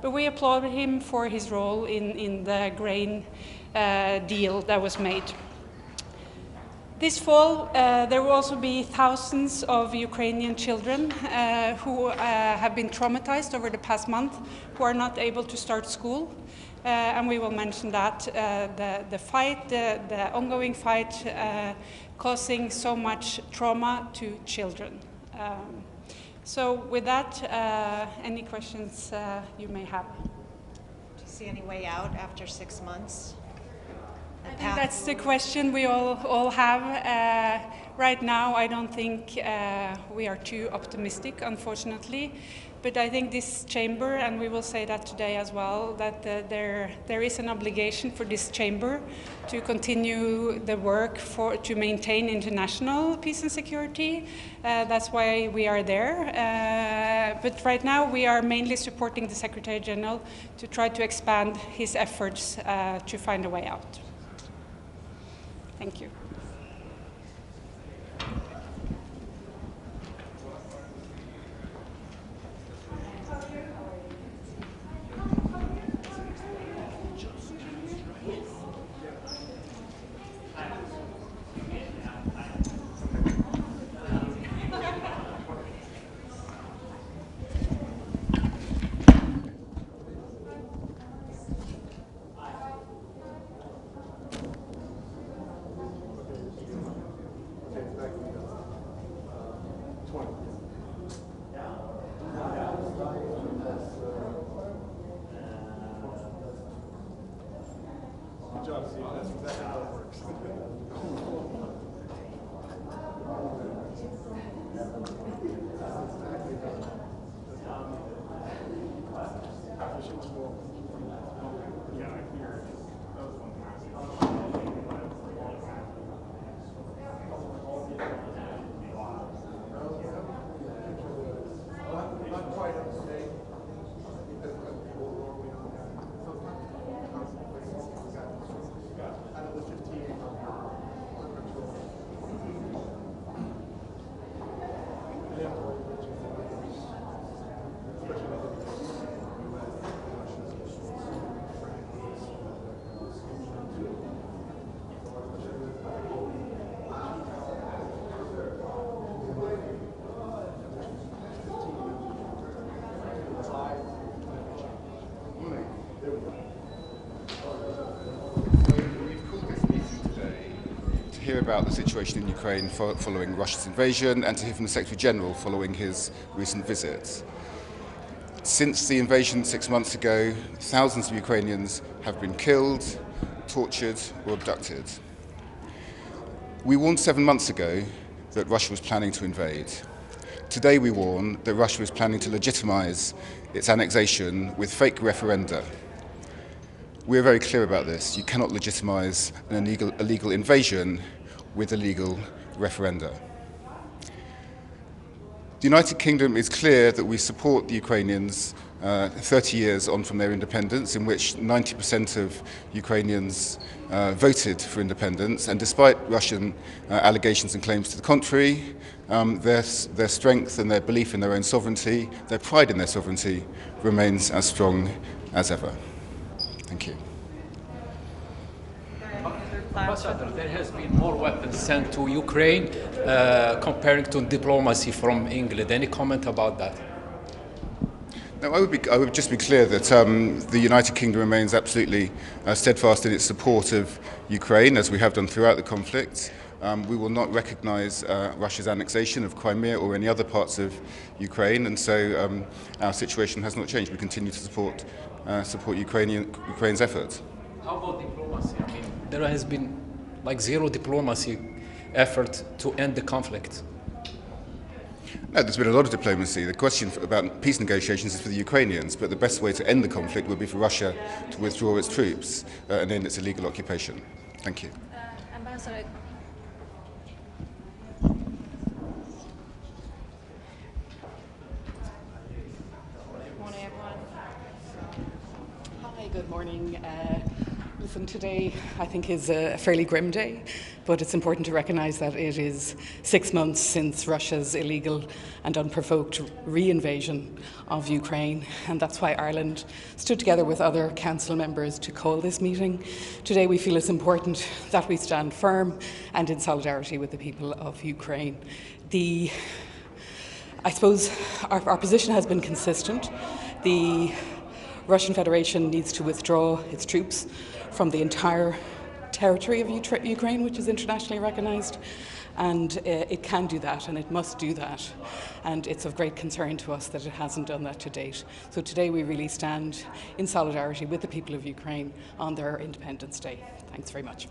But we applaud him for his role in the grain deal that was made. This fall, there will also be thousands of Ukrainian children who have been traumatized over the past month, who are not able to start school. And we will mention that, the ongoing fight causing so much trauma to children. So with that, any questions you may have? Do you see any way out after 6 months? I think that's the question we all have. Right now, I don't think we are too optimistic, unfortunately. But I think this chamber, and we will say that today as well, that there is an obligation for this chamber to continue the work to maintain international peace and security. That's why we are there. But right now, we are mainly supporting the Secretary General to try to expand his efforts to find a way out. Thank you. Hear about the situation in Ukraine following Russia's invasion, and to hear from the Secretary General following his recent visit. Since the invasion 6 months ago, thousands of Ukrainians have been killed, tortured or abducted. We warned 7 months ago that Russia was planning to invade. Today we warn that Russia is planning to legitimize its annexation with fake referenda. We are very clear about this. You cannot legitimize an illegal invasion with illegal referenda. The United Kingdom is clear that we support the Ukrainians 30 years on from their independence, in which 90% of Ukrainians voted for independence, and despite Russian allegations and claims to the contrary, their strength and their belief in their own sovereignty, their pride in their sovereignty, remains as strong as ever. Thank you. Ambassador, there has been more weapons sent to Ukraine comparing to diplomacy from England. Any comment about that? No, I would just be clear that the United Kingdom remains absolutely steadfast in its support of Ukraine, as we have done throughout the conflict. We will not recognise Russia's annexation of Crimea or any other parts of Ukraine, and so our situation has not changed. We continue to support Ukraine's efforts. How about diplomacy? I mean, there has been like zero diplomacy effort to end the conflict. No, there's been a lot of diplomacy. The question about peace negotiations is for the Ukrainians, but the best way to end the conflict would be for Russia to withdraw its troops and end its illegal occupation. Thank you. Ambassador. Good morning. Listen, today I think is a fairly grim day, but it's important to recognise that it is 6 months since Russia's illegal and unprovoked re-invasion of Ukraine, and that's why Ireland stood together with other council members to call this meeting. Today we feel it's important that we stand firm and in solidarity with the people of Ukraine. I suppose our position has been consistent. The Russian Federation needs to withdraw its troops from the entire territory of Ukraine, which is internationally recognised, and it can do that and it must do that, and it's of great concern to us that it hasn't done that to date. So today we really stand in solidarity with the people of Ukraine on their Independence Day. Thanks very much.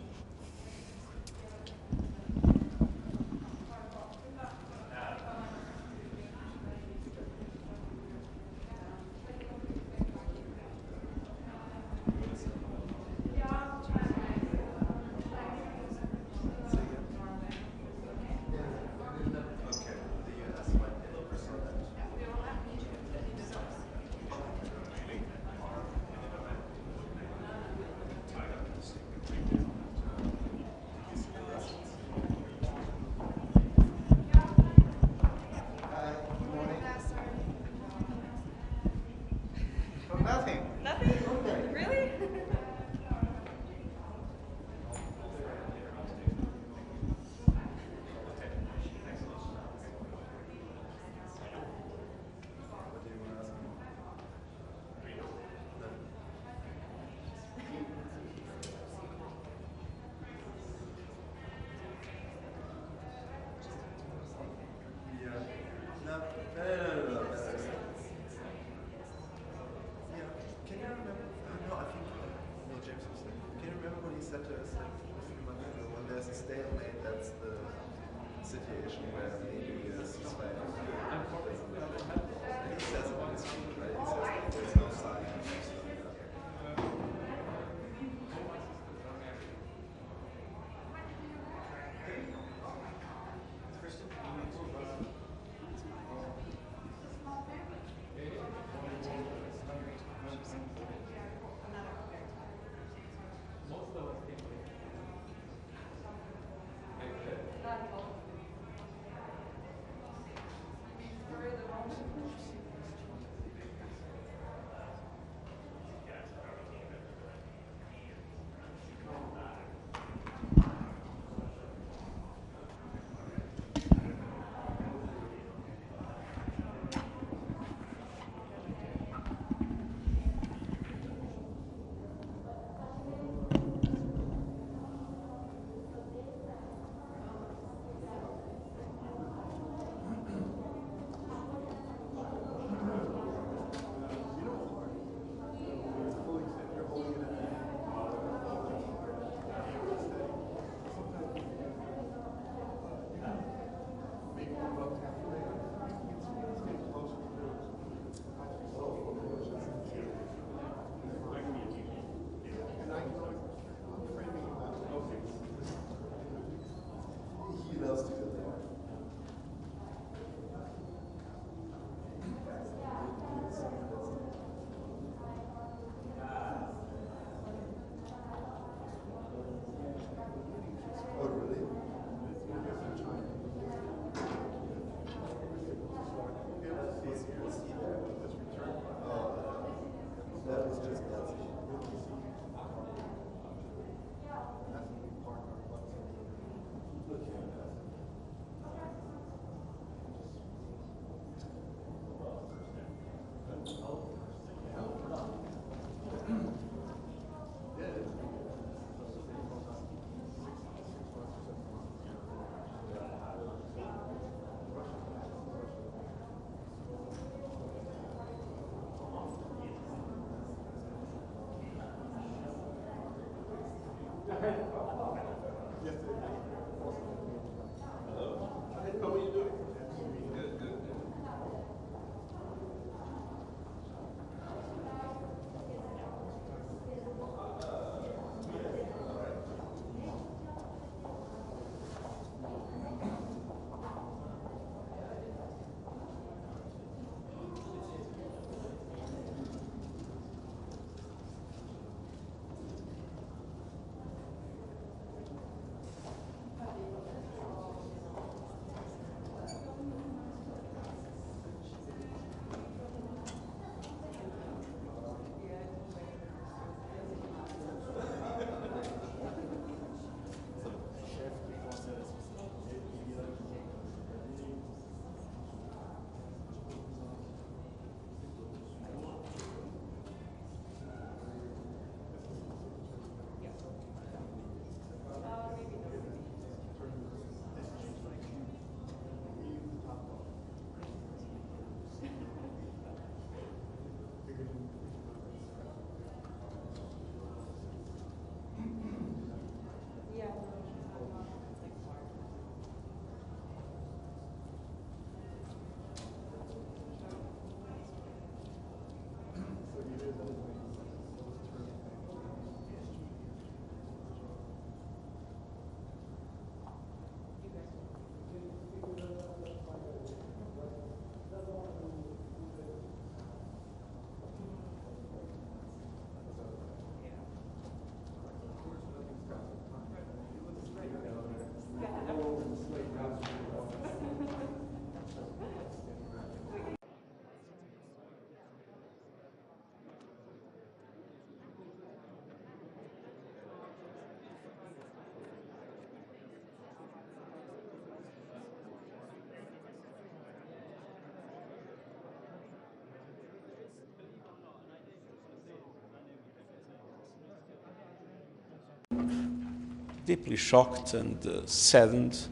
deeply shocked and saddened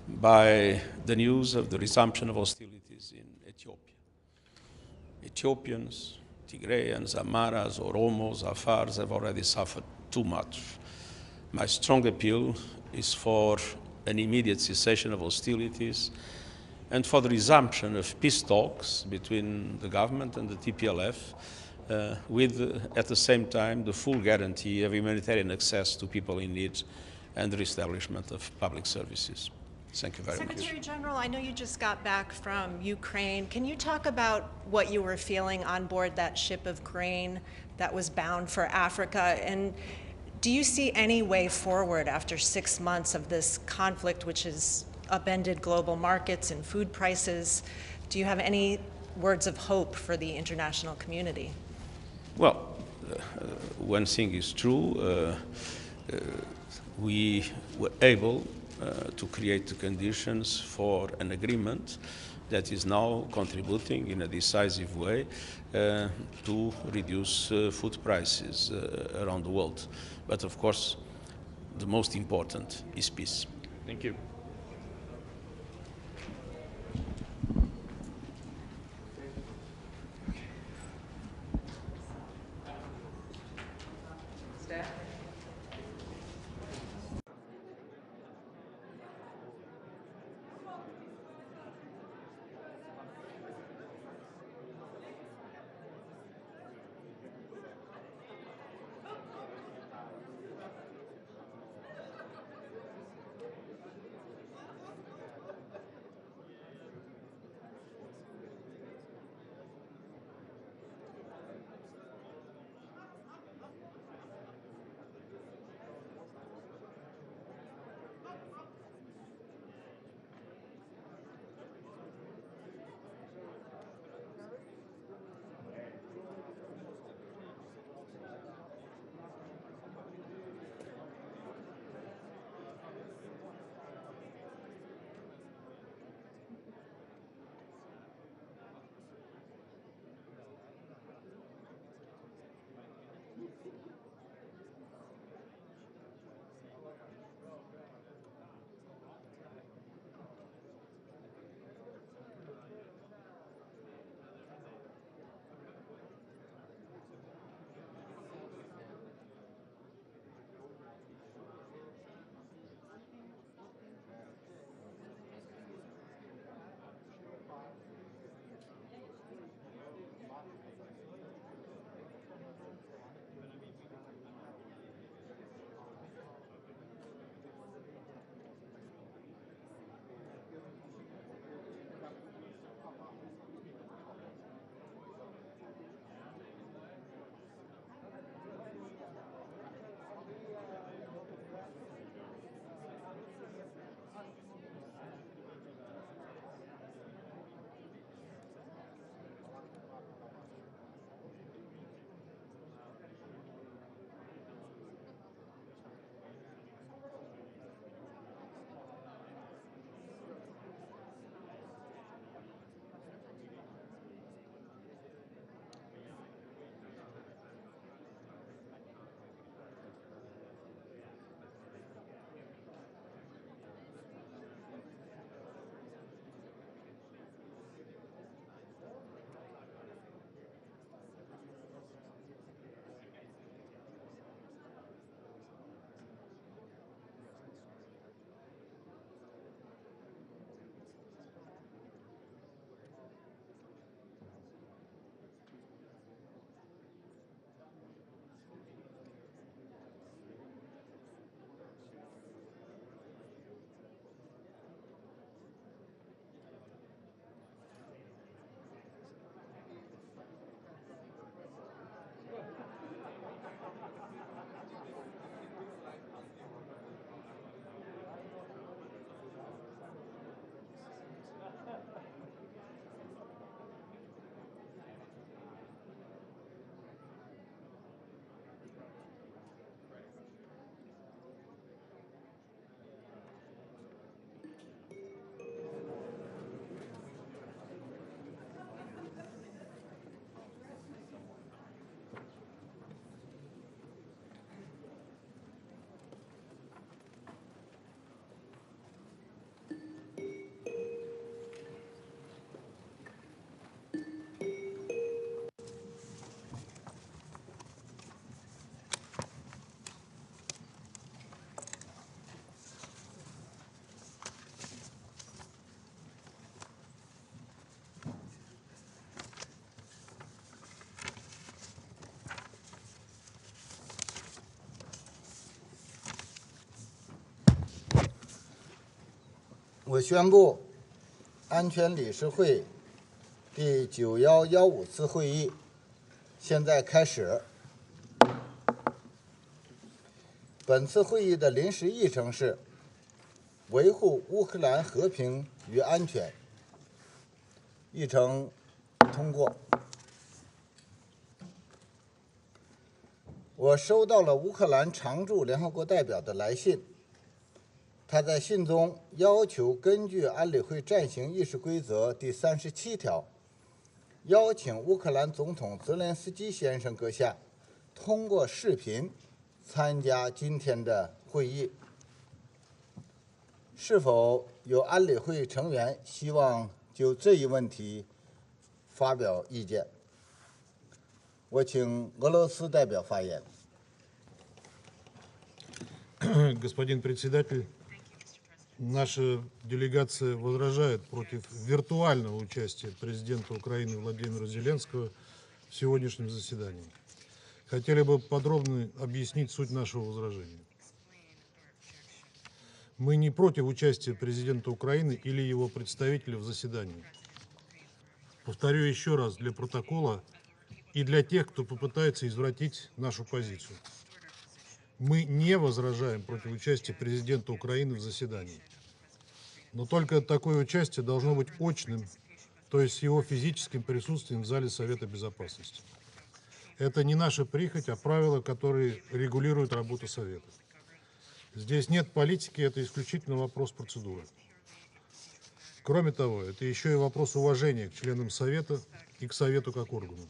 by the news of the resumption of hostilities in Ethiopia. Ethiopians, Tigrayans, Amaras, Oromos, Afars have already suffered too much. My strong appeal is for an immediate cessation of hostilities and for the resumption of peace talks between the government and the TPLF, with, at the same time, the full guarantee of humanitarian access to people in need and the reestablishment of public services. Thank you very much. Secretary General, I know you just got back from Ukraine. Can you talk about what you were feeling on board that ship of grain that was bound for Africa? And do you see any way forward after 6 months of this conflict, which has upended global markets and food prices? Do you have any words of hope for the international community? Well, one thing is true. We were able to create the conditions for an agreement that is now contributing in a decisive way to reduce food prices around the world. But of course, the most important is peace. Thank you. 我宣布，安全理事会第9115次会议现在开始。本次会议的临时议程是维护乌克兰和平与安全。议程通过。我收到了乌克兰常驻联合国代表的来信，他在信中要求根据安理会暂行议事规则第37条，邀请乌克兰总统泽连斯基先生阁下通过视频参加今天的会议。是否有安理会成员希望就这一问题发表意见？我请俄罗斯代表发言。Господин председатель, наша делегация возражает против виртуального участия президента Украины Владимира Зеленского в сегодняшнем заседании. Хотели бы подробно объяснить суть нашего возражения. Мы не против участия президента Украины или его представителя в заседании. Повторю еще раз для протокола и для тех, кто попытается извратить нашу позицию. Мы не возражаем против участия президента Украины в заседании. Но только такое участие должно быть очным, то есть с его физическим присутствием в зале Совета Безопасности. Это не наша прихоть, а правила, которые регулируют работу Совета. Здесь нет политики, это исключительно вопрос процедуры. Кроме того, это еще и вопрос уважения к членам Совета и к Совету как органу.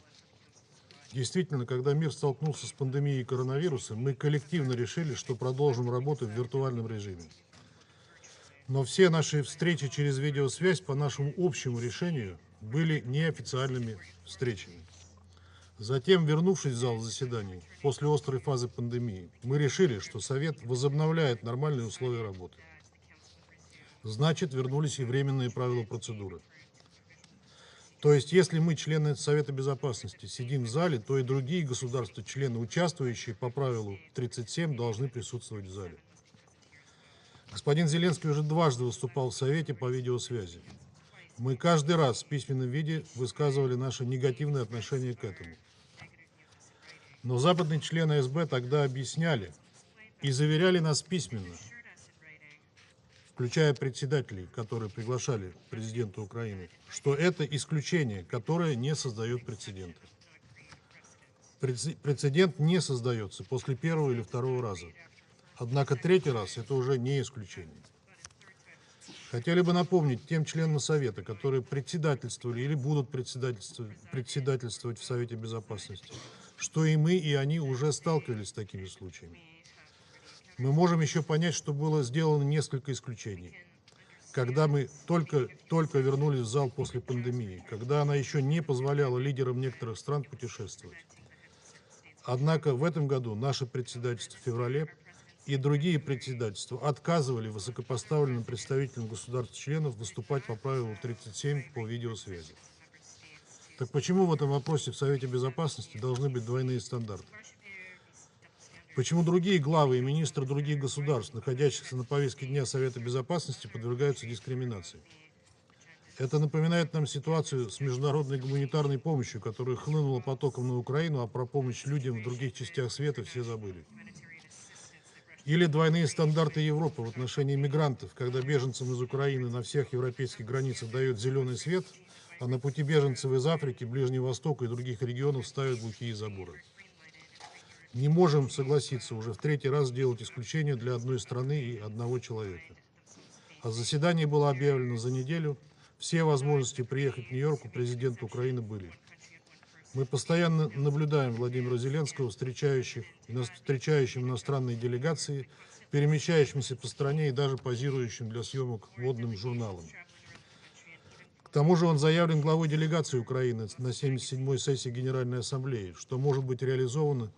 Действительно, когда мир столкнулся с пандемией коронавируса, мы коллективно решили, что продолжим работу в виртуальном режиме. Но все наши встречи через видеосвязь по нашему общему решению были неофициальными встречами. Затем, вернувшись в зал заседаний после острой фазы пандемии, мы решили, что Совет возобновляет нормальные условия работы. Значит, вернулись и временные правила процедуры. То есть, если мы, члены Совета Безопасности, сидим в зале, то и другие государства, члены, участвующие по правилу 37, должны присутствовать в зале. Господин Зеленский уже дважды выступал в Совете по видеосвязи. Мы каждый раз в письменном виде высказывали наше негативное отношение к этому. Но западные члены СБ тогда объясняли и заверяли нас письменно, включая председателей, которые приглашали президента Украины, что это исключение, которое не создает прецедента. Прецедент не создается после первого или второго раза. Однако третий раз это уже не исключение. Хотели бы напомнить тем членам Совета, которые председательствовали или будут председательствовать в Совете Безопасности, что и мы, и они уже сталкивались с такими случаями. Мы можем еще понять, что было сделано несколько исключений. Когда мы только вернулись в зал после пандемии, когда она еще не позволяла лидерам некоторых стран путешествовать. Однако в этом году наше председательство в феврале и другие председательства отказывали высокопоставленным представителям государств-членов выступать по правилу 37 по видеосвязи. Так почему в этом вопросе в Совете Безопасности должны быть двойные стандарты? Почему другие главы и министры других государств, находящихся на повестке дня Совета Безопасности, подвергаются дискриминации? Это напоминает нам ситуацию с международной гуманитарной помощью, которая хлынула потоком на Украину, а про помощь людям в других частях света все забыли. Или двойные стандарты Европы в отношении мигрантов, когда беженцам из Украины на всех европейских границах дают зеленый свет, а на пути беженцев из Африки, Ближнего Востока и других регионов ставят глухие заборы. Не можем согласиться уже в третий раз сделать исключение для одной страны и одного человека. А заседание было объявлено за неделю. Все возможности приехать в Нью-Йорк у президента Украины были. Мы постоянно наблюдаем Владимира Зеленского, встречающим иностранные делегации, перемещающимся по стране и даже позирующим для съемок модным журналам. К тому же он заявлен главой делегации Украины на 77-й сессии Генеральной Ассамблеи, что может быть реализовано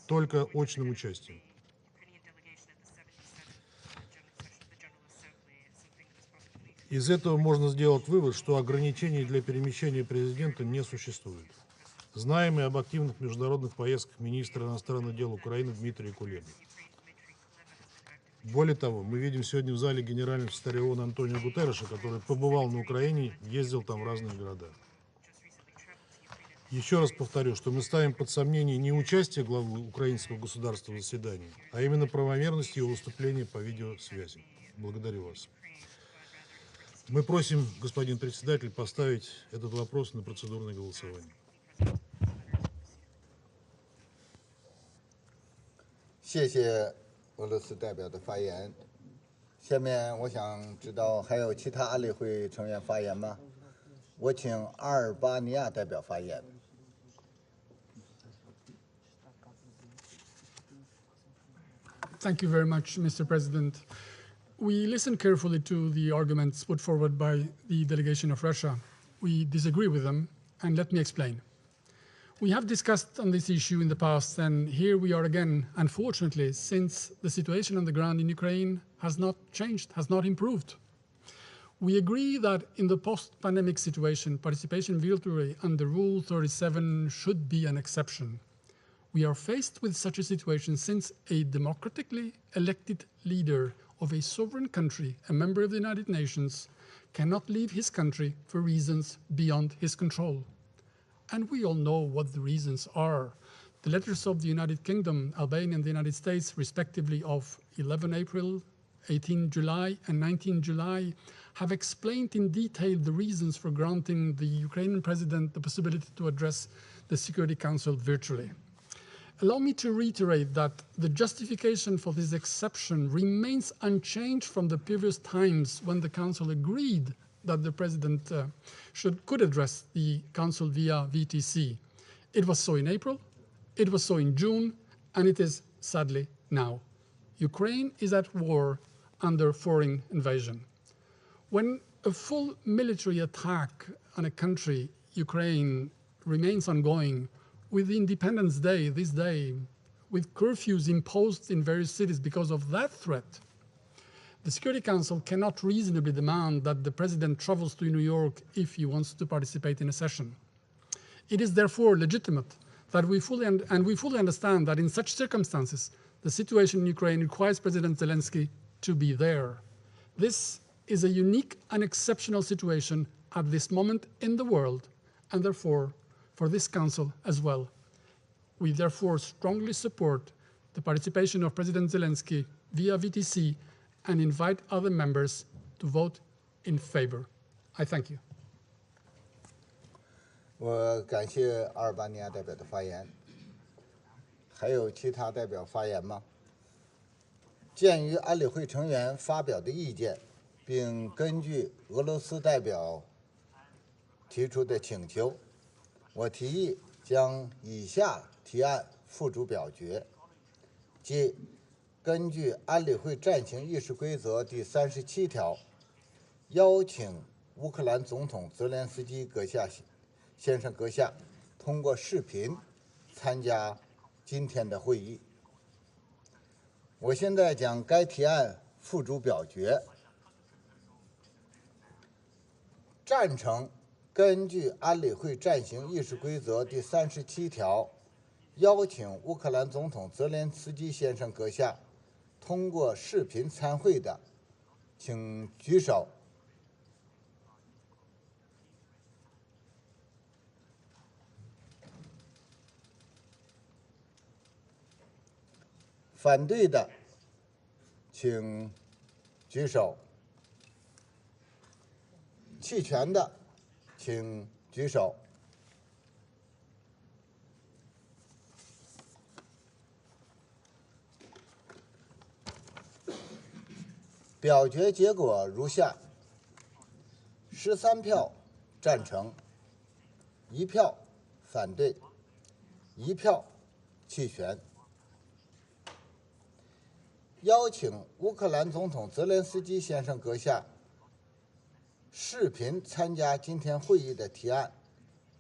только очным участием. Из этого можно сделать вывод, что ограничений для перемещения президента не существует. Знаем и об активных международных поездках министра иностранных дел Украины Дмитрия Кулебы. Более того, мы видим сегодня в зале генерального секретаря ООН Антонио Гутерреша, который побывал на Украине, ездил там в разные города. Еще раз повторю, что мы ставим под сомнение не участие главы украинского государства в заседании, а именно правомерность его выступления по видеосвязи. Благодарю вас. Мы просим, господин председатель, поставить этот вопрос на процедурное голосование. 谢谢俄罗斯代表的发言。下面我想知道还有其他安理会成员发言吗？我请阿尔巴尼亚代表发言。Thank you very much, Mr. President. We listened carefully to the arguments put forward by the delegation of Russia. We disagree with them, and let me explain. We have discussed on this issue in the past, and here we are again, unfortunately, since the situation on the ground in Ukraine has not changed, has not improved. We agree that in the post-pandemic situation, participation virtually under Rule 37 should be an exception. We are faced with such a situation since a democratically elected leader of a sovereign country, a member of the United Nations, cannot leave his country for reasons beyond his control. And we all know what the reasons are. The letters of the United Kingdom, Albania and the United States, respectively of 11 April, 18 July and 19 July, have explained in detail the reasons for granting the Ukrainian president the possibility to address the Security Council virtually. Allow me to reiterate that the justification for this exception remains unchanged from the previous times when the Council agreed that the President could address the Council via VTC. It was so in April, it was so in June, and it is sadly now. Ukraine is at war under foreign invasion. When a full military attack on a country, Ukraine, remains ongoing, with Independence Day, this day, with curfews imposed in various cities because of that threat, the Security Council cannot reasonably demand that the President travels to New York if he wants to participate in a session. It is therefore legitimate that we fully understand that in such circumstances, the situation in Ukraine requires President Zelensky to be there. This is a unique and exceptional situation at this moment in the world, and therefore for this Council as well. We therefore strongly support the participation of President Zelensky via VTC and invite other members to vote in favor. I thank you. 我感谢阿尔巴尼亚代表的发言。还有其他代表发言吗？鉴于安理会成员发表的意见，并根据俄罗斯代表提出的请求，我提议将以下提案付诸表决，即根据安理会暂行议事规则第37条，邀请乌克兰总统泽连斯基先生阁下通过视频参加今天的会议。我现在将该提案付诸表决。赞成根据安理会暂行议事规则第37条，邀请乌克兰总统泽连斯基先生阁下通过视频参会的，请举手。反对的，请举手。弃权的，请举手。表决结果如下：13票赞成，1票反对，1票弃权。邀请乌克兰总统泽连斯基先生阁下视频参加今天会议的提案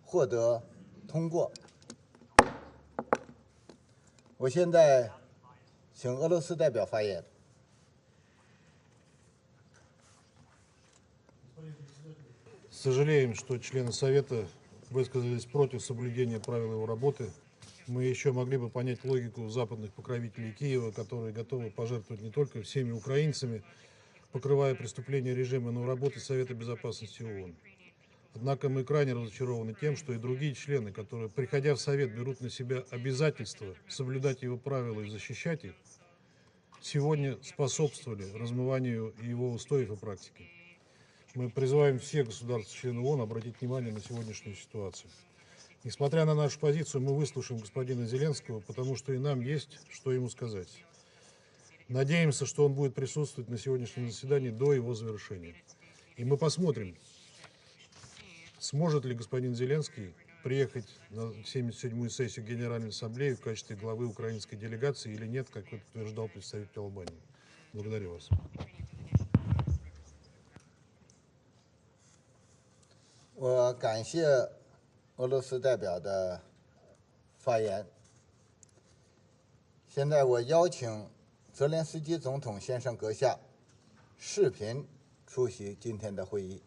获得通过。我现在请俄罗斯代表发言。Сожалеем, что члены Совета высказались против соблюдения правил его работы. мы еще могли бы понять логику западных покровителей Киева, которые готовы пожертвовать не только всеми украинцами, покрывая преступления режима, но и работой Совета Безопасности ООН. Однако мы крайне разочарованы тем, что и другие члены, которые, приходя в Совет, берут на себя обязательство соблюдать его правила и защищать их, сегодня способствовали размыванию его устоев и практики. Мы призываем всех государств-членов ООН обратить внимание на сегодняшнюю ситуацию. Несмотря на нашу позицию, мы выслушаем господина Зеленского, потому что и нам есть, что ему сказать. Надеемся, что он будет присутствовать на сегодняшнем заседании до его завершения. И мы посмотрим, сможет ли господин Зеленский приехать на 77-ю сессию Генеральной Ассамблеи в качестве главы украинской делегации или нет, как утверждал представитель Албании. Благодарю вас. 我感谢俄罗斯代表的发言。现在我邀请泽连斯基总统先生阁下视频出席今天的会议。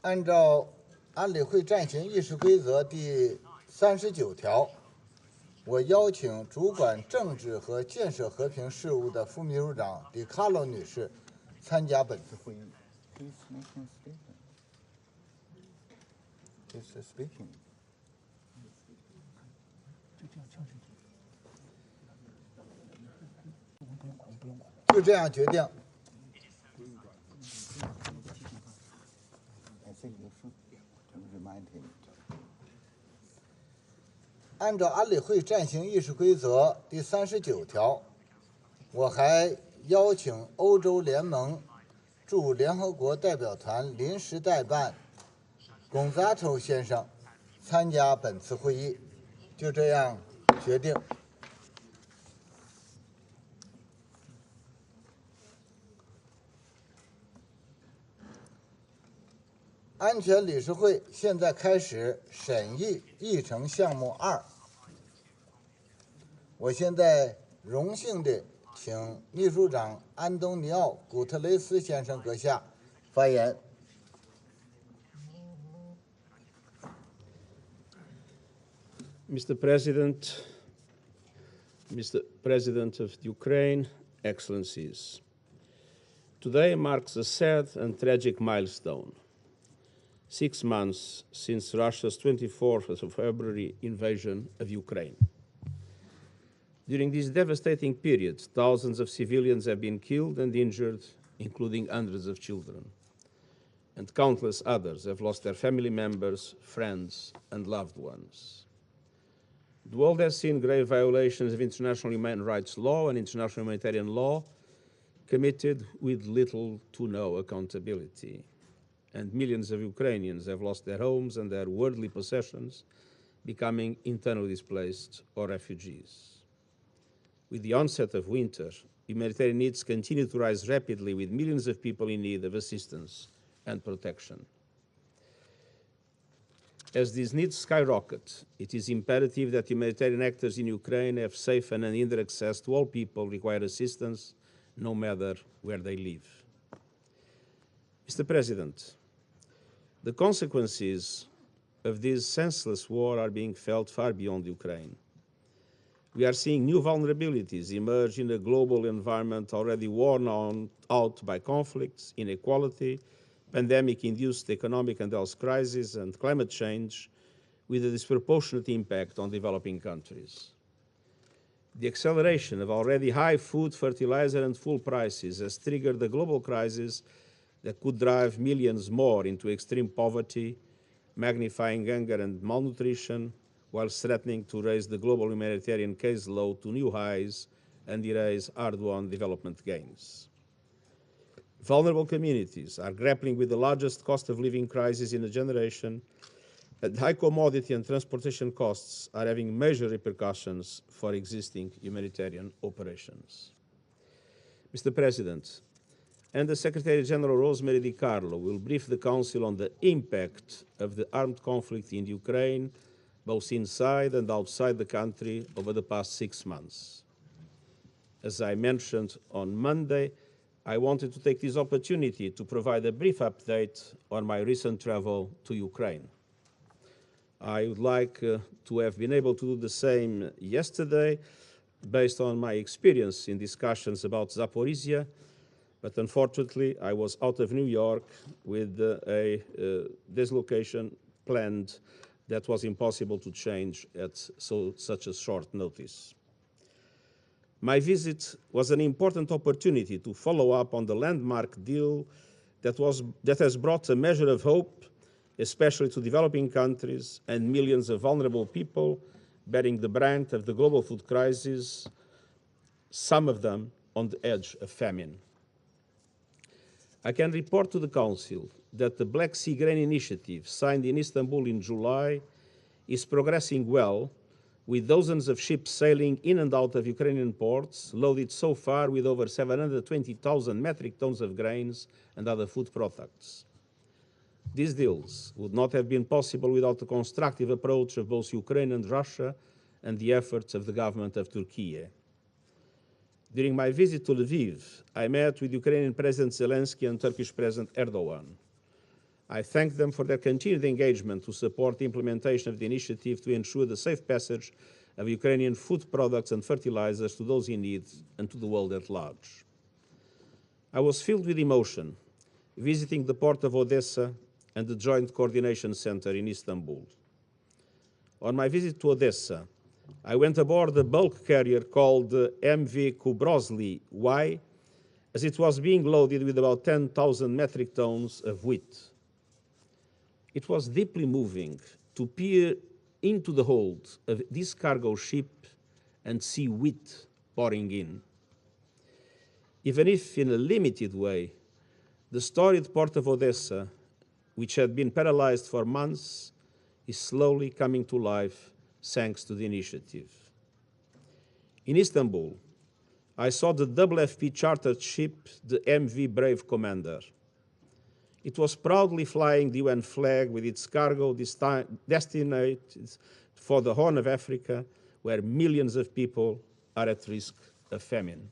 按照安理会暂行议事规则第39条，我邀请主管政治和建设和平事务的副秘书长迪卡洛女士参加本次会议。就这样决定。 按照安理会暂行议事规则第39条，我还邀请欧洲联盟驻联合国代表团临时代办龚扎头先生参加本次会议，就这样决定。安全理事会现在开始审议议程项目2。我现在荣幸地请秘书长安东尼奥·古特雷斯先生阁下发言。Mr. President of Ukraine, Excellencies, today marks a sad and tragic milestone. 6 months since Russia's 24th of February invasion of Ukraine. During this devastating period, thousands of civilians have been killed and injured, including hundreds of children. And countless others have lost their family members, friends, and loved ones. The world has seen grave violations of international human rights law and international humanitarian law committed with little to no accountability. And millions of Ukrainians have lost their homes and their worldly possessions, becoming internally displaced or refugees. With the onset of winter, humanitarian needs continue to rise rapidly, with millions of people in need of assistance and protection. As these needs skyrocket, it is imperative that humanitarian actors in Ukraine have safe and unhindered access to all people who require assistance, no matter where they live. Mr. President, the consequences of this senseless war are being felt far beyond Ukraine. We are seeing new vulnerabilities emerge in a global environment already worn out by conflicts, inequality, pandemic-induced economic and health crises, and climate change, with a disproportionate impact on developing countries. The acceleration of already high food, fertilizer, and fuel prices has triggered a global crisis that could drive millions more into extreme poverty, magnifying hunger and malnutrition, while threatening to raise the global humanitarian caseload to new highs and erase hard-won development gains. Vulnerable communities are grappling with the largest cost of living crisis in a generation, high commodity and transportation costs are having major repercussions for existing humanitarian operations. Mr. President, Under Secretary General Rosemary DiCarlo will brief the Council on the impact of the armed conflict in Ukraine, both inside and outside the country, over the past 6 months. As I mentioned on Monday, I wanted to take this opportunity to provide a brief update on my recent travel to Ukraine. I would like to have been able to do the same yesterday, based on my experience in discussions about Zaporizhia, but unfortunately I was out of New York with a dislocation planned that was impossible to change at such a short notice. My visit was an important opportunity to follow up on the landmark deal that has brought a measure of hope, especially to developing countries and millions of vulnerable people bearing the brunt of the global food crisis, some of them on the edge of famine. I can report to the Council that the Black Sea Grain Initiative, signed in Istanbul in July, is progressing well, with dozens of ships sailing in and out of Ukrainian ports, loaded so far with over 720,000 metric tons of grains and other food products. These deals would not have been possible without the constructive approach of both Ukraine and Russia and the efforts of the government of Turkey. During my visit to Lviv, I met with Ukrainian President Zelensky and Turkish President Erdogan. I thank them for their continued engagement to support the implementation of the initiative to ensure the safe passage of Ukrainian food products and fertilizers to those in need and to the world at large. I was filled with emotion visiting the port of Odessa and the Joint Coordination Center in Istanbul. On my visit to Odessa, I went aboard a bulk carrier called MV Kubrosly Y, as it was being loaded with about 10,000 metric tons of wheat. It was deeply moving to peer into the hold of this cargo ship and see wheat pouring in. Even if in a limited way, the storied port of Odessa, which had been paralyzed for months, is slowly coming to life thanks to the initiative. In Istanbul, I saw the WFP chartered ship, the MV Brave Commander. It was proudly flying the UN flag with its cargo destined for the Horn of Africa, where millions of people are at risk of famine.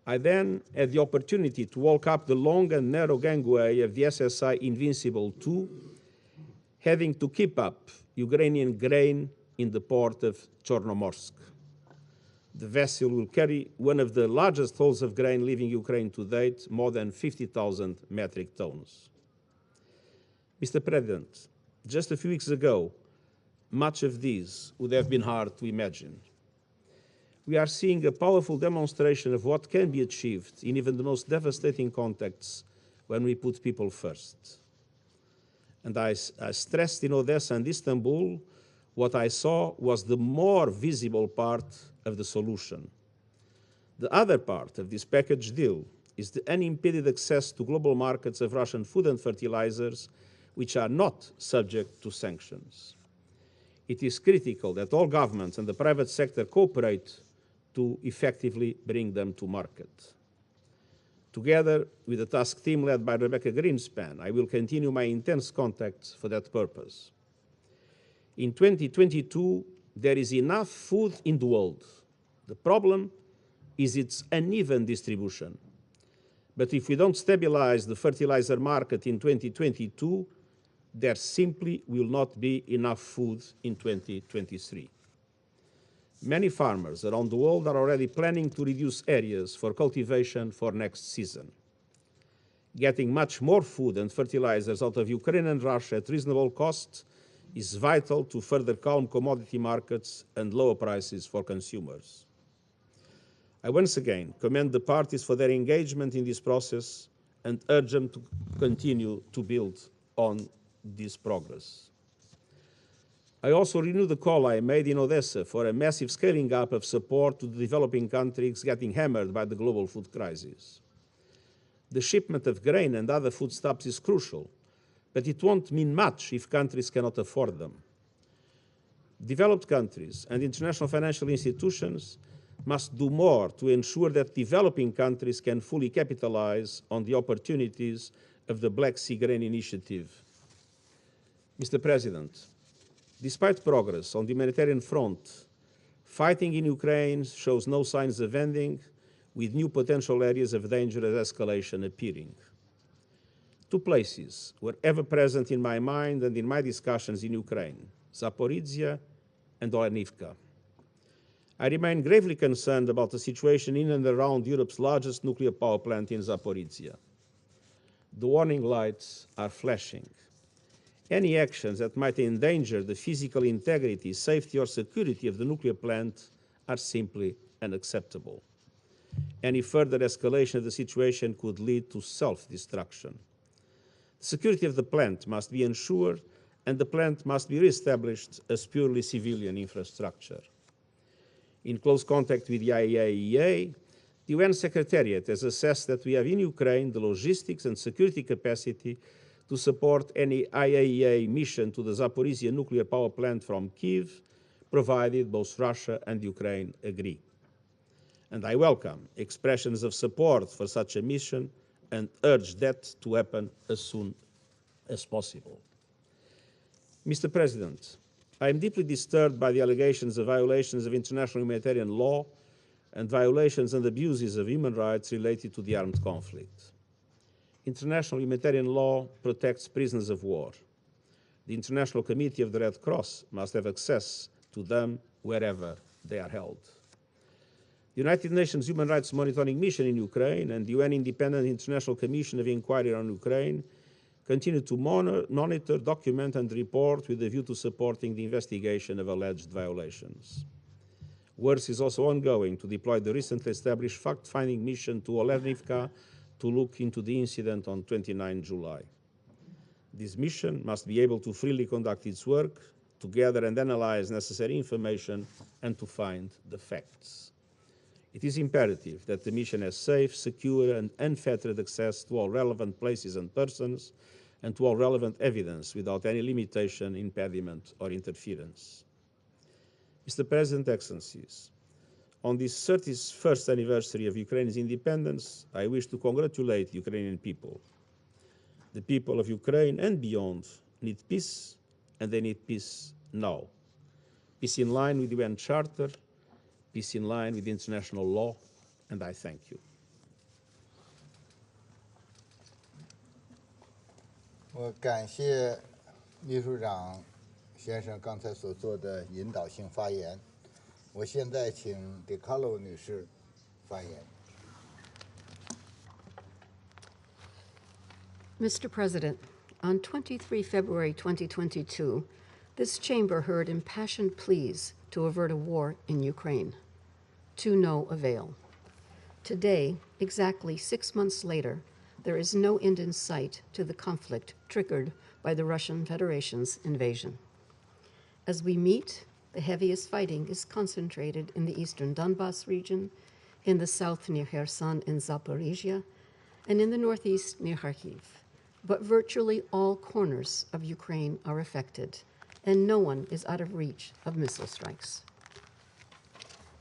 I then had the opportunity to walk up the long and narrow gangway of the SSI Invincible II, having to keep up Ukrainian grain in the port of Chornomorsk. The vessel will carry one of the largest hauls of grain leaving Ukraine to date, more than 50,000 metric tons. Mr. President, just a few weeks ago, much of this would have been hard to imagine. We are seeing a powerful demonstration of what can be achieved in even the most devastating contexts when we put people first. And I stressed in Odessa and Istanbul, what I saw was the more visible part of the solution. The other part of this package deal is the unimpeded access to global markets of Russian food and fertilizers, which are not subject to sanctions. It is critical that all governments and the private sector cooperate to effectively bring them to market. Together with the task team led by Rebecca Greenspan, I will continue my intense contacts for that purpose. In 2022, there is enough food in the world. The problem is its uneven distribution. But if we don't stabilize the fertilizer market in 2022, there simply will not be enough food in 2023. Many farmers around the world are already planning to reduce areas for cultivation for next season. Getting much more food and fertilizers out of Ukraine and Russia at reasonable cost is vital to further calm commodity markets and lower prices for consumers. I once again commend the parties for their engagement in this process and urge them to continue to build on this progress. I also renew the call I made in Odessa for a massive scaling up of support to the developing countries getting hammered by the global food crisis. The shipment of grain and other foodstuffs is crucial, but it won't mean much if countries cannot afford them. Developed countries and international financial institutions must do more to ensure that developing countries can fully capitalize on the opportunities of the Black Sea Grain Initiative. Mr. President, despite progress on the humanitarian front, fighting in Ukraine shows no signs of ending, with new potential areas of dangerous escalation appearing. Two places were ever present in my mind and in my discussions in Ukraine: Zaporizhia and Ornivka. I remain gravely concerned about the situation in and around Europe's largest nuclear power plant in Zaporizhia. The warning lights are flashing. Any actions that might endanger the physical integrity, safety, or security of the nuclear plant are simply unacceptable. Any further escalation of the situation could lead to self-destruction. The security of the plant must be ensured, and the plant must be re-established as purely civilian infrastructure. In close contact with the IAEA, the UN Secretariat has assessed that we have in Ukraine the logistics and security capacity to support any IAEA mission to the Zaporizhia nuclear power plant from Kyiv, provided both Russia and Ukraine agree. And I welcome expressions of support for such a mission and urge that to happen as soon as possible. Mr. President, I am deeply disturbed by the allegations of violations of international humanitarian law and violations and abuses of human rights related to the armed conflict. International humanitarian law protects prisoners of war. The International Committee of the Red Cross must have access to them wherever they are held. The United Nations Human Rights Monitoring Mission in Ukraine and the UN Independent International Commission of Inquiry on Ukraine continue to monitor, document, and report with a view to supporting the investigation of alleged violations. Work is also ongoing to deploy the recently established fact-finding mission to Ornivka to look into the incident on 29 July. This mission must be able to freely conduct its work, to gather and analyze necessary information, and to find the facts. It is imperative that the mission has safe, secure, and unfettered access to all relevant places and persons, and to all relevant evidence without any limitation, impediment, or interference. Mr. President, Excellencies, on this 31st anniversary of Ukraine's independence, I wish to congratulate the Ukrainian people. The people of Ukraine and beyond need peace, and they need peace now. Peace in line with the UN Charter, peace in line with international law, and I thank you. 我感谢秘书长先生刚才所做的引导性发言。我现在请迪卡洛女士发言。Mr. President, on 23 February 2022, this chamber heard impassioned pleas to avert a war in Ukraine, to no avail. Today, exactly 6 months later, there is no end in sight to the conflict triggered by the Russian Federation's invasion. As we meet, the heaviest fighting is concentrated in the eastern Donbas region, in the south near Kherson and Zaporizhia, and in the northeast near Kharkiv. But virtually all corners of Ukraine are affected, and no one is out of reach of missile strikes.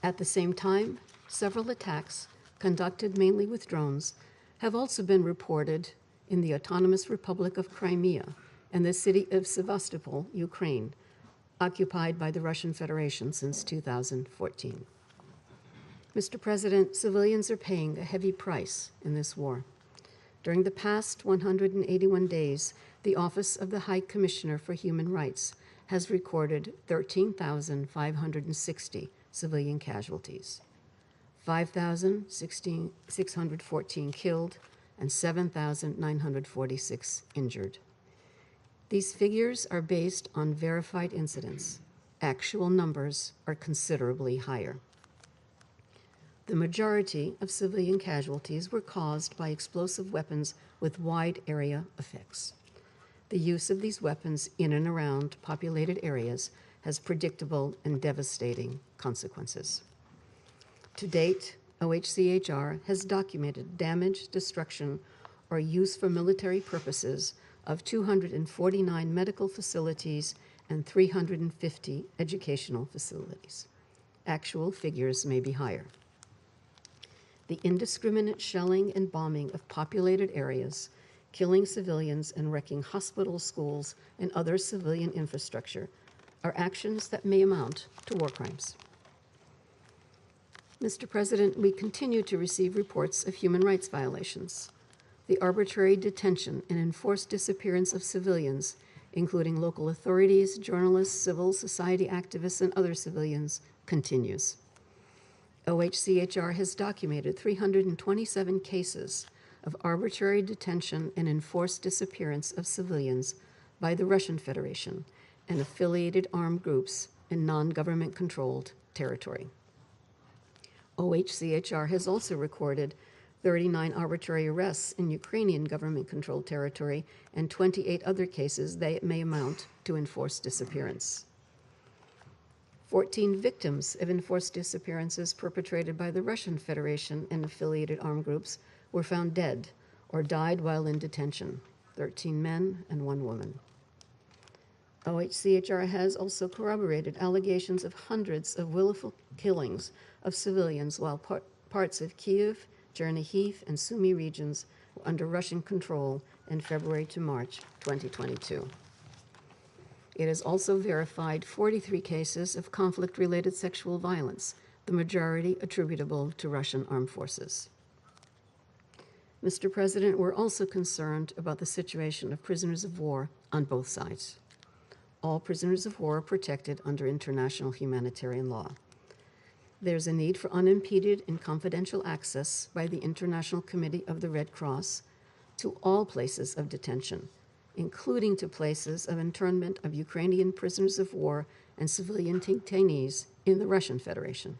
At the same time, several attacks, conducted mainly with drones, have also been reported in the Autonomous Republic of Crimea and the city of Sevastopol, Ukraine, occupied by the Russian Federation since 2014. Mr. President, civilians are paying a heavy price in this war. During the past 181 days, the Office of the High Commissioner for Human Rights has recorded 13,560 civilian casualties, 5,614 killed, and 7,946 injured. These figures are based on verified incidents. Actual numbers are considerably higher. The majority of civilian casualties were caused by explosive weapons with wide area effects. The use of these weapons in and around populated areas has predictable and devastating consequences. To date, OHCHR has documented damage, destruction, or use for military purposes of 249 medical facilities and 350 educational facilities. Actual figures may be higher. The indiscriminate shelling and bombing of populated areas, killing civilians and wrecking hospitals, schools, and other civilian infrastructure are actions that may amount to war crimes. Mr. President, we continue to receive reports of human rights violations. The arbitrary detention and enforced disappearance of civilians, including local authorities, journalists, civil society activists, and other civilians, continues. OHCHR has documented 327 cases of arbitrary detention and enforced disappearance of civilians by the Russian Federation and affiliated armed groups in non-government controlled territory. OHCHR has also recorded 39 arbitrary arrests in Ukrainian government-controlled territory and 28 other cases that may amount to enforced disappearance. 14 victims of enforced disappearances perpetrated by the Russian Federation and affiliated armed groups were found dead or died while in detention, 13 men and 1 woman. OHCHR has also corroborated allegations of hundreds of willful killings of civilians while parts of Kyiv, Chernihiv, and Sumy regions were under Russian control in February to March 2022. It has also verified 43 cases of conflict-related sexual violence, the majority attributable to Russian armed forces. Mr. President, we're also concerned about the situation of prisoners of war on both sides. All prisoners of war are protected under international humanitarian law. There's a need for unimpeded and confidential access by the International Committee of the Red Cross to all places of detention, including to places of internment of Ukrainian prisoners of war and civilian detainees in the Russian Federation.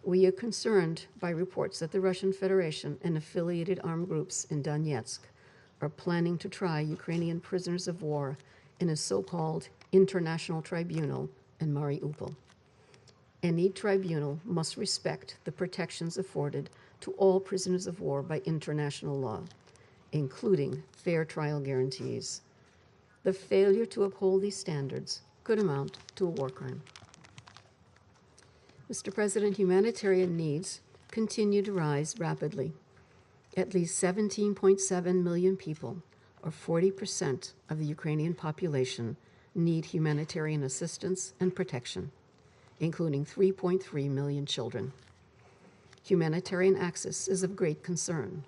We are concerned by reports that the Russian Federation and affiliated armed groups in Donetsk are planning to try Ukrainian prisoners of war in a so-called international tribunal in Mariupol. Any tribunal must respect the protections afforded to all prisoners of war by international law, including fair trial guarantees. The failure to uphold these standards could amount to a war crime. Mr. President, humanitarian needs continue to rise rapidly. At least 17.7 million people, or 40% of the Ukrainian population, need humanitarian assistance and protection, including 3.3 million children. Humanitarian access is of great concern.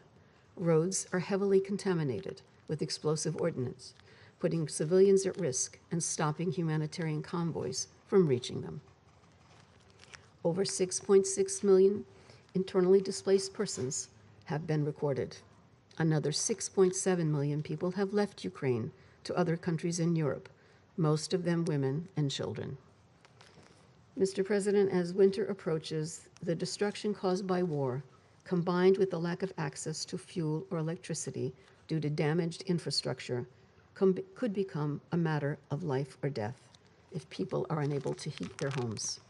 Roads are heavily contaminated with explosive ordnance, putting civilians at risk and stopping humanitarian convoys from reaching them. Over 6.6 million internally displaced persons have been recorded. Another 6.7 million people have left Ukraine to other countries in Europe, most of them women and children. Mr. President, as winter approaches, the destruction caused by war, combined with the lack of access to fuel or electricity due to damaged infrastructure, could become a matter of life or death if people are unable to heat their homes.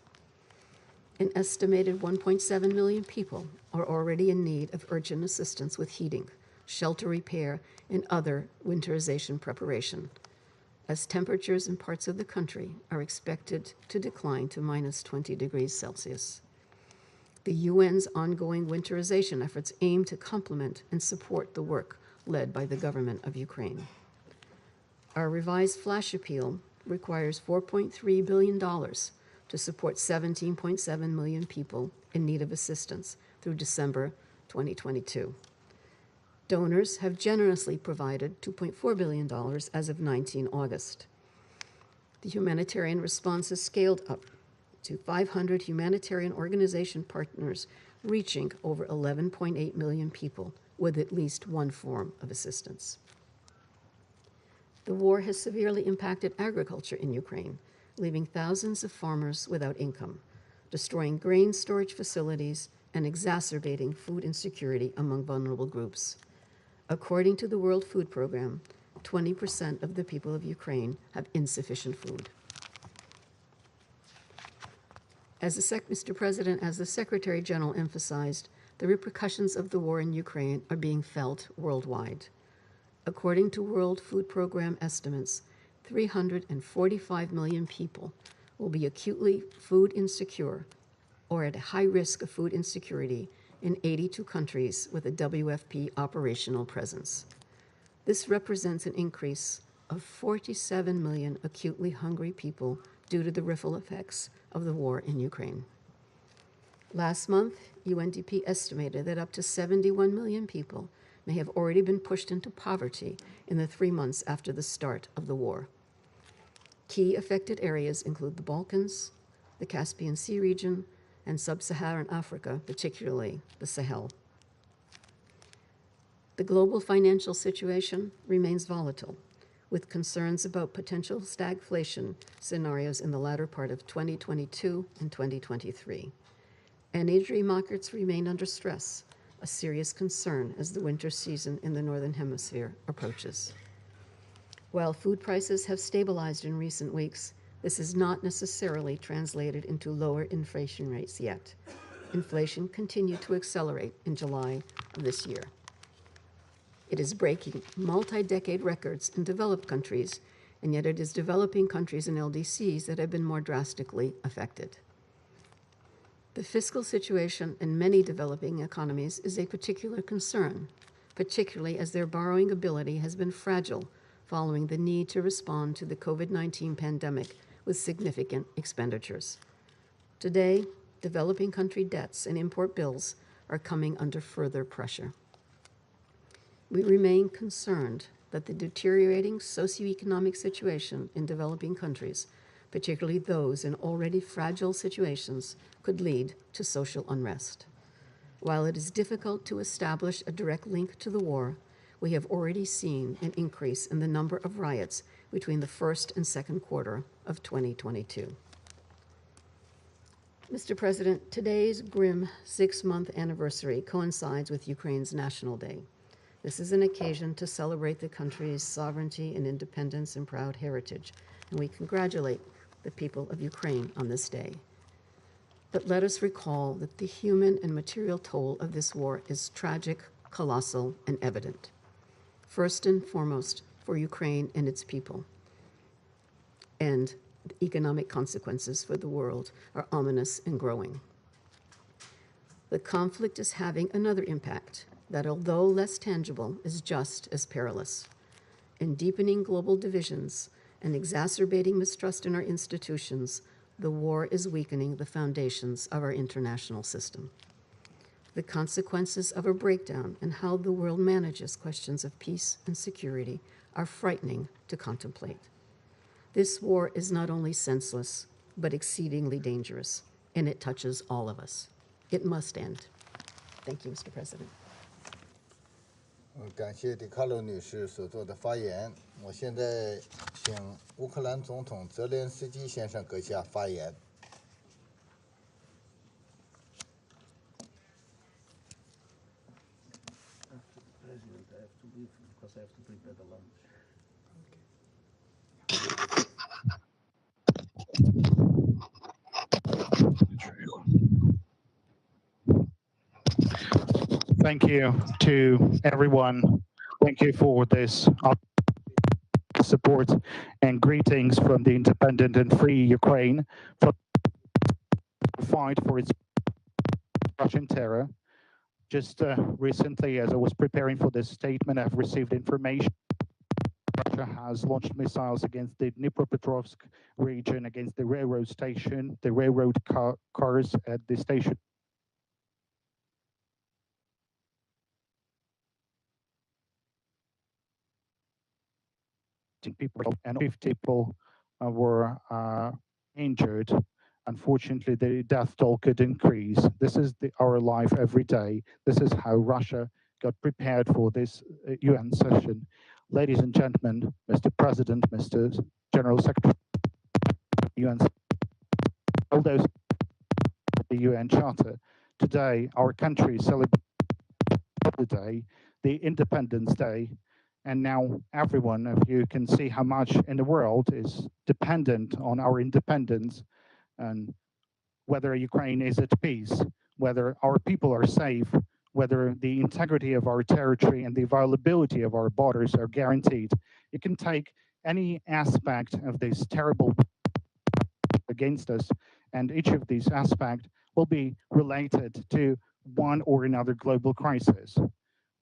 An estimated 1.7 million people are already in need of urgent assistance with heating, shelter repair, and other winterization preparation, as temperatures in parts of the country are expected to decline to minus 20 degrees Celsius. The UN's ongoing winterization efforts aim to complement and support the work led by the government of Ukraine. Our revised flash appeal requires $4.3 billion to support 17.7 million people in need of assistance through December 2022. Donors have generously provided $2.4 billion as of 19 August. The humanitarian response has scaled up to 500 humanitarian organization partners, reaching over 11.8 million people with at least one form of assistance. The war has severely impacted agriculture in Ukraine, leaving thousands of farmers without income, destroying grain storage facilities, and exacerbating food insecurity among vulnerable groups. According to the World Food Program, 20% of the people of Ukraine have insufficient food. Mr. President, as the Secretary General emphasized, the repercussions of the war in Ukraine are being felt worldwide. According to World Food Program estimates, 345 million people will be acutely food insecure or at a high risk of food insecurity in 82 countries with a WFP operational presence. This represents an increase of 47 million acutely hungry people due to the ripple effects of the war in Ukraine. Last month, UNDP estimated that up to 71 million people may have already been pushed into poverty in the 3 months after the start of the war. Key affected areas include the Balkans, the Caspian Sea region, and sub-Saharan Africa, particularly the Sahel. The global financial situation remains volatile, with concerns about potential stagflation scenarios in the latter part of 2022 and 2023. Energy markets remain under stress, a serious concern as the winter season in the Northern Hemisphere approaches. While food prices have stabilized in recent weeks, this is not necessarily translated into lower inflation rates yet. Inflation continued to accelerate in July of this year. It is breaking multi-decade records in developed countries, and yet it is developing countries and LDCs that have been more drastically affected. The fiscal situation in many developing economies is a particular concern, particularly as their borrowing ability has been fragile following the need to respond to the COVID-19 pandemic with significant expenditures. Today, developing country debts and import bills are coming under further pressure. We remain concerned that the deteriorating socioeconomic situation in developing countries, particularly those in already fragile situations, could lead to social unrest. While it is difficult to establish a direct link to the war, we have already seen an increase in the number of riots between the first and second quarter of 2022. Mr. President, today's grim 6-month anniversary coincides with Ukraine's National Day. This is an occasion to celebrate the country's sovereignty and independence and proud heritage, and we congratulate the people of Ukraine on this day. But let us recall that the human and material toll of this war is tragic, colossal, and evident. First and foremost, for Ukraine and its people. And the economic consequences for the world are ominous and growing. The conflict is having another impact that, although less tangible, is just as perilous. In deepening global divisions and exacerbating mistrust in our institutions, the war is weakening the foundations of our international system. The consequences of a breakdown in how the world manages questions of peace and security are frightening to contemplate. This war is not only senseless, but exceedingly dangerous, and it touches all of us. It must end. Thank you, Mr. President. 感谢迪卡罗女士所做的发言。我现在请乌克兰总统泽连斯基先生阁下发言。Thank you to everyone. Thank you for this support and greetings from the independent and free Ukraine for the fight for its Russian terror. Just recently, as I was preparing for this statement, I've received information Russia has launched missiles against the Dnipropetrovsk region, against the railroad station, the railroad cars at the station. People and 50 people were injured. Unfortunately, the death toll could increase. This is our life every day. This is how Russia got prepared for this UN session. Ladies and gentlemen, Mr. President, Mr. General Secretary, UN, all those the UN Charter. Today, our country celebrates the day, the Independence Day. And now every one of you can see how much in the world is dependent on our independence, and whether Ukraine is at peace, whether our people are safe, whether whether the integrity of our territory and the availability of our borders are guaranteed. You can take any aspect of this terrible against us, and each of these aspects will be related to one or another global crisis.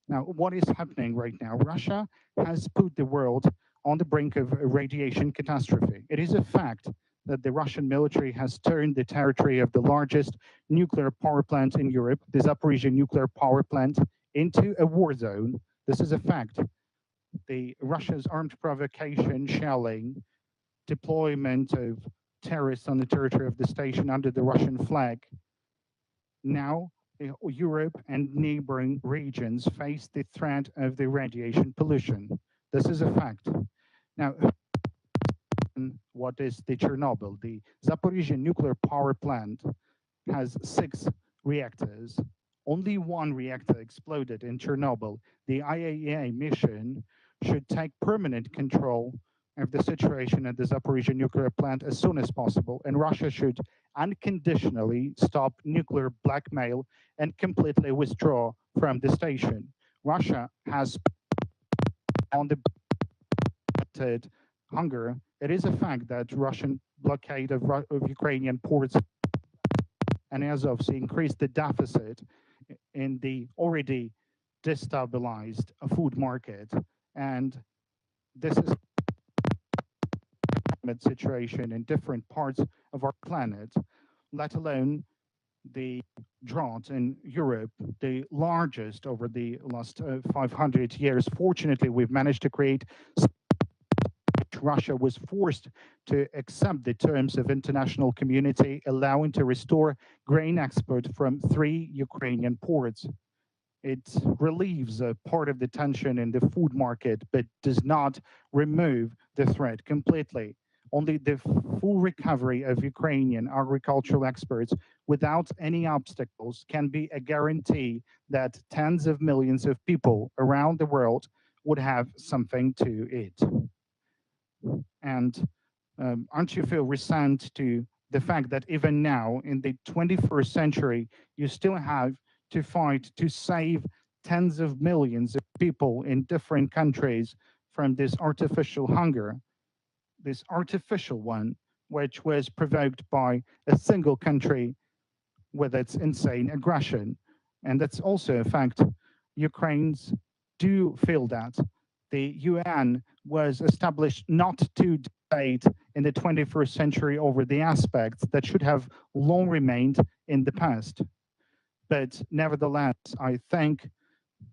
Now, what is happening right now? Russia has put the world on the brink of a radiation catastrophe. It is a fact that the Russian military has turned the territory of the largest nuclear power plant in Europe, the Zaporizhzhia nuclear power plant, into a war zone. This is a fact. The Russia's armed provocation, shelling, deployment of terrorists on the territory of the station under the Russian flag. Now, Europe and neighboring regions face the threat of the radiation pollution. This is a fact. Now, what is the Chernobyl? The Zaporizhzhia nuclear power plant has 6 reactors. Only 1 reactor exploded in Chernobyl. The IAEA mission should take permanent control of the situation at the Zaporizhzhia nuclear plant as soon as possible, and Russia should unconditionally stop nuclear blackmail and completely withdraw from the station. Russia has on the hunger. It is a fact that Russian blockade of Ukrainian ports and Azov Sea increased the deficit in the already destabilized food market, and this is situation in different parts of our planet, let alone the drought in Europe, the largest over the last 500 years. Fortunately, we've managed to create. Russia was forced to accept the terms of international community, allowing to restore grain export from 3 Ukrainian ports. It relieves a part of the tension in the food market, but does not remove the threat completely. Only the full recovery of Ukrainian agricultural exports without any obstacles can be a guarantee that tens of millions of people around the world would have something to eat. And aren't you feel resent to the fact that even now, in the 21st century, you still have to fight to save tens of millions of people in different countries from this artificial hunger? This artificial one, which was provoked by a single country with its insane aggression. And that's also a fact. Ukrainians do feel that. The UN was established not to debate in the 21st century over the aspects that should have long remained in the past. But nevertheless, I thank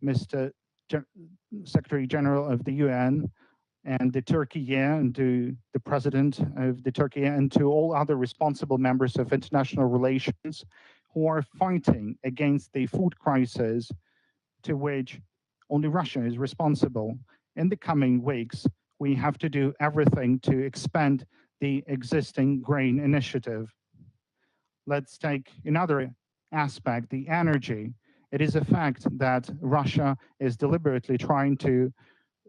Mr. Secretary General of the UN and the Turkey and to the President of the Turkey and to all other responsible members of international relations who are fighting against the food crisis to which only Russia is responsible. In the coming weeks, we have to do everything to expand the existing grain initiative. Let's take another aspect, the energy. It is a fact that Russia is deliberately trying to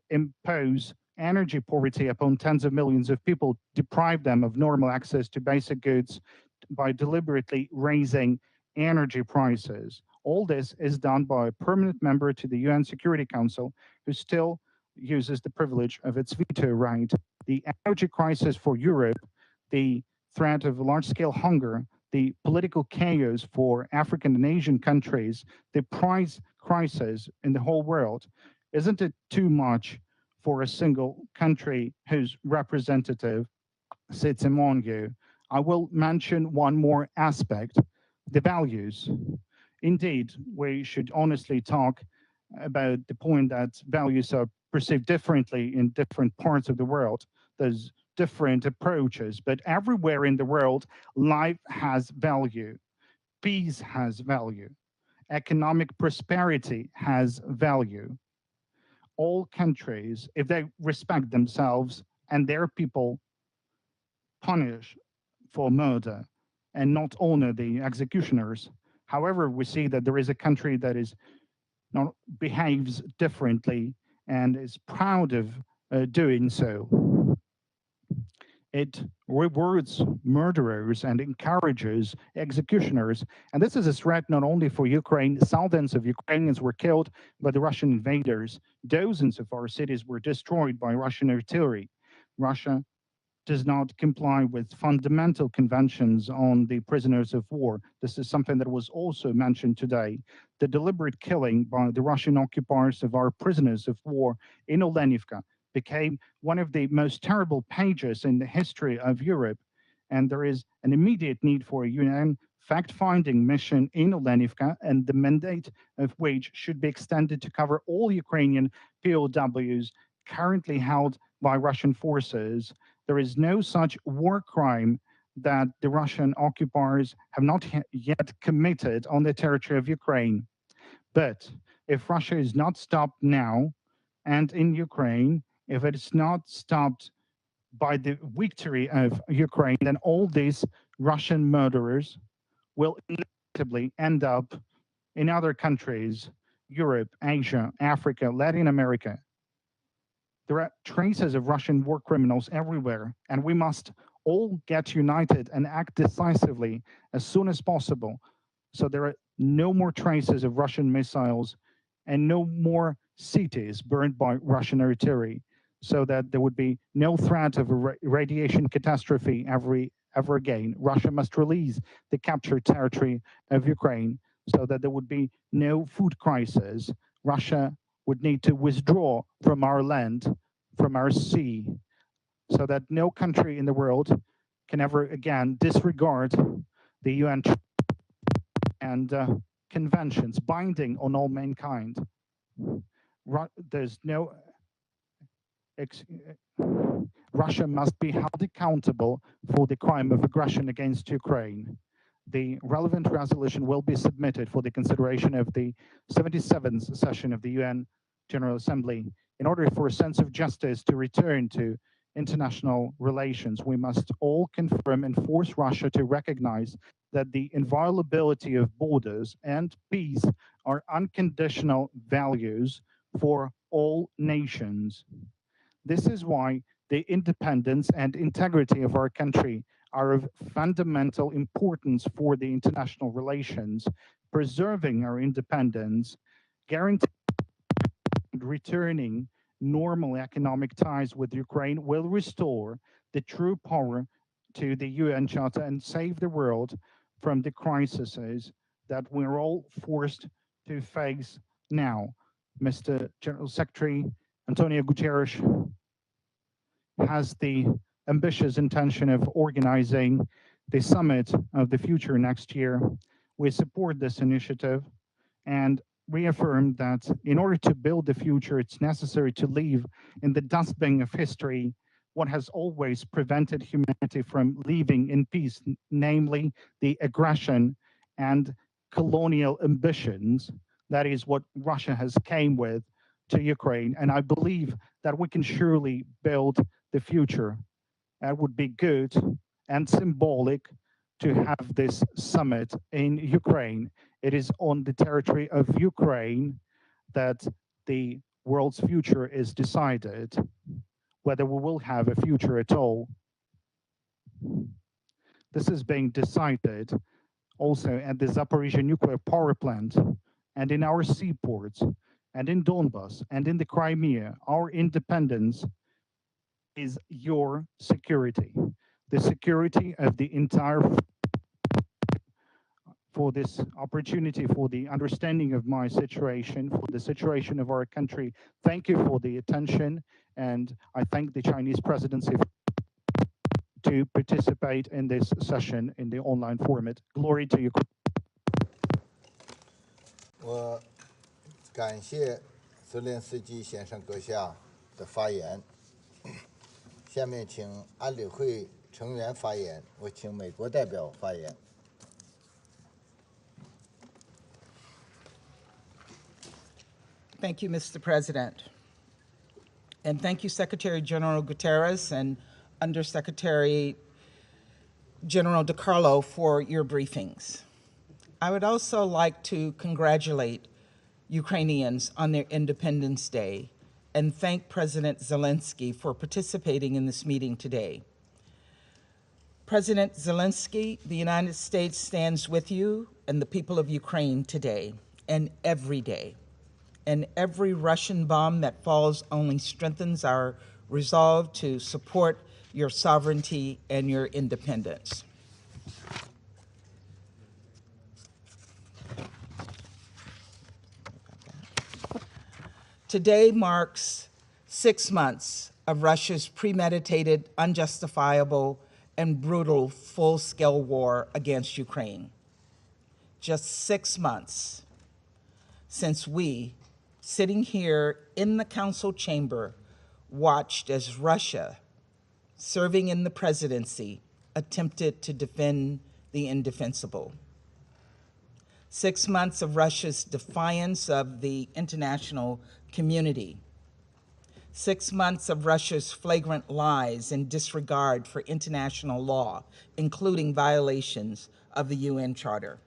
impose energy poverty upon tens of millions of people, deprive them of normal access to basic goods by deliberately raising energy prices. All this is done by a permanent member to the UN Security Council who still uses the privilege of its veto right. The energy crisis for Europe, the threat of large-scale hunger, the political chaos for African and Asian countries, the price crisis in the whole world, isn't it too much for a single country whose representative sits among you? I will mention one more aspect, the values. Indeed, we should honestly talk about the point that values are perceived differently in different parts of the world. There's different approaches, but everywhere in the world, life has value, peace has value, economic prosperity has value. All countries, if they respect themselves and their people, punish for murder and not honor the executioners. However, we see that there is a country that is not behaves differently and is proud of doing so. it rewards murderers and encourages executioners. And this is a threat not only for Ukraine. Thousands of Ukrainians were killed by the Russian invaders. Dozens of our cities were destroyed by Russian artillery. Russia does not comply with fundamental conventions on the prisoners of war. This is something that was also mentioned today. The deliberate killing by the Russian occupiers of our prisoners of war in Olenivka became one of the most terrible pages in the history of Europe. And there is an immediate need for a UN fact-finding mission in Olenivka, and the mandate of which should be extended to cover all Ukrainian POWs currently held by Russian forces. There is no such war crime that the Russian occupiers have not yet committed on the territory of Ukraine. But if Russia is not stopped now, and in Ukraine, if it is not stopped by the victory of Ukraine, then all these Russian murderers will inevitably end up in other countries, Europe, Asia, Africa, Latin America. There are traces of Russian war criminals everywhere, and we must all get united and act decisively as soon as possible, so there are no more traces of Russian missiles and no more cities burned by Russian artillery, so that there would be no threat of a radiation catastrophe ever again. Russia must release the captured territory of Ukraine so that there would be no food crisis. Russia would need to withdraw from our land, from our sea, so that no country in the world can ever again disregard the UN and conventions binding on all mankind. There's no Russia must be held accountable for the crime of aggression against Ukraine. The relevant resolution will be submitted for the consideration of the 77th session of the UN General Assembly. In order for a sense of justice to return to international relations, we must all confirm and force Russia to recognize that the inviolability of borders and peace are unconditional values for all nations. This is why the independence and integrity of our country are of fundamental importance for the international relations. Preserving our independence, guaranteeing returning normal economic ties with Ukraine will restore the true power to the UN Charter and save the world from the crises that we're all forced to face now. Mr. General Secretary Antonio Guterres has the ambitious intention of organizing the summit of the future next year. We support this initiative and reaffirm that in order to build the future, it's necessary to leave in the dustbin of history what has always prevented humanity from living in peace, namely the aggression and colonial ambitions. That is what Russia has came with to Ukraine. And I believe that we can surely build the future. That would be good and symbolic to have this summit in Ukraine. It is on the territory of Ukraine that the world's future is decided, whether we will have a future at all. This is being decided also at the Zaporizhzhia nuclear power plant and in our seaports and in Donbas and in the Crimea. Our independence is your security, the security of the entire. For this opportunity, for the understanding of my situation, for the situation of our country. Thank you for the attention, and I thank the Chinese presidency to participate in this session in the online format. Glory to Ukraine. 我感谢泽连斯基先生阁下的发言。下面请安理会成员发言。我请美国代表发言。Thank you, Mr. President. And thank you, Secretary General Guterres and Undersecretary General DiCarlo for your briefings. I would also like to congratulate Ukrainians on their Independence Day and thank President Zelensky for participating in this meeting today. President Zelensky, the United States stands with you and the people of Ukraine today and every day. And every Russian bomb that falls only strengthens our resolve to support your sovereignty and your independence. Today marks 6 months of Russia's premeditated, unjustifiable, and brutal full-scale war against Ukraine. Just 6 months since we, sitting here in the council chamber, watched as Russia, serving in the presidency, attempted to defend the indefensible. 6 months of Russia's defiance of the international community. 6 months of Russia's flagrant lies and disregard for international law, including violations of the UN Charter.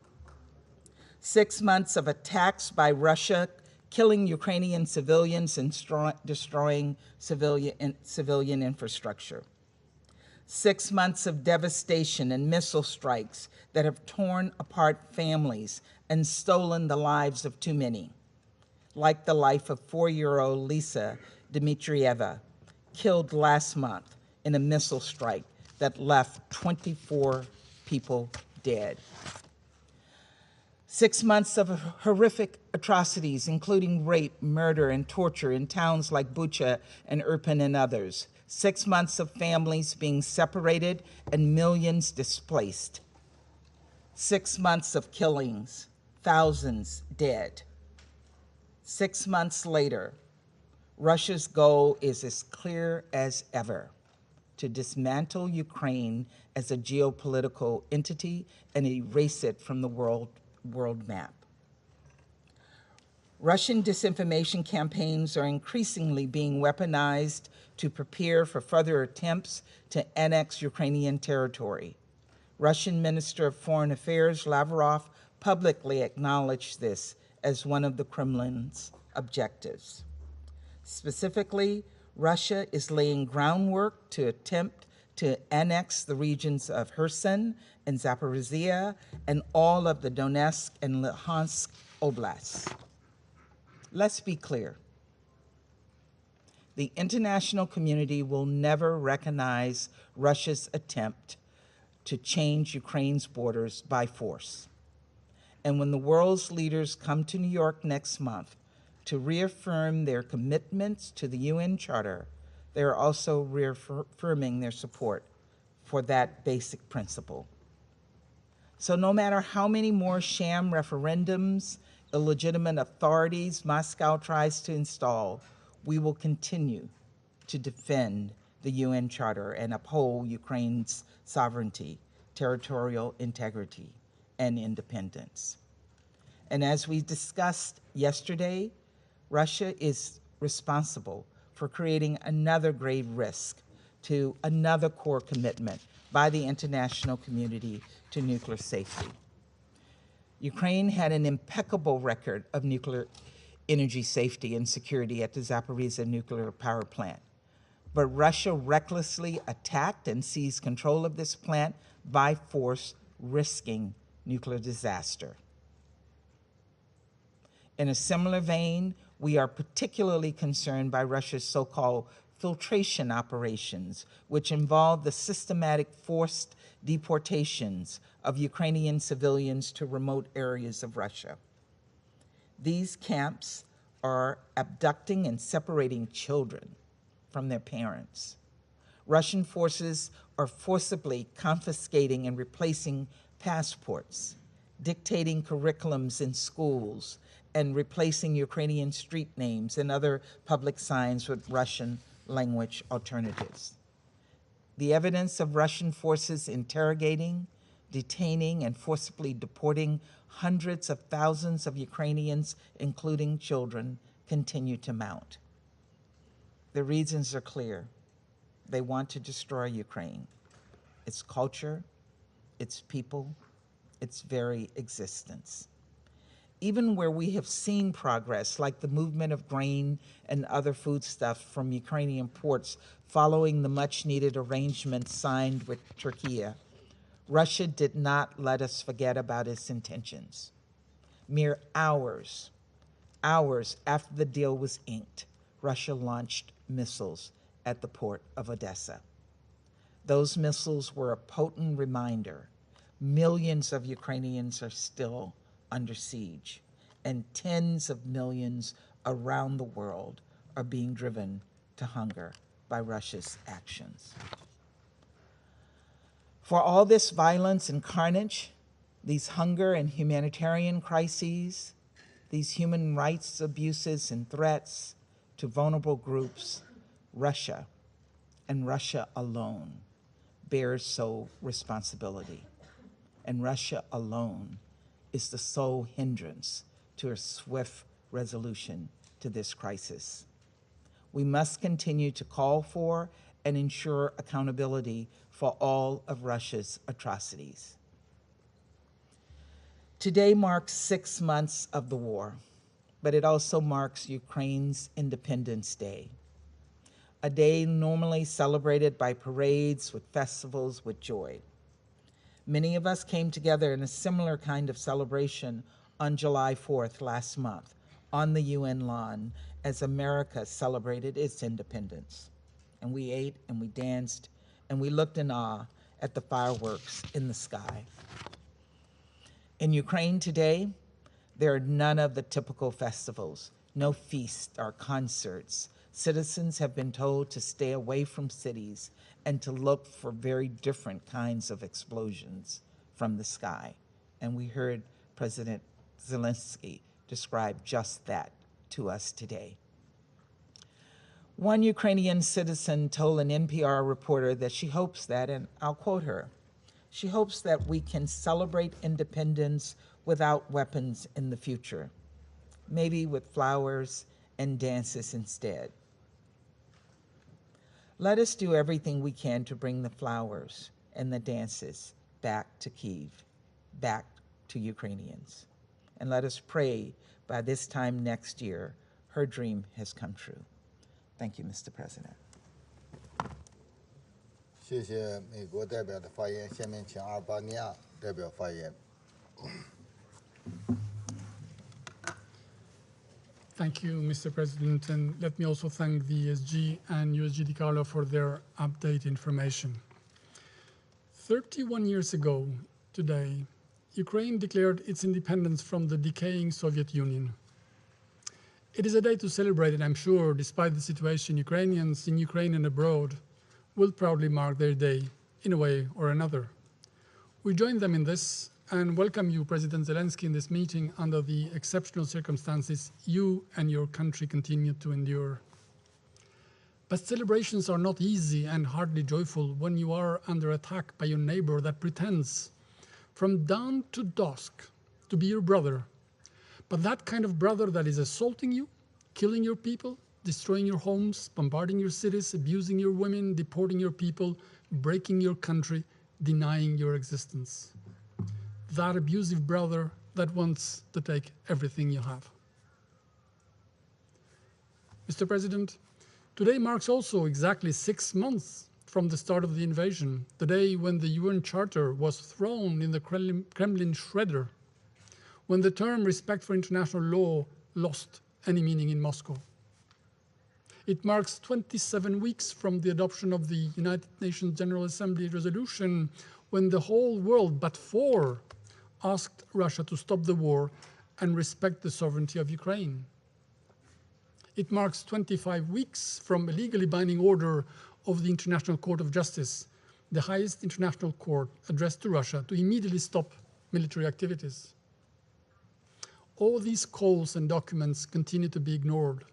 6 months of attacks by Russia, killing Ukrainian civilians and destroying civilian infrastructure. 6 months of devastation and missile strikes that have torn apart families and stolen the lives of too many, like the life of 4-year-old Lisa Dmitrieva, killed last month in a missile strike that left 24 people dead. 6 months of horrific atrocities, including rape, murder, and torture in towns like Bucha and Irpin and others. 6 months of families being separated and millions displaced. 6 months of killings, thousands dead. 6 months later, Russia's goal is as clear as ever: to dismantle Ukraine as a geopolitical entity and erase it from the world map. Russian disinformation campaigns are increasingly being weaponized to prepare for further attempts to annex Ukrainian territory. Russian Minister of Foreign Affairs Lavrov publicly acknowledged this as one of the Kremlin's objectives. Specifically, Russia is laying groundwork to attempt to annex the regions of Kherson and Zaporizhia and all of the Donetsk and Luhansk oblasts. Let's be clear. The international community will never recognize Russia's attempt to change Ukraine's borders by force. And when the world's leaders come to New York next month to reaffirm their commitments to the UN Charter, they are also reaffirming their support for that basic principle. So no matter how many more sham referendums, illegitimate authorities Moscow tries to install, we will continue to defend the UN Charter and uphold Ukraine's sovereignty, territorial integrity, and independence. And as we discussed yesterday, Russia is responsible for creating another grave risk to another core commitment by the international community to nuclear safety. Ukraine had an impeccable record of nuclear energy safety and security at the Zaporizhzhia nuclear power plant. But Russia recklessly attacked and seized control of this plant by force, risking nuclear disaster. In a similar vein, we are particularly concerned by Russia's so-called filtration operations, which involve the systematic forced deportations of Ukrainian civilians to remote areas of Russia. These camps are abducting and separating children from their parents. Russian forces are forcibly confiscating and replacing passports, dictating curriculums in schools, and replacing Ukrainian street names and other public signs with Russian language alternatives. The evidence of Russian forces interrogating, detaining, and forcibly deporting hundreds of thousands of Ukrainians, including children, continue to mount. The reasons are clear. They want to destroy Ukraine, its culture, its people, its very existence. Even where we have seen progress, like the movement of grain and other foodstuff from Ukrainian ports following the much-needed arrangement signed with Turkey, Russia did not let us forget about its intentions. Mere hours after the deal was inked, Russia launched missiles at the port of Odessa. Those missiles were a potent reminder millions of Ukrainians are still under siege, and tens of millions around the world are being driven to hunger by Russia's actions. For all this violence and carnage, these hunger and humanitarian crises, these human rights abuses and threats to vulnerable groups, Russia, and Russia alone, bears sole responsibility. And Russia alone is the sole hindrance to a swift resolution to this crisis. We must continue to call for and ensure accountability for all of Russia's atrocities. Today marks 6 months of the war, but it also marks Ukraine's Independence Day, a day normally celebrated by parades with festivals with joy. Many of us came together in a similar kind of celebration on July 4th last month on the UN lawn as America celebrated its independence. And we ate and we danced and we looked in awe at the fireworks in the sky. In Ukraine today, there are none of the typical festivals, no feasts or concerts. Citizens have been told to stay away from cities and to look for very different kinds of explosions from the sky. And we heard President Zelensky describe just that to us today. One Ukrainian citizen told an NPR reporter that she hopes that, and I'll quote her, she hopes that we can celebrate independence without weapons in the future, maybe with flowers and dances instead. Let us do everything we can to bring the flowers and the dances back to Kyiv, back to Ukrainians. And let us pray by this time next year, her dream has come true. Thank you, Mr. President. 谢谢美国代表的发言，下面请阿尔巴尼亚代表发言。Thank you, Mr. President, and let me also thank the ESG and USG DiCarlo for their update information. 31 years ago today, Ukraine declared its independence from the decaying Soviet Union. It is a day to celebrate, and I'm sure, despite the situation, Ukrainians in Ukraine and abroad will proudly mark their day in a way or another. We join them in this and welcome you, President Zelensky, in this meeting under the exceptional circumstances you and your country continue to endure. But celebrations are not easy and hardly joyful when you are under attack by your neighbor that pretends from dawn to dusk to be your brother, but that kind of brother that is assaulting you, killing your people, destroying your homes, bombarding your cities, abusing your women, deporting your people, breaking your country, denying your existence. That abusive brother that wants to take everything you have. Mr. President, today marks also exactly 6 months from the start of the invasion, the day when the UN Charter was thrown in the Kremlin shredder, when the term respect for international law lost any meaning in Moscow. It marks 27 weeks from the adoption of the United Nations General Assembly resolution when the whole world, but 4, asked Russia to stop the war and respect the sovereignty of Ukraine. It marks 25 weeks from a legally binding order of the International Court of Justice, the highest international court addressed to Russia to immediately stop military activities. All these calls and documents continue to be ignored.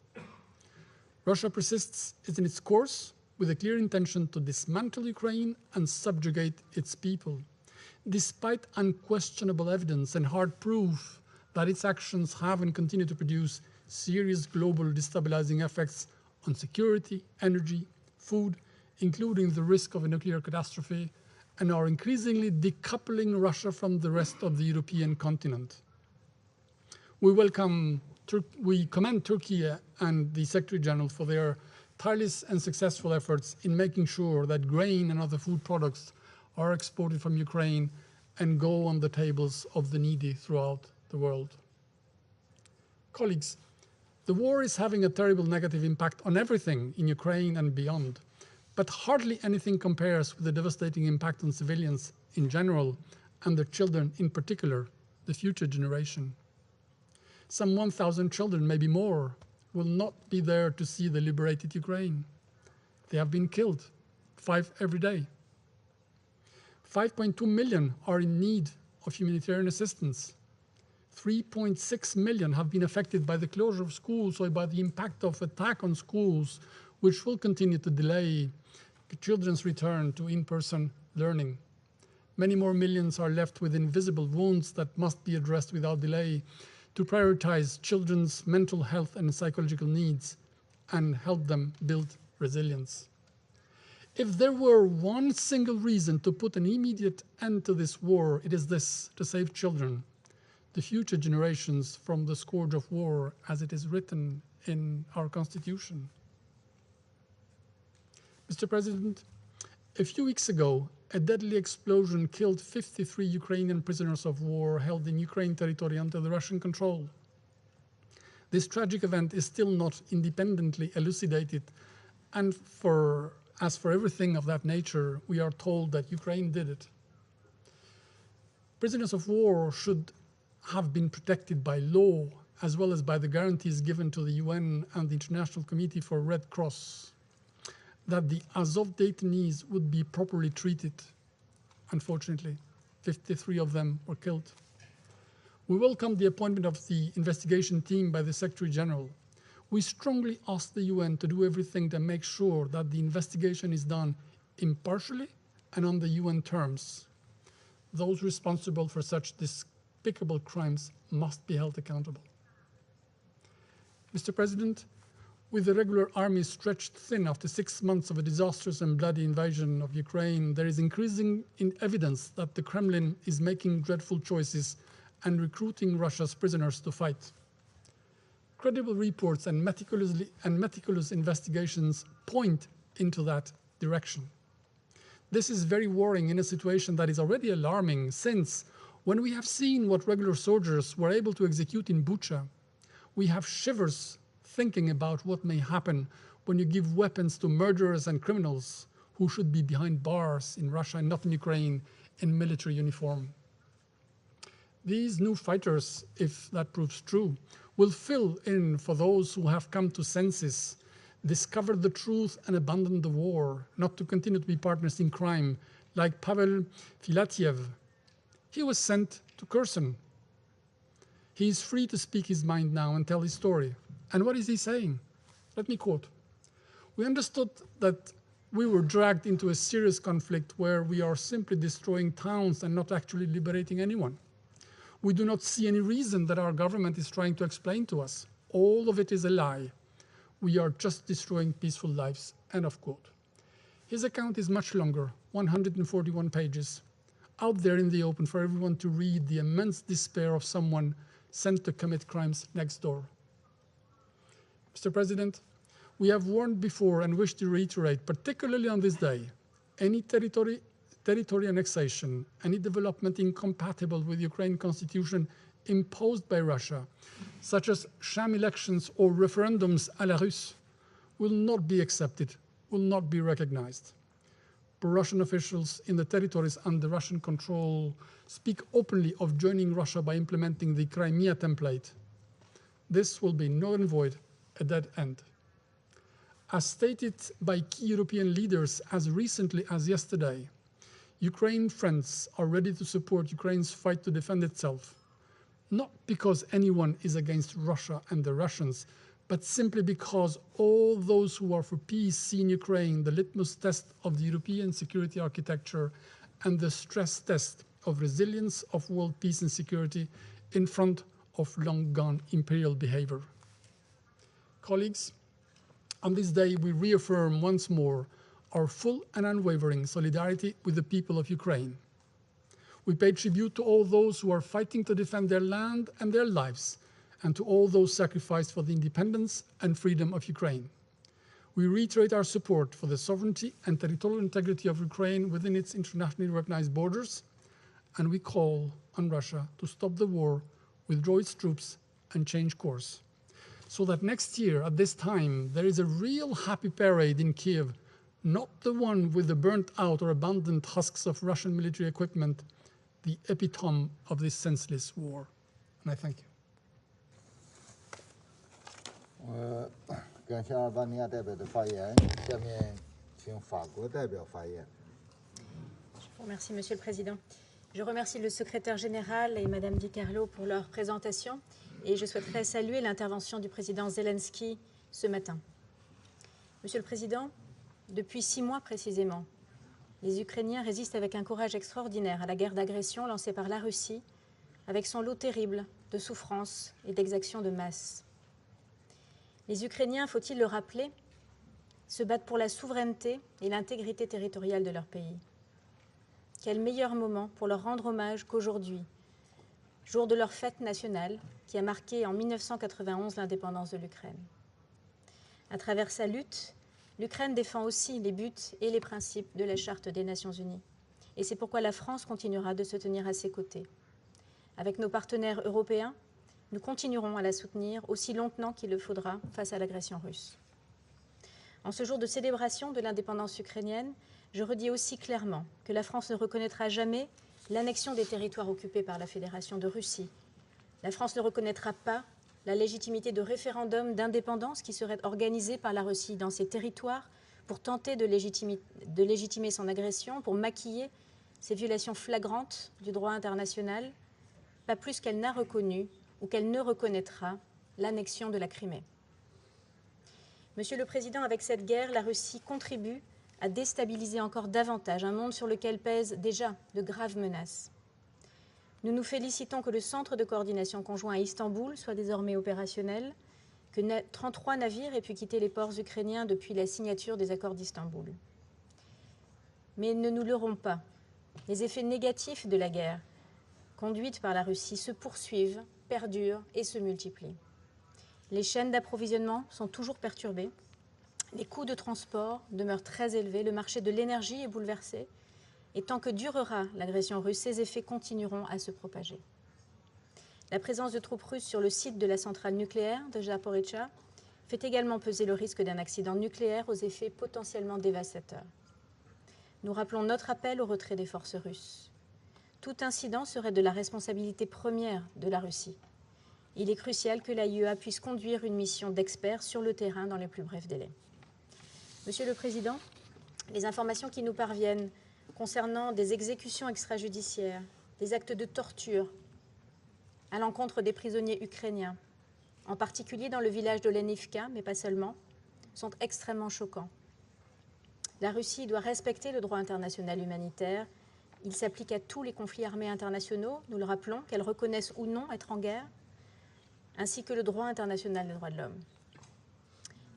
Russia persists in its course with a clear intention to dismantle Ukraine and subjugate its people, despite unquestionable evidence and hard proof that its actions have and continue to produce serious global destabilizing effects on security, energy, food, including the risk of a nuclear catastrophe, and are increasingly decoupling Russia from the rest of the European continent. We commend Turkey and the Secretary General for their tireless and successful efforts in making sure that grain and other food products are exported from Ukraine and go on the tables of the needy throughout the world. Colleagues, the war is having a terrible negative impact on everything in Ukraine and beyond, but hardly anything compares with the devastating impact on civilians in general and their children in particular, the future generation. Some 1,000 children, maybe more, will not be there to see the liberated Ukraine. They have been killed, 5 every day. 5.2 million are in need of humanitarian assistance. 3.6 million have been affected by the closure of schools or by the impact of attack on schools, which will continue to delay children's return to in-person learning. Many more millions are left with invisible wounds that must be addressed without delay to prioritize children's mental health and psychological needs and help them build resilience. If there were one single reason to put an immediate end to this war, it is this: to save children, the future generations, from the scourge of war, as it is written in our Constitution. Mr. President, a few weeks ago, a deadly explosion killed 53 Ukrainian prisoners of war held in Ukraine territory under the Russian control. This tragic event is still not independently elucidated, and as for everything of that nature, we are told that Ukraine did it. Prisoners of war should have been protected by law, as well as by the guarantees given to the UN and the International Committee for Red Cross, that the Azov detainees would be properly treated. Unfortunately, 53 of them were killed. We welcome the appointment of the investigation team by the Secretary General. We strongly ask the UN to do everything to make sure that the investigation is done impartially and on the UN terms. Those responsible for such despicable crimes must be held accountable. Mr. President, with the regular army stretched thin after 6 months of a disastrous and bloody invasion of Ukraine, there is increasing evidence that the Kremlin is making dreadful choices and recruiting Russia's prisoners to fight. Credible reports and meticulous investigations point into that direction. This is very worrying in a situation that is already alarming, since when we have seen what regular soldiers were able to execute in Bucha, we have shivers thinking about what may happen when you give weapons to murderers and criminals who should be behind bars in Russia and not in Ukraine in military uniform. These new fighters, if that proves true, will fill in for those who have come to senses, discovered the truth and abandoned the war, not to continue to be partners in crime, like Pavel Filatiev. He was sent to Kherson. He is free to speak his mind now and tell his story. And what is he saying? Let me quote. "We understood that we were dragged into a serious conflict where we are simply destroying towns and not actually liberating anyone. We do not see any reason that our government is trying to explain to us. All of it is a lie. We are just destroying peaceful lives." End of quote. His account is much longer, 141 pages, out there in the open for everyone to read, the immense despair of someone sent to commit crimes next door. Mr. President, we have warned before and wish to reiterate, particularly on this day, any territory annexation, any development incompatible with the Ukraine constitution imposed by Russia, such as sham elections or referendums à la Russe, will not be accepted, will not be recognized. Pro-Russian officials in the territories under Russian control speak openly of joining Russia by implementing the Crimea template. This will be null and void, a dead end. As stated by key European leaders as recently as yesterday, Ukraine friends are ready to support Ukraine's fight to defend itself, not because anyone is against Russia and the Russians, but simply because all those who are for peace see in Ukraine the litmus test of the European security architecture and the stress test of resilience of world peace and security in front of long-gone imperial behavior. Colleagues, on this day we reaffirm once more our full and unwavering solidarity with the people of Ukraine. We pay tribute to all those who are fighting to defend their land and their lives, and to all those sacrificed for the independence and freedom of Ukraine. We reiterate our support for the sovereignty and territorial integrity of Ukraine within its internationally recognized borders, and we call on Russia to stop the war, withdraw its troops, and change course, so that next year at this time there is a real happy parade in Kiev, not the one with the burnt out or abandoned husks of Russian military equipment, the epitome of this senseless war. And I thank you. 感谢阿尔巴尼亚代表的发言，下面请法国代表发言。Je vous remercie, Monsieur le Président. Je remercie le secrétaire général et Madame Di Carlo pour leur présentation et je souhaiterais saluer l'intervention du président Zelensky ce matin. Monsieur le Président, depuis 6 mois précisément, les Ukrainiens résistent avec un courage extraordinaire à la guerre d'agression lancée par la Russie, avec son lot terrible de souffrances et d'exactions de masse. Les Ukrainiens, faut-il le rappeler, se battent pour la souveraineté et l'intégrité territoriale de leur pays. Quel meilleur moment pour leur rendre hommage qu'aujourd'hui, jour de leur fête nationale qui a marqué en 1991 l'indépendance de l'Ukraine. À travers sa lutte, l'Ukraine défend aussi les buts et les principes de la Charte des Nations Unies. Et c'est pourquoi la France continuera de se tenir à ses côtés. Avec nos partenaires européens, nous continuerons à la soutenir aussi longtemps qu'il le faudra face à l'agression russe. En ce jour de célébration de l'indépendance ukrainienne, je redis aussi clairement que la France ne reconnaîtra jamais l'annexion des territoires occupés par la Fédération de Russie. La France ne reconnaîtra pas la légitimité de référendums d'indépendance qui seraient organisés par la Russie dans ces territoires pour tenter de légitimer son agression, pour maquiller ces violations flagrantes du droit international, pas plus qu'elle n'a reconnu ou qu'elle ne reconnaîtra l'annexion de la Crimée. Monsieur le Président, avec cette guerre, la Russie contribue à déstabiliser encore davantage un monde sur lequel pèsent déjà de graves menaces. Nous nous félicitons que le centre de coordination conjoint à Istanbul soit désormais opérationnel, que 33 navires aient pu quitter les ports ukrainiens depuis la signature des accords d'Istanbul. Mais ne nous leurrons pas, les effets négatifs de la guerre conduite par la Russie se poursuivent, perdurent et se multiplient. Les chaînes d'approvisionnement sont toujours perturbées, les coûts de transport demeurent très élevés, le marché de l'énergie est bouleversé, et tant que durera l'agression russe, ces effets continueront à se propager. La présence de troupes russes sur le site de la centrale nucléaire de Zaporijjia fait également peser le risque d'un accident nucléaire aux effets potentiellement dévastateurs. Nous rappelons notre appel au retrait des forces russes. Tout incident serait de la responsabilité première de la Russie. Il est crucial que l'AIEA puisse conduire une mission d'experts sur le terrain dans les plus brefs délais. Monsieur le Président, les informations qui nous parviennent concernant des exécutions extrajudiciaires, des actes de torture à l'encontre des prisonniers ukrainiens, en particulier dans le village de Lenivka, mais pas seulement, sont extrêmement choquants. La Russie doit respecter le droit international humanitaire. Il s'applique à tous les conflits armés internationaux, nous le rappelons, qu'elles reconnaissent ou non être en guerre, ainsi que le droit international des droits de l'homme.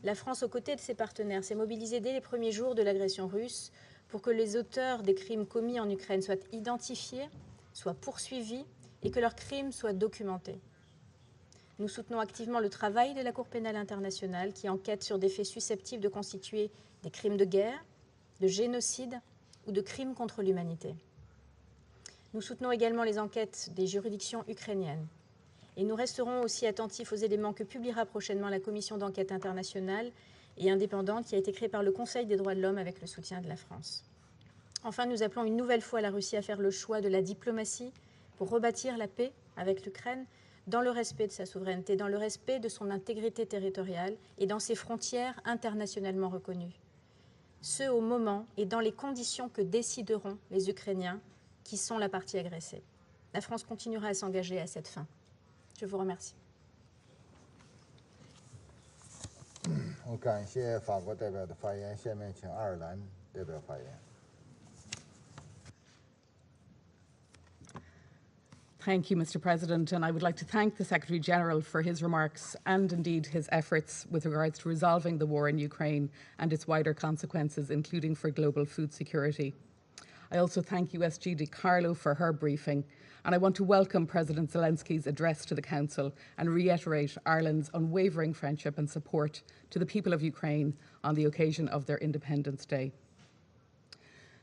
La France, aux côtés de ses partenaires, s'est mobilisée dès les premiers jours de l'agression russe pour que les auteurs des crimes commis en Ukraine soient identifiés, soient poursuivis et que leurs crimes soient documentés. Nous soutenons activement le travail de la Cour pénale internationale qui enquête sur des faits susceptibles de constituer des crimes de guerre, de génocide ou de crimes contre l'humanité. Nous soutenons également les enquêtes des juridictions ukrainiennes. Et nous resterons aussi attentifs aux éléments que publiera prochainement la commission d'enquête internationale et indépendante qui a été créée par le Conseil des droits de l'homme avec le soutien de la France. Enfin, nous appelons une nouvelle fois la Russie à faire le choix de la diplomatie pour rebâtir la paix avec l'Ukraine dans le respect de sa souveraineté, dans le respect de son intégrité territoriale et dans ses frontières internationalement reconnues. Ce au moment et dans les conditions que décideront les Ukrainiens qui sont la partie agressée. La France continuera à s'engager à cette fin. Je vous remercie. 我感谢法国代表的发言，下面请爱尔兰代表发言。Thank you, Mr. President, and I would like to thank the Secretary-General for his remarks and indeed his efforts with regards to resolving the war in Ukraine and its wider consequences, including for global food security. I also thank USG Di Carlo for her briefing And I want to welcome President Zelensky's address to the Council and reiterate Ireland's unwavering friendship and support to the people of Ukraine on the occasion of their Independence Day.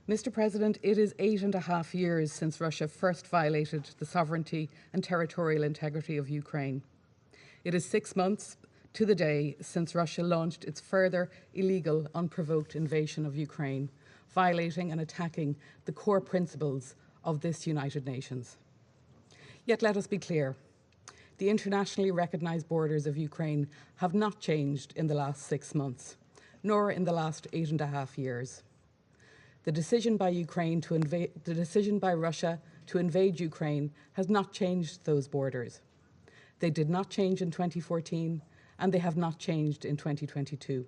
Mr. President, it is 8.5 years since Russia first violated the sovereignty and territorial integrity of Ukraine. It is 6 months to the day since Russia launched its further illegal, unprovoked invasion of Ukraine, violating and attacking the core principles of this United Nations. Yet let us be clear, the internationally recognised borders of Ukraine have not changed in the last 6 months, nor in the last 8.5 years. The decision by Russia to invade Ukraine has not changed those borders. They did not change in 2014, and they have not changed in 2022.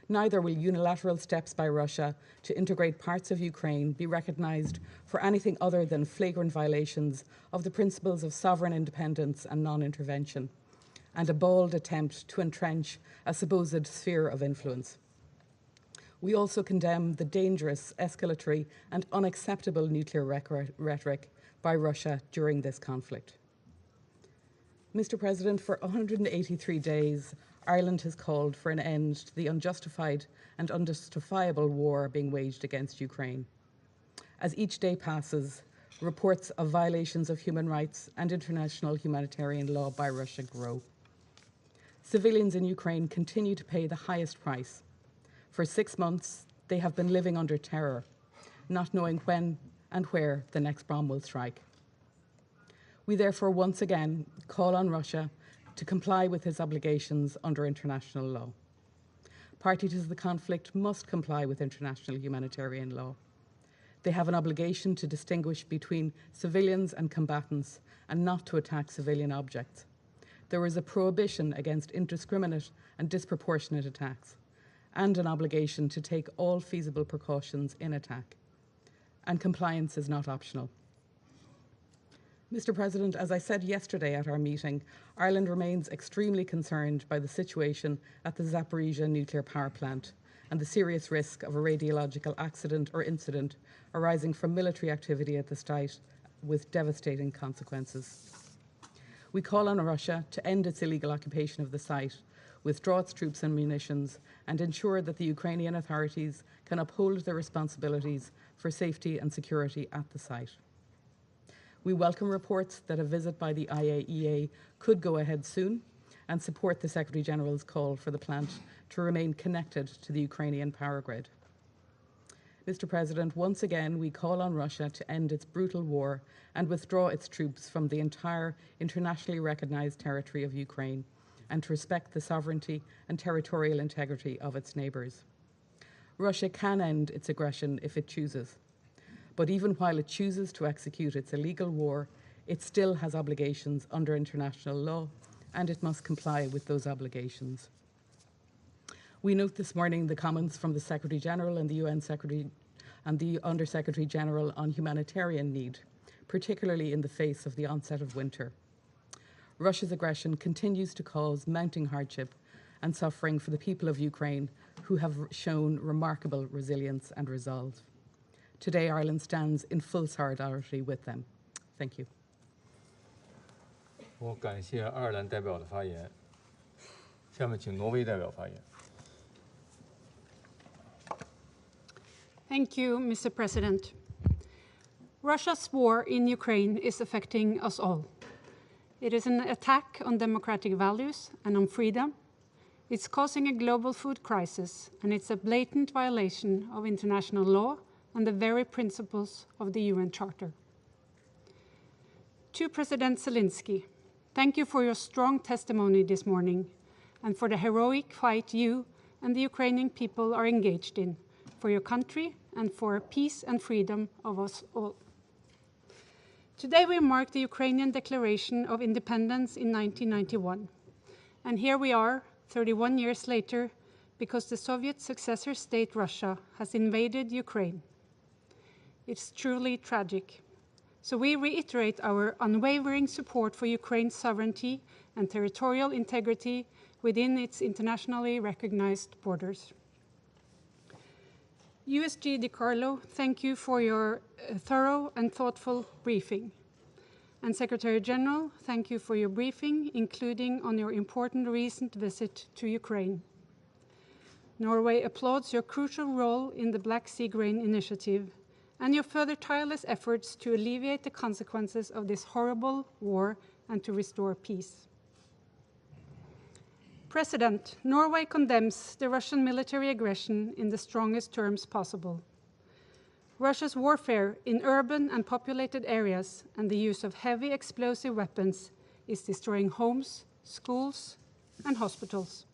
Neither will unilateral steps by Russia to integrate parts of Ukraine be recognised for anything other than flagrant violations of the principles of sovereign independence and non-intervention, and a bold attempt to entrench a supposed sphere of influence. We also condemn the dangerous, escalatory and unacceptable nuclear rhetoric by Russia during this conflict. Mr. President, for 183 days, Ireland has called for an end to the unjustified and unjustifiable war being waged against Ukraine. As each day passes, reports of violations of human rights and international humanitarian law by Russia grow. Civilians in Ukraine continue to pay the highest price. For 6 months, they have been living under terror, not knowing when and where the next bomb will strike. We therefore once again call on Russia to comply with its obligations under international law. Parties to the conflict must comply with international humanitarian law. They have an obligation to distinguish between civilians and combatants and not to attack civilian objects. There is a prohibition against indiscriminate and disproportionate attacks, and an obligation to take all feasible precautions in attack. And compliance is not optional. Mr. President, as I said yesterday at our meeting, Ireland remains extremely concerned by the situation at the Zaporizhzhia nuclear power plant and the serious risk of a radiological accident or incident arising from military activity at the site with devastating consequences. We call on Russia to end its illegal occupation of the site, withdraw its troops and munitions, and ensure that the Ukrainian authorities can uphold their responsibilities for safety and security at the site. We welcome reports that a visit by the IAEA could go ahead soon and support the Secretary-General's call for the plant to remain connected to the Ukrainian power grid. Mr. President, once again, we call on Russia to end its brutal war and withdraw its troops from the entire internationally recognised territory of Ukraine and to respect the sovereignty and territorial integrity of its neighbours. Russia can end its aggression if it chooses. But even while it chooses to execute its illegal war, it still has obligations under international law, and it must comply with those obligations. We note this morning the comments from the Secretary-General and the UN Secretary and the Under-Secretary-General on humanitarian need, particularly in the face of the onset of winter. Russia's aggression continues to cause mounting hardship and suffering for the people of Ukraine, who have shown remarkable resilience and resolve. Today, Ireland stands in full solidarity with them. Thank you. 我感谢爱尔兰代表的发言。下面请挪威代表发言。Thank you, Mr. President. Russia's war in Ukraine is affecting us all. It is an attack on democratic values and on freedom. It's causing a global food crisis, and it's a blatant violation of international law and the very principles of the UN Charter. To President Zelensky, thank you for your strong testimony this morning and for the heroic fight you and the Ukrainian people are engaged in for your country and for peace and freedom of us all. Today we mark the Ukrainian Declaration of Independence in 1991. And here we are, 31 years later, because the Soviet successor state Russia has invaded Ukraine. It's truly tragic. So we reiterate our unwavering support for Ukraine's sovereignty and territorial integrity within its internationally recognized borders. USG DiCarlo, thank you for your thorough and thoughtful briefing. And Secretary General, thank you for your briefing, including on your important recent visit to Ukraine. Norway applauds your crucial role in the Black Sea Grain Initiative and your further tireless efforts to alleviate the consequences of this horrible war and to restore peace. President, Norway condemns the Russian military aggression in the strongest terms possible. Russia's warfare in urban and populated areas and the use of heavy explosive weapons is destroying homes, schools, and hospitals.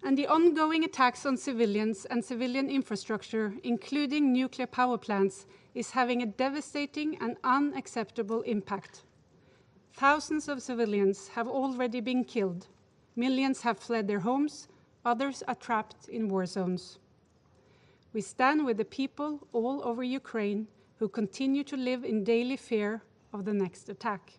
And the ongoing attacks on civilians and civilian infrastructure, including nuclear power plants, is having a devastating and unacceptable impact. Thousands of civilians have already been killed. Millions have fled their homes. Others are trapped in war zones. We stand with the people all over Ukraine who continue to live in daily fear of the next attack.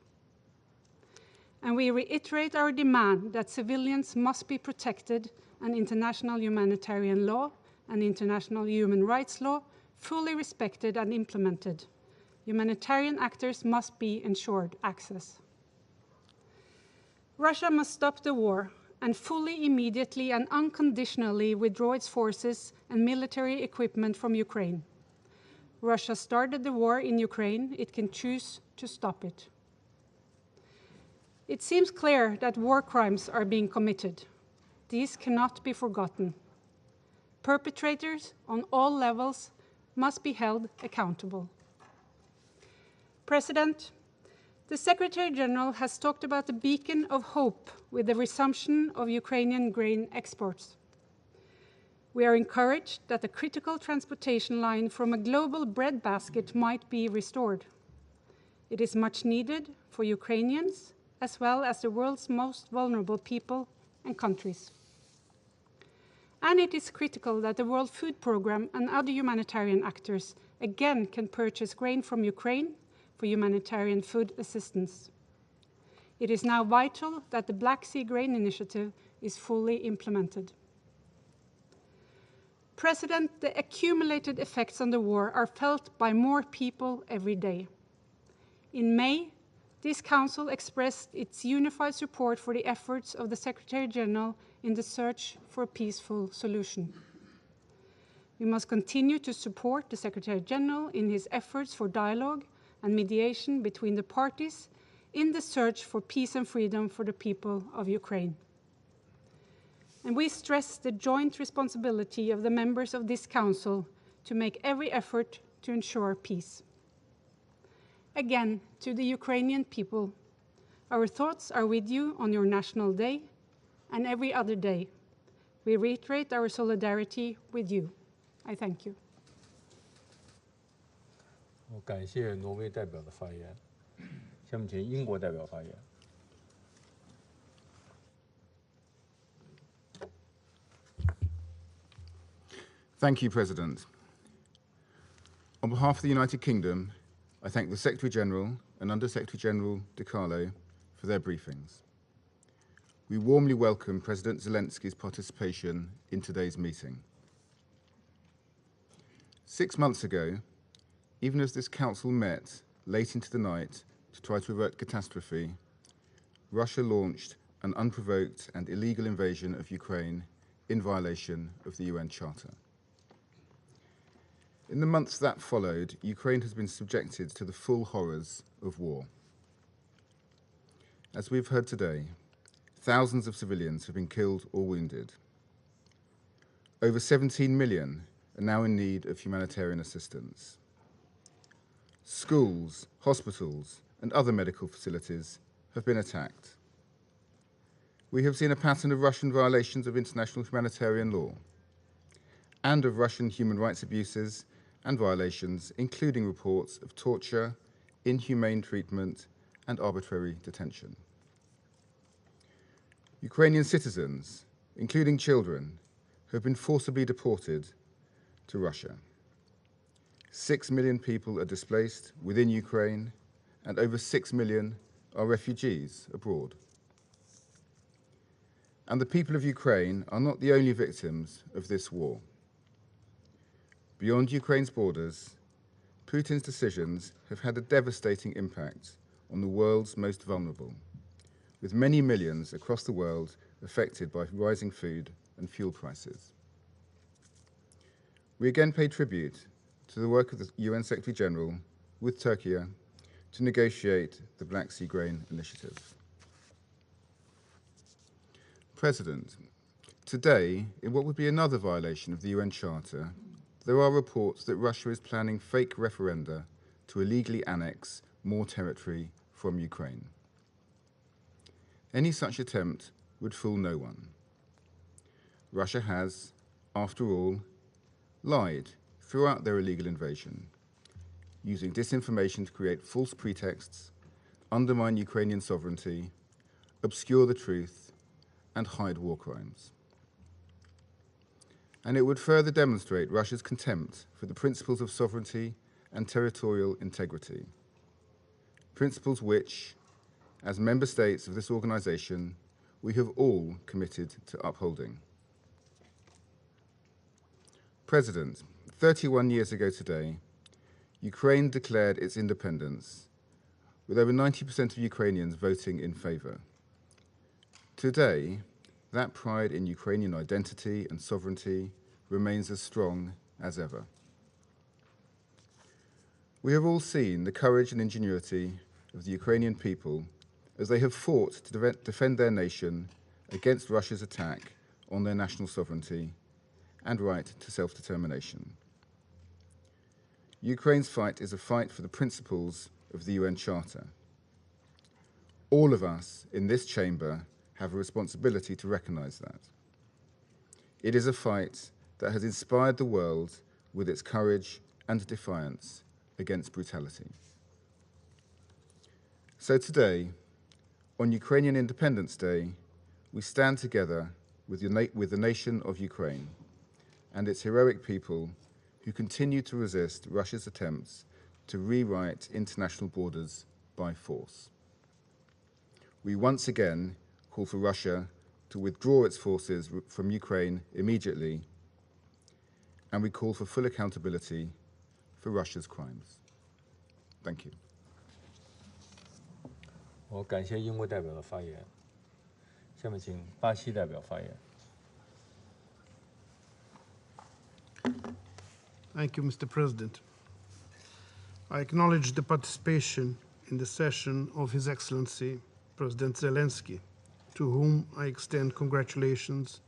And we reiterate our demand that civilians must be protected and international humanitarian law and international human rights law fully respected and implemented. Humanitarian actors must be ensured access. Russia must stop the war and fully, immediately, and unconditionally withdraw its forces and military equipment from Ukraine. Russia started the war in Ukraine. It can choose to stop it. It seems clear that war crimes are being committed. These cannot be forgotten. Perpetrators on all levels must be held accountable. President, the Secretary General has talked about the beacon of hope with the resumption of Ukrainian grain exports. We are encouraged that the critical transportation line from a global breadbasket might be restored. It is much needed for Ukrainians as well as the world's most vulnerable people and countries. And it is critical that the World Food Programme and other humanitarian actors again can purchase grain from Ukraine for humanitarian food assistance. It is now vital that the Black Sea Grain Initiative is fully implemented. President, the accumulated effects on the war are felt by more people every day. In May, this Council expressed its unified support for the efforts of the Secretary General in the search for a peaceful solution. We must continue to support the Secretary General in his efforts for dialogue and mediation between the parties in the search for peace and freedom for the people of Ukraine. And we stress the joint responsibility of the members of this Council to make every effort to ensure peace. Again, to the Ukrainian people, our thoughts are with you on your National Day and every other day. We reiterate our solidarity with you. I thank you. 我感谢挪威代表的发言，下面请英国代表发言。Thank you, President. On behalf of the United Kingdom, I thank the Secretary-General and Under-Secretary-General De Carlo for their briefings. We warmly welcome President Zelensky's participation in today's meeting. 6 months ago, even as this Council met late into the night to try to avert catastrophe, Russia launched an unprovoked and illegal invasion of Ukraine in violation of the UN Charter. In the months that followed, Ukraine has been subjected to the full horrors of war. As we've heard today, thousands of civilians have been killed or wounded. Over 17 million are now in need of humanitarian assistance. Schools, hospitals, and other medical facilities have been attacked. We have seen a pattern of Russian violations of international humanitarian law and of Russian human rights abuses and violations, including reports of torture, inhumane treatment, and arbitrary detention. Ukrainian citizens, including children, have been forcibly deported to Russia. 6 million people are displaced within Ukraine, and over 6 million are refugees abroad. And the people of Ukraine are not the only victims of this war. Beyond Ukraine's borders, Putin's decisions have had a devastating impact on the world's most vulnerable, with many millions across the world affected by rising food and fuel prices. We again pay tribute to the work of the UN Secretary General with Turkey to negotiate the Black Sea Grain Initiative. President, today, in what would be another violation of the UN Charter, there are reports that Russia is planning fake referenda to illegally annex more territory from Ukraine. Any such attempt would fool no one. Russia has, after all, lied throughout their illegal invasion, using disinformation to create false pretexts, undermine Ukrainian sovereignty, obscure the truth, and hide war crimes. And it would further demonstrate Russia's contempt for the principles of sovereignty and territorial integrity, principles which, as member states of this organization, we have all committed to upholding. President, 31 years ago today, Ukraine declared its independence, with over 90% of Ukrainians voting in favor. Today, that pride in Ukrainian identity and sovereignty remains as strong as ever. We have all seen the courage and ingenuity of the Ukrainian people as they have fought to defend their nation against Russia's attack on their national sovereignty and right to self-determination. Ukraine's fight is a fight for the principles of the UN Charter. All of us in this chamber have a responsibility to recognize that. It is a fight that has inspired the world with its courage and defiance against brutality. So today, on Ukrainian Independence Day, we stand together with the nation of Ukraine and its heroic people who continue to resist Russia's attempts to rewrite international borders by force. We once again call for Russia to withdraw its forces from Ukraine immediately, and we call for full accountability for Russia's crimes. Thank you. 我感谢英国代表的发言。下面请巴西代表发言。 Thank you, Mr. President. I acknowledge the participation in the session of His Excellency President Zelensky, to whom I extend congratulations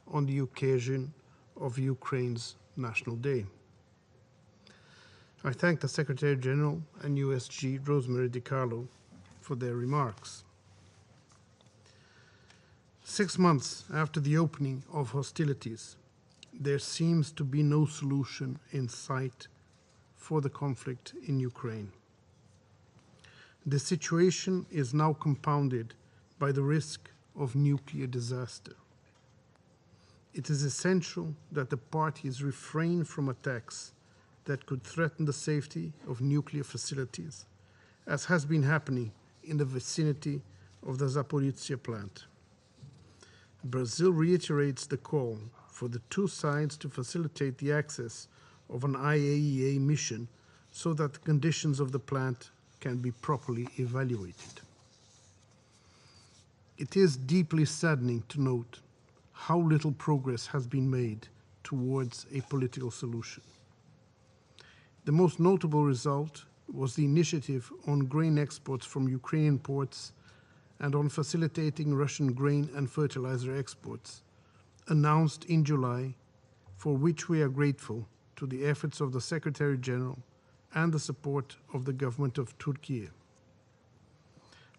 on the occasion of Ukraine's National Day. I thank the Secretary General and USG Rosemary DiCarlo for their remarks. 6 months after the opening of hostilities, there seems to be no solution in sight for the conflict in Ukraine. The situation is now compounded by the risk of nuclear disaster. It is essential that the parties refrain from attacks that could threaten the safety of nuclear facilities, as has been happening in the vicinity of the Zaporizhzhia plant. Brazil reiterates the call for the two sides to facilitate the access of an IAEA mission so that the conditions of the plant can be properly evaluated. It is deeply saddening to note how little progress has been made towards a political solution. The most notable result was the initiative on grain exports from Ukrainian ports and on facilitating Russian grain and fertilizer exports, announced in July, for which we are grateful to the efforts of the Secretary General and the support of the government of Turkey.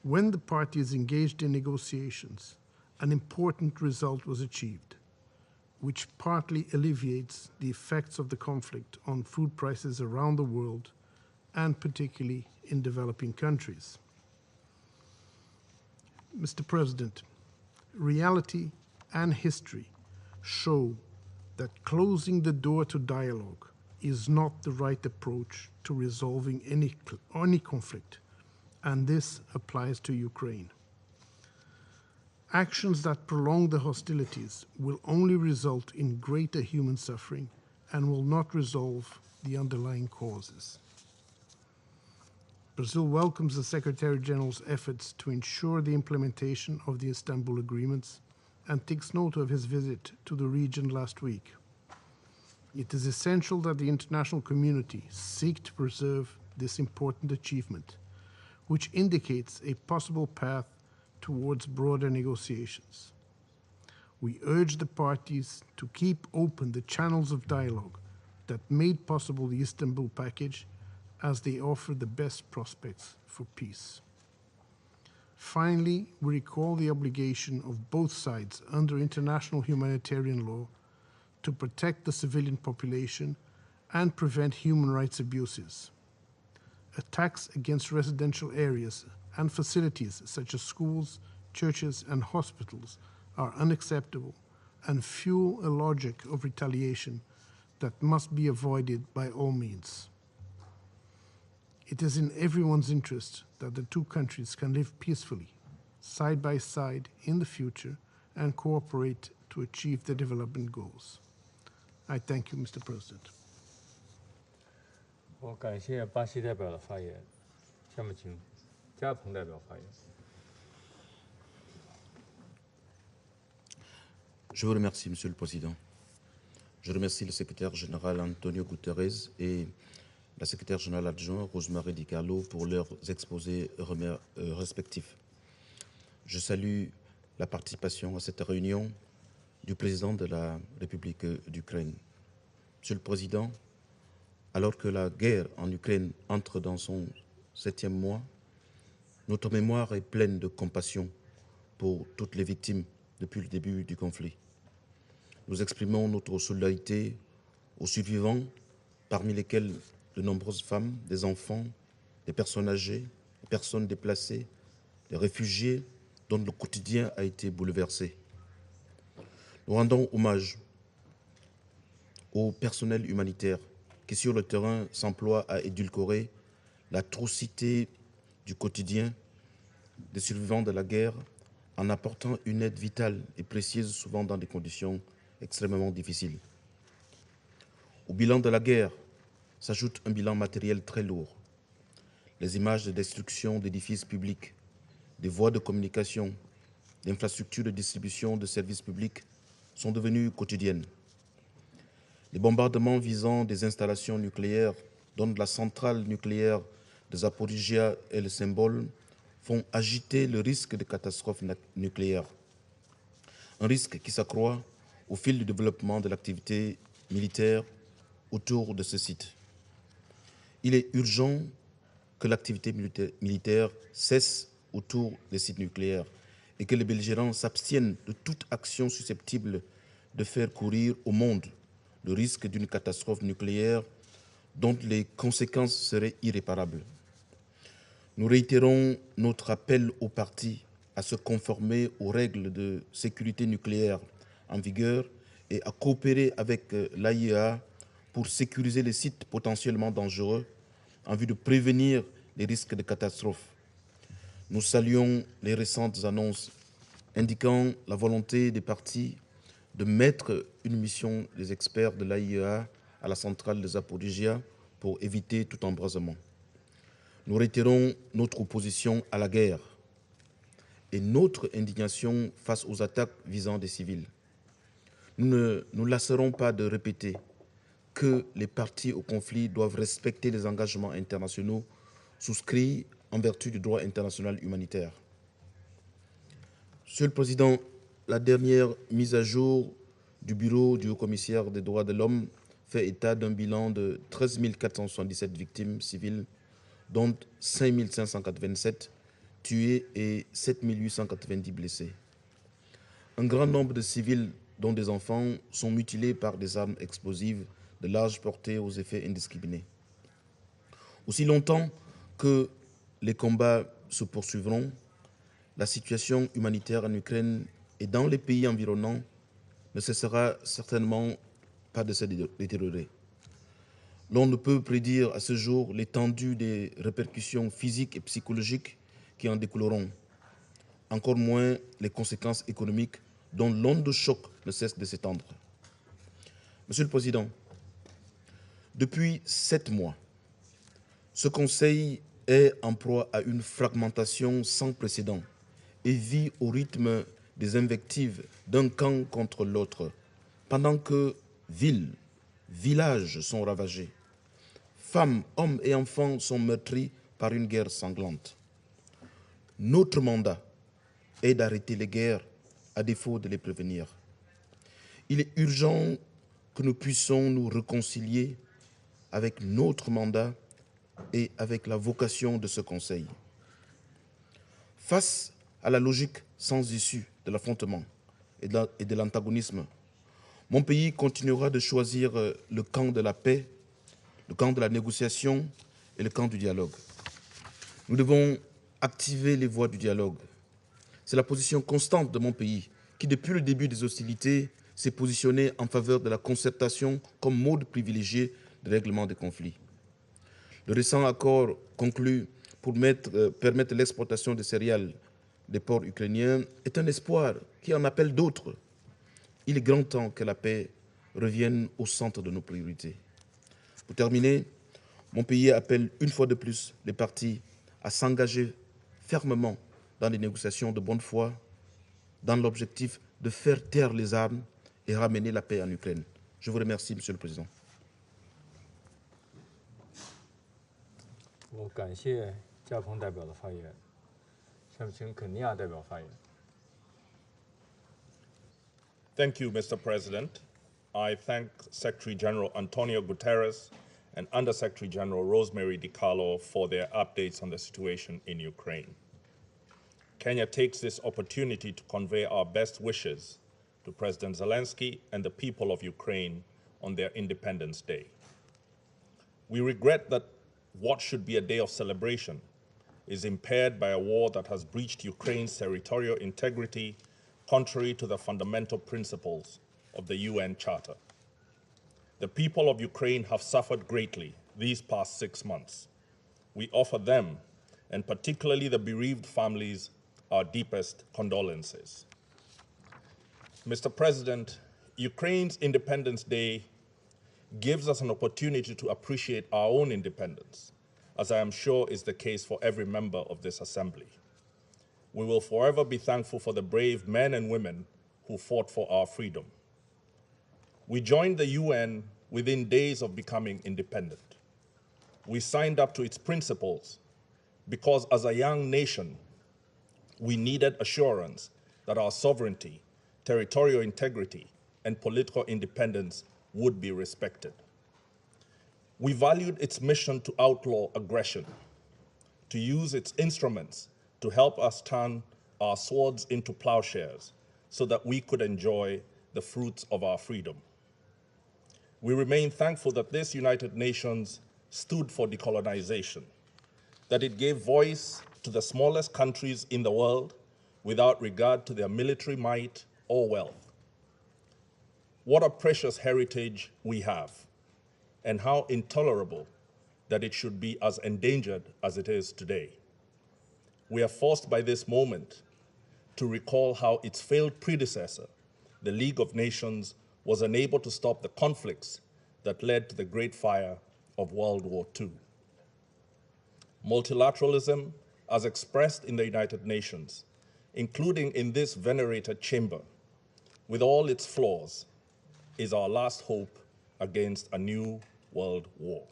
When the parties engaged in negotiations, an important result was achieved, which partly alleviates the effects of the conflict on food prices around the world, and particularly in developing countries. Mr. President, reality and history show that closing the door to dialogue is not the right approach to resolving any conflict, and this applies to Ukraine. Actions that prolong the hostilities will only result in greater human suffering and will not resolve the underlying causes. Brazil welcomes the Secretary General's efforts to ensure the implementation of the Istanbul agreements and takes note of his visit to the region last week. It is essential that the international community seek to preserve this important achievement, which indicates a possible path towards broader negotiations. We urge the parties to keep open the channels of dialogue that made possible the Istanbul package, as they offer the best prospects for peace. Finally, we recall the obligation of both sides under international humanitarian law to protect the civilian population and prevent human rights abuses. Attacks against residential areas and facilities such as schools, churches, and hospitals are unacceptable and fuel a logic of retaliation that must be avoided by all means. It is in everyone's interest that the two countries can live peacefully, side by side in the future, and cooperate to achieve their development goals. I thank you, Mr. President. 我感谢巴西代表的发言，下面请加蓬代表发言。Je vous remercie, Monsieur le Président. Je remercie le secrétaire général Antonio Guterres et la secrétaire générale adjointe Rosemary Di Carlo pour leurs exposés respectifs. Je salue la participation à cette réunion du président de la République d'Ukraine. Monsieur le Président, alors que la guerre en Ukraine entre dans son 7e mois, notre mémoire est pleine de compassion pour toutes les victimes depuis le début du conflit. Nous exprimons notre solidarité aux survivants, parmi lesquels de nombreuses femmes, des enfants, des personnes âgées, des personnes déplacées, des réfugiés dont le quotidien a été bouleversé. Nous rendons hommage au personnel humanitaire qui sur le terrain s'emploie à édulcorer l'atrocité du quotidien des survivants de la guerre en apportant une aide vitale et précieuse, souvent dans des conditions extrêmement difficiles. Au bilan de la guerre s'ajoute un bilan matériel très lourd. Les images de destruction d'édifices publics, des voies de communication, d'infrastructures de distribution de services publics sont devenues quotidiennes. Les bombardements visant des installations nucléaires, dont la centrale nucléaire de Zaporizhia est le symbole, font agiter le risque de catastrophe nucléaire. Un risque qui s'accroît au fil du développement de l'activité militaire autour de ce site. Il est urgent que l'activité militaire cesse autour des sites nucléaires et que les belligérants s'abstiennent de toute action susceptible de faire courir au monde le risque d'une catastrophe nucléaire dont les conséquences seraient irréparables. Nous réitérons notre appel aux parties à se conformer aux règles de sécurité nucléaire en vigueur et à coopérer avec l'AIEA pour sécuriser les sites potentiellement dangereux en vue de prévenir les risques de catastrophe. Nous saluons les récentes annonces indiquant la volonté des parties de mettre une mission des experts de l'AIEA à la centrale de Zaporizhia pour éviter tout embrasement. Nous réitérons notre opposition à la guerre et notre indignation face aux attaques visant des civils. Nous ne nous lasserons pas de répéter que les parties au conflit doivent respecter les engagements internationaux souscrits en vertu du droit international humanitaire. Monsieur le Président, la dernière mise à jour du Bureau du Haut-Commissaire des droits de l'homme fait état d'un bilan de 13 477 victimes civiles, dont 5 587 tués et 7 890 blessés. Un grand nombre de civils, dont des enfants, sont mutilés par des armes explosives de large portée aux effets indiscriminés. Aussi longtemps que les combats se poursuivront, la situation humanitaire en Ukraine et dans les pays environnants ne cessera certainement pas de se détériorer. L'on ne peut prédire à ce jour l'étendue des répercussions physiques et psychologiques qui en découleront, encore moins les conséquences économiques dont l'onde de choc ne cesse de s'étendre. Monsieur le Président, depuis 7 mois, ce Conseil est en proie à une fragmentation sans précédent et vit au rythme des invectives d'un camp contre l'autre, pendant que villes, villages sont ravagés. Femmes, hommes et enfants sont meurtris par une guerre sanglante. Notre mandat est d'arrêter les guerres à défaut de les prévenir. Il est urgent que nous puissions nous réconcilier avec notre mandat et avec la vocation de ce Conseil. Face à la logique sans issue de l'affrontement et de l'antagonisme, mon pays continuera de choisir le camp de la paix, le camp de la négociation et le camp du dialogue. Nous devons activer les voies du dialogue. C'est la position constante de mon pays qui, depuis le début des hostilités, s'est positionné en faveur de la concertation comme mode privilégié de règlement des conflits. Le récent accord conclu pour permettre l'exportation de céréales des ports ukrainiens est un espoir qui en appelle d'autres. Il est grand temps que la paix revienne au centre de nos priorités. Pour terminer, mon pays appelle une fois de plus les parties à s'engager fermement dans les négociations de bonne foi, dans l'objectif de faire taire les armes et ramener la paix en Ukraine. Je vous remercie, Monsieur le Président. 我感谢加蓬代表的发言，下面请肯尼亚代表发言。 Thank you, Mr. President. I thank Secretary General Antonio Guterres and Undersecretary General Rosemary DiCarlo for their updates on the situation in Ukraine. Kenya takes this opportunity to convey our best wishes to President Zelensky and the people of Ukraine on their Independence Day. We regret that what should be a day of celebration is impaired by a war that has breached Ukraine's territorial integrity, contrary to the fundamental principles of the UN Charter. The people of Ukraine have suffered greatly these past 6 months. We offer them, and particularly the bereaved families, our deepest condolences. Mr. President, Ukraine's Independence Day gives us an opportunity to appreciate our own independence, as I am sure is the case for every member of this assembly. We will forever be thankful for the brave men and women who fought for our freedom. We joined the UN within days of becoming independent. We signed up to its principles because as a young nation, we needed assurance that our sovereignty, territorial integrity, and political independence would be respected. We valued its mission to outlaw aggression, to use its instruments to help us turn our swords into plowshares so that we could enjoy the fruits of our freedom. We remain thankful that this United Nations stood for decolonization, that it gave voice to the smallest countries in the world without regard to their military might or wealth. What a precious heritage we have, and how intolerable that it should be as endangered as it is today. We are forced by this moment to recall how its failed predecessor, the League of Nations, was unable to stop the conflicts that led to the Great Fire of World War II. Multilateralism, as expressed in the United Nations, including in this venerated chamber, with all its flaws, is our last hope against a new world war.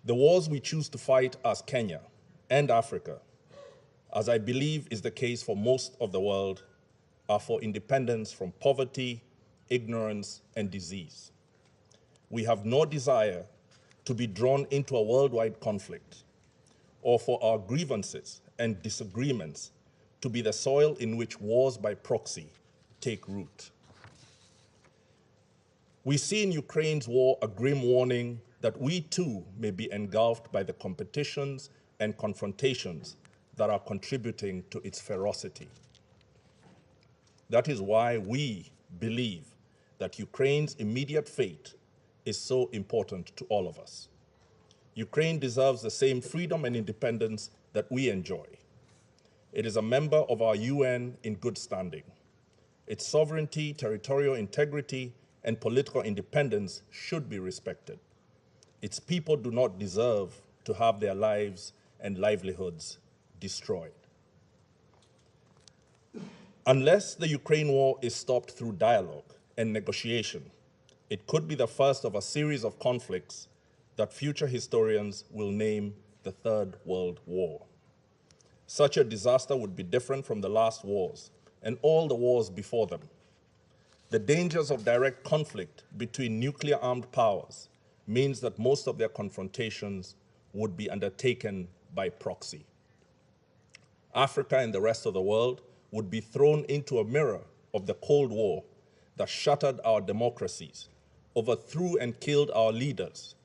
The wars we choose to fight as Kenya and Africa, as I believe is the case for most of the world, are for independence from poverty, ignorance, and disease. We have no desire to be drawn into a worldwide conflict or for our grievances and disagreements to be the soil in which wars by proxy take root. We see in Ukraine's war a grim warning that we too may be engulfed by the competitions and confrontations that are contributing to its ferocity. That is why we believe that Ukraine's immediate fate is so important to all of us. Ukraine deserves the same freedom and independence that we enjoy. It is a member of our UN in good standing. Its sovereignty, territorial integrity, and political independence should be respected. Its people do not deserve to have their lives and livelihoods destroyed. Unless the Ukraine war is stopped through dialogue and negotiation, it could be the first of a series of conflicts that future historians will name the Third World War. Such a disaster would be different from the last wars and all the wars before them. The dangers of direct conflict between nuclear-armed powers means that most of their confrontations would be undertaken by proxy. Africa and the rest of the world would be thrown into a mirror of the Cold War that shattered our democracies, overthrew and killed our leaders,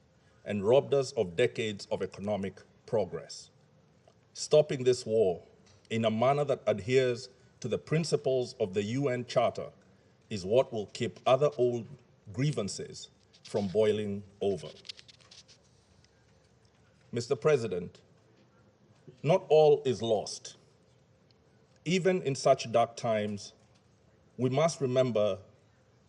and robbed us of decades of economic progress. Stopping this war in a manner that adheres to the principles of the UN Charter is what will keep other old grievances from boiling over. Mr. President, not all is lost. Even in such dark times, we must remember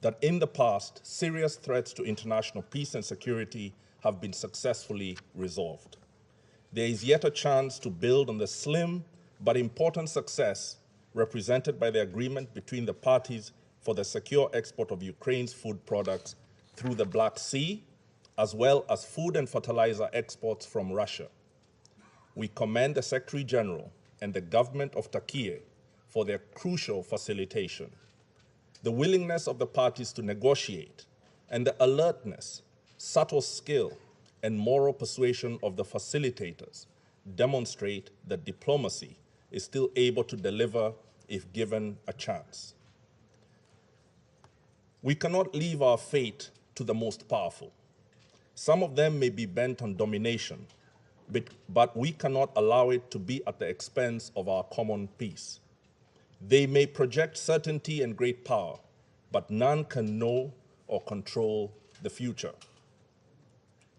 that in the past, serious threats to international peace and security have been successfully resolved. There is yet a chance to build on the slim but important success represented by the agreement between the parties for the secure export of Ukraine's food products through the Black Sea, as well as food and fertilizer exports from Russia. We commend the Secretary General and the government of Turkey for their crucial facilitation. The willingness of the parties to negotiate and the alertness, subtle skill, and moral persuasion of the facilitators demonstrate that diplomacy is still able to deliver if given a chance. We cannot leave our fate to the most powerful. Some of them may be bent on domination, but we cannot allow it to be at the expense of our common peace. They may project certainty and great power, but none can know or control the future.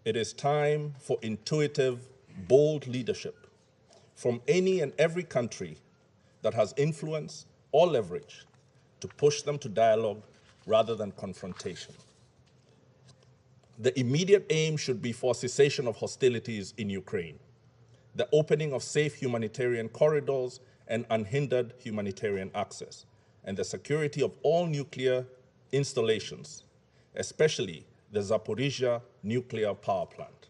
It is time for intuitive, bold leadership from any and every country that has influence or leverage to push them to dialogue rather than confrontation. The immediate aim should be for cessation of hostilities in Ukraine, the opening of safe humanitarian corridors and unhindered humanitarian access, and the security of all nuclear installations, especially the Zaporizhzhia nuclear power plant.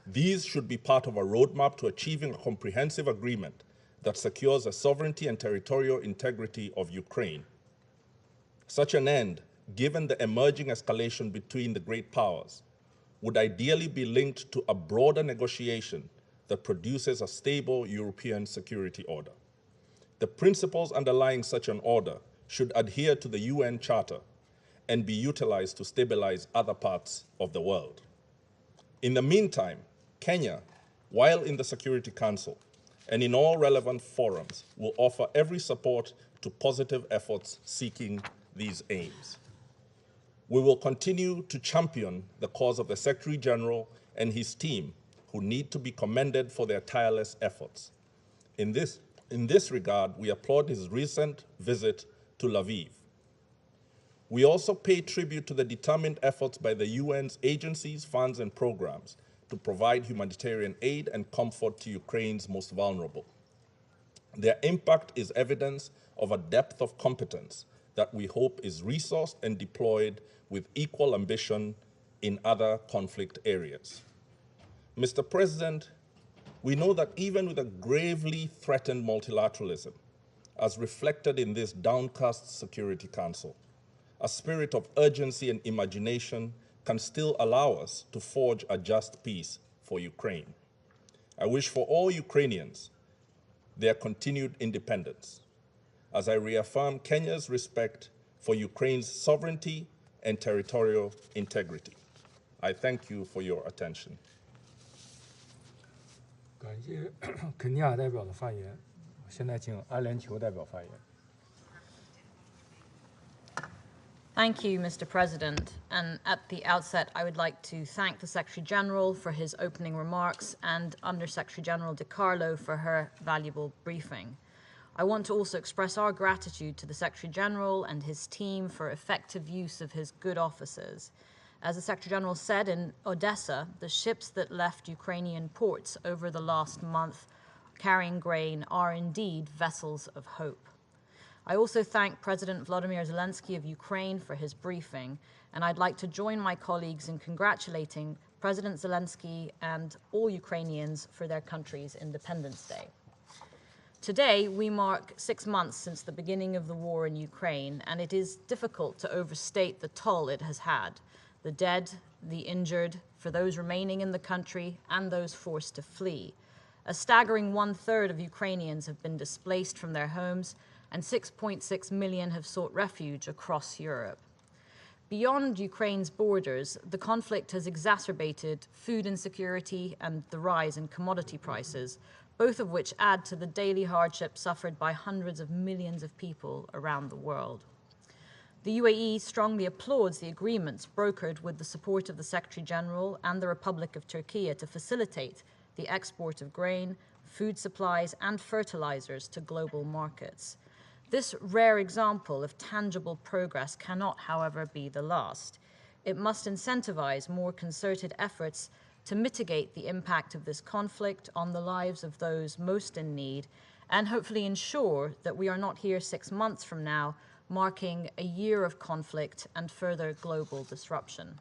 These should be part of a roadmap to achieving a comprehensive agreement that secures the sovereignty and territorial integrity of Ukraine. Such an end, given the emerging escalation between the great powers, would ideally be linked to a broader negotiation that produces a stable European security order. The principles underlying such an order should adhere to the UN Charter and be utilized to stabilize other parts of the world. In the meantime, Kenya, while in the Security Council and in all relevant forums, will offer every support to positive efforts seeking these aims. We will continue to champion the cause of the Secretary General and his team, who need to be commended for their tireless efforts. In this regard, we applaud his recent visit to Lviv. We also pay tribute to the determined efforts by the UN's agencies, funds, and programs to provide humanitarian aid and comfort to Ukraine's most vulnerable. Their impact is evidence of a depth of competence that we hope is resourced and deployed with equal ambition in other conflict areas. Mr. President, we know that even with a gravely threatened multilateralism, as reflected in this downcast Security Council, a spirit of urgency and imagination can still allow us to forge a just peace for Ukraine. I wish for all Ukrainians their continued independence, as I reaffirm Kenya's respect for Ukraine's sovereignty and territorial integrity. I thank you for your attention. 感谢肯尼亚代表的发言，现在请阿联酋代表发言。 Thank you, Mr. President. And at the outset, I would like to thank the Secretary General for his opening remarks and Under Secretary General De Carlo for her valuable briefing. I want to also express our gratitude to the Secretary General and his team for effective use of his good offices. As the Secretary General said in Odessa, the ships that left Ukrainian ports over the last month carrying grain are indeed vessels of hope. I also thank President Volodymyr Zelensky of Ukraine for his briefing, and I'd like to join my colleagues in congratulating President Zelensky and all Ukrainians for their country's Independence Day. Today, we mark 6 months since the beginning of the war in Ukraine, and it is difficult to overstate the toll it has had. The dead, the injured, for those remaining in the country, and those forced to flee. A staggering 1/3 of Ukrainians have been displaced from their homes, and 6.6 million have sought refuge across Europe. Beyond Ukraine's borders, the conflict has exacerbated food insecurity and the rise in commodity prices, both of which add to the daily hardship suffered by hundreds of millions of people around the world. The UAE strongly applauds the agreements brokered with the support of the Secretary General and the Republic of Turkey to facilitate the export of grain, food supplies, and fertilizers to global markets. This rare example of tangible progress cannot, however, be the last. It must incentivize more concerted efforts to mitigate the impact of this conflict on the lives of those most in need, and hopefully ensure that we are not here 6 months from now, marking a year of conflict and further global disruption.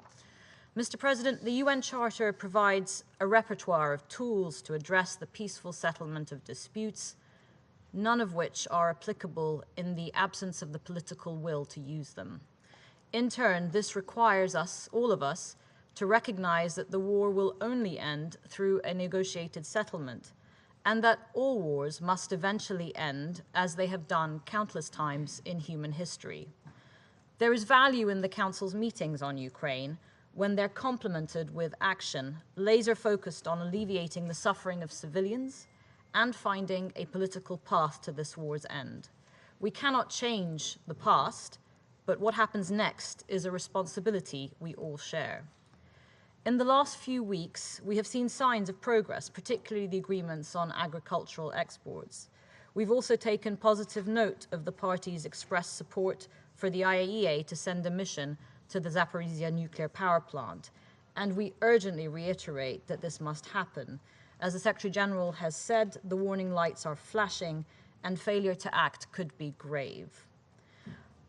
Mr. President, the UN Charter provides a repertoire of tools to address the peaceful settlement of disputes, none of which are applicable in the absence of the political will to use them. In turn, this requires us, all of us, to recognize that the war will only end through a negotiated settlement, and that all wars must eventually end, as they have done countless times in human history. There is value in the Council's meetings on Ukraine when they're complemented with action, laser-focused on alleviating the suffering of civilians and finding a political path to this war's end. We cannot change the past, but what happens next is a responsibility we all share. In the last few weeks, we have seen signs of progress, particularly the agreements on agricultural exports. We've also taken positive note of the parties' expressed support for the IAEA to send a mission to the Zaporizhzhia nuclear power plant, and we urgently reiterate that this must happen. As the Secretary General has said, the warning lights are flashing, and failure to act could be grave.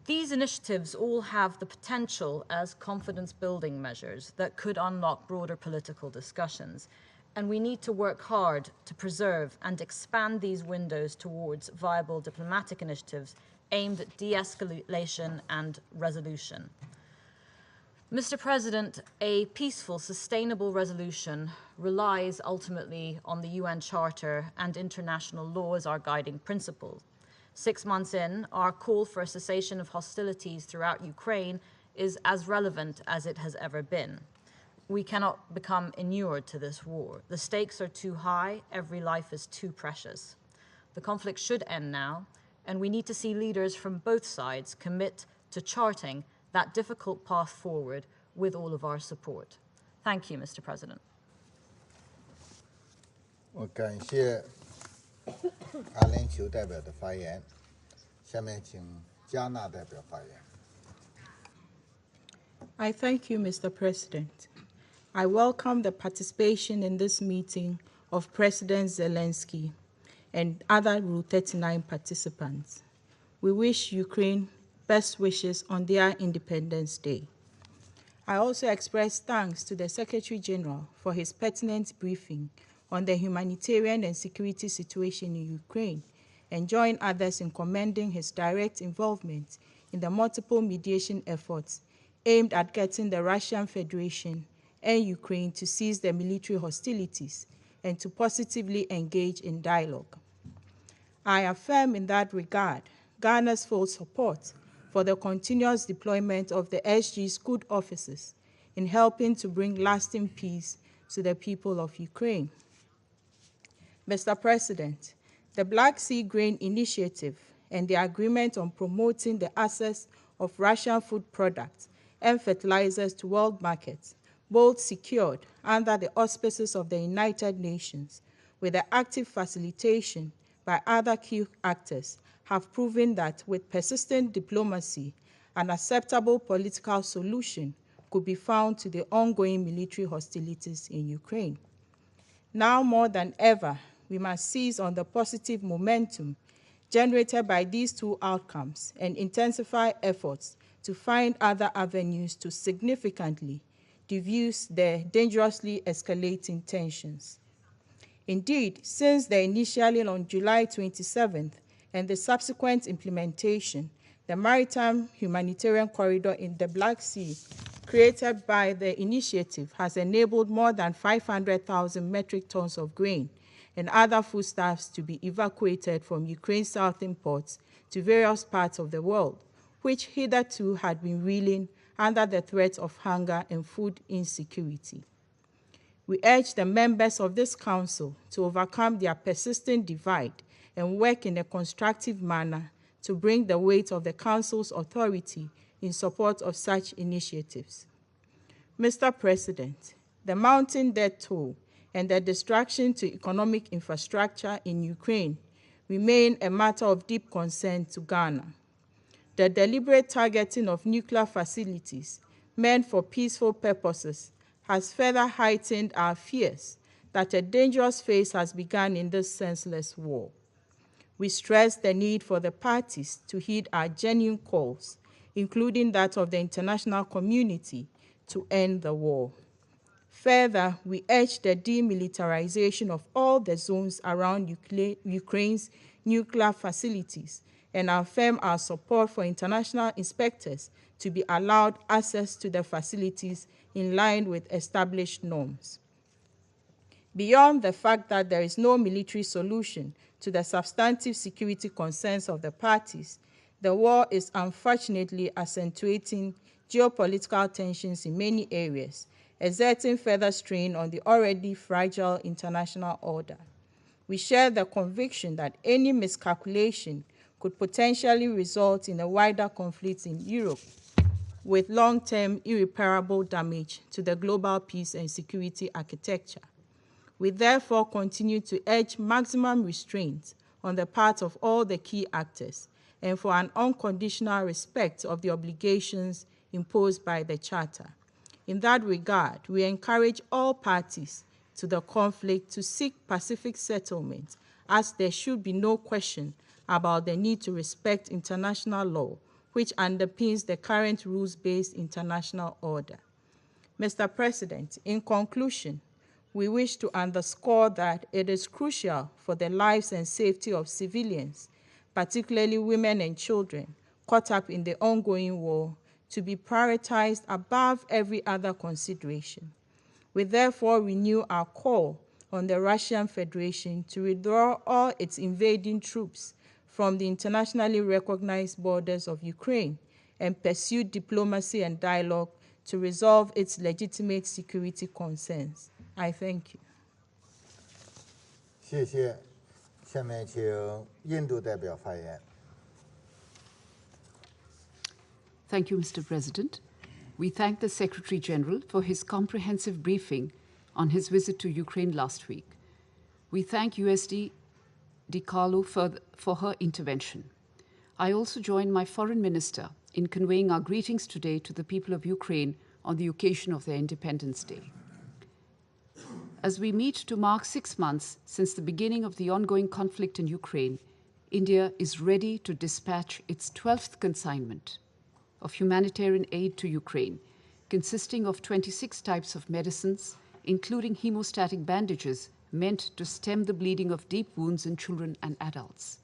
These initiatives all have the potential as confidence-building measures that could unlock broader political discussions, and we need to work hard to preserve and expand these windows towards viable diplomatic initiatives aimed at de-escalation and resolution. Mr. President, a peaceful, sustainable resolution relies ultimately on the UN Charter and international law as our guiding principle. 6 months in, our call for a cessation of hostilities throughout Ukraine is as relevant as it has ever been. We cannot become inured to this war. The stakes are too high, every life is too precious. The conflict should end now, and we need to see leaders from both sides commit to charting that difficult path forward with all of our support. Thank you, Mr. President. 我感谢阿联酋代表的发言，下面请加纳代表发言。I thank you, Mr. President. I welcome the participation in this meeting of President Zelensky and other Rule 39 participants. We wish Ukraine best wishes on their Independence Day. I also express thanks to the Secretary General for his pertinent briefing on the humanitarian and security situation in Ukraine, and join others in commending his direct involvement in the multiple mediation efforts aimed at getting the Russian Federation and Ukraine to cease their military hostilities and to positively engage in dialogue. I affirm in that regard Ghana's full support for the continuous deployment of the SG's good officers in helping to bring lasting peace to the people of Ukraine. Mr. President, the Black Sea Grain Initiative and the agreement on promoting the access of Russian food products and fertilizers to world markets, both secured under the auspices of the United Nations, with the active facilitation by other key actors, have proven that with persistent diplomacy, an acceptable political solution could be found to the ongoing military hostilities in Ukraine. Now more than ever, we must seize on the positive momentum generated by these two outcomes and intensify efforts to find other avenues to significantly diffuse the dangerously escalating tensions. Indeed, since the initialing on July 27th and the subsequent implementation, the maritime humanitarian corridor in the Black Sea created by the initiative has enabled more than 500,000 metric tons of grain and other foodstuffs to be evacuated from Ukraine's southern ports to various parts of the world, which hitherto had been reeling under the threat of hunger and food insecurity. We urge the members of this council to overcome their persistent divide and work in a constructive manner to bring the weight of the council's authority in support of such initiatives. Mr. President, the mounting death toll and the destruction to economic infrastructure in Ukraine remain a matter of deep concern to Ghana. The deliberate targeting of nuclear facilities meant for peaceful purposes has further heightened our fears that a dangerous phase has begun in this senseless war. We stress the need for the parties to heed our genuine calls, including that of the international community, to end the war. Further, we urge the demilitarization of all the zones around Ukraine's nuclear facilities and affirm our support for international inspectors to be allowed access to the facilities in line with established norms. Beyond the fact that there is no military solution to the substantive security concerns of the parties, the war is unfortunately accentuating geopolitical tensions in many areas, exerting further strain on the already fragile international order. We share the conviction that any miscalculation could potentially result in a wider conflict in Europe, with long-term irreparable damage to the global peace and security architecture. We therefore continue to urge maximum restraint on the part of all the key actors and for an unconditional respect of the obligations imposed by the Charter. In that regard, we encourage all parties to the conflict to seek pacific settlement, as there should be no question about the need to respect international law, which underpins the current rules-based international order. Mr. President, in conclusion, we wish to underscore that it is crucial for the lives and safety of civilians, particularly women and children, caught up in the ongoing war, to be prioritized above every other consideration. We therefore renew our call on the Russian Federation to withdraw all its invading troops from the internationally recognized borders of Ukraine and pursue diplomacy and dialogue to resolve its legitimate security concerns. I thank you. 谢谢。下面请印度代表发言。 Thank you, Mr. President. We thank the Secretary General for his comprehensive briefing on his visit to Ukraine last week. We thank USD DiCarlo for her intervention. I also join my Foreign Minister in conveying our greetings today to the people of Ukraine on the occasion of their Independence Day. As we meet to mark 6 months since the beginning of the ongoing conflict in Ukraine, India is ready to dispatch its 12th consignment of humanitarian aid to Ukraine, consisting of 26 types of medicines, including hemostatic bandages meant to stem the bleeding of deep wounds in children and adults.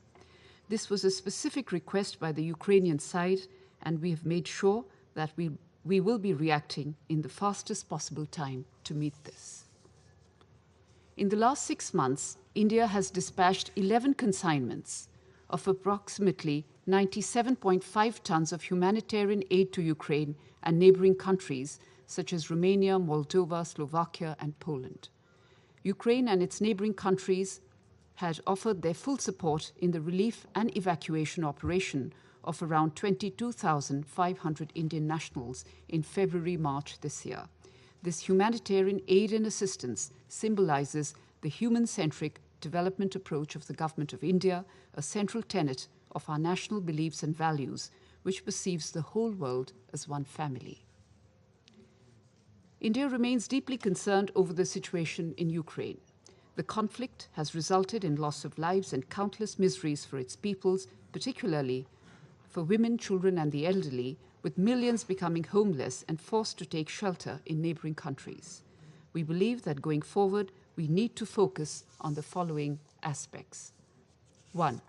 This was a specific request by the Ukrainian side, and we have made sure that we will be reacting in the fastest possible time to meet this. In the last 6 months, India has dispatched 11 consignments of approximately 97.5 tons of humanitarian aid to Ukraine and neighboring countries such as Romania, Moldova, Slovakia, and Poland. Ukraine and its neighboring countries had offered their full support in the relief and evacuation operation of around 22,500 Indian nationals in February-March this year. This humanitarian aid and assistance symbolizes the human-centric development approach of the Government of India, a central tenet of our national beliefs and values, which perceives the whole world as one family. India remains deeply concerned over the situation in Ukraine. The conflict has resulted in loss of lives and countless miseries for its peoples, particularly for women, children, and the elderly, with millions becoming homeless and forced to take shelter in neighboring countries. We believe that going forward, we need to focus on the following aspects. 1.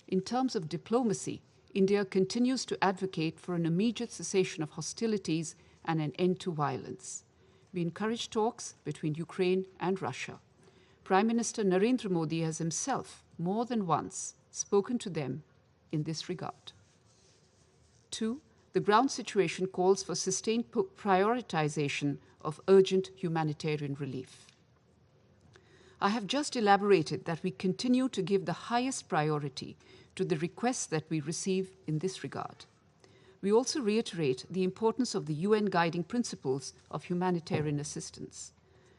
In terms of diplomacy, India continues to advocate for an immediate cessation of hostilities and an end to violence. We encourage talks between Ukraine and Russia. Prime Minister Narendra Modi has himself, more than once, spoken to them in this regard. 2. The ground situation calls for sustained prioritization of urgent humanitarian relief. I have just elaborated that we continue to give the highest priority to the requests that we receive in this regard. We also reiterate the importance of the UN guiding principles of humanitarian assistance.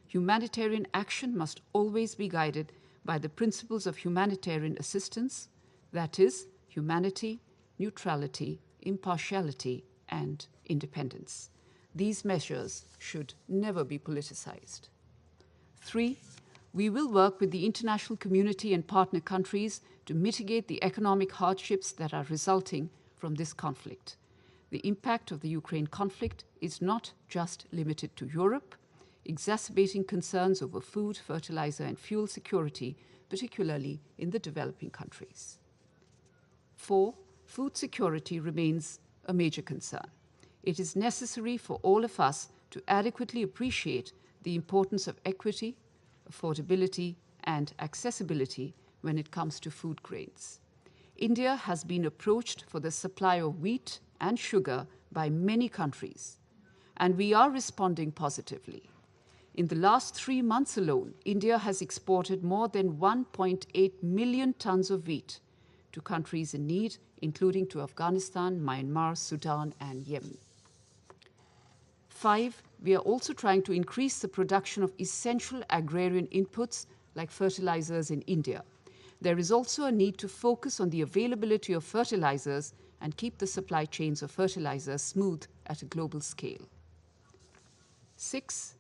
Humanitarian action must always be guided by the principles of humanitarian assistance, that is, humanity, neutrality, impartiality, and independence. These measures should never be politicized. 3. We will work with the international community and partner countries to mitigate the economic hardships that are resulting from this conflict. The impact of the Ukraine conflict is not just limited to Europe, exacerbating concerns over food, fertilizer, and fuel security, particularly in the developing countries. 4. Food security remains a major concern. It is necessary for all of us to adequately appreciate the importance of equity, affordability, and accessibility when it comes to food grains. India has been approached for the supply of wheat and sugar by many countries, and we are responding positively. In the last 3 months alone, India has exported more than 1.8 million tons of wheat to countries in need, including to Afghanistan, Myanmar, Sudan, and Yemen. 5, we are also trying to increase the production of essential agrarian inputs like fertilizers in India. There is also a need to focus on the availability of fertilizers and keep the supply chains of fertilizers smooth at a global scale. 6,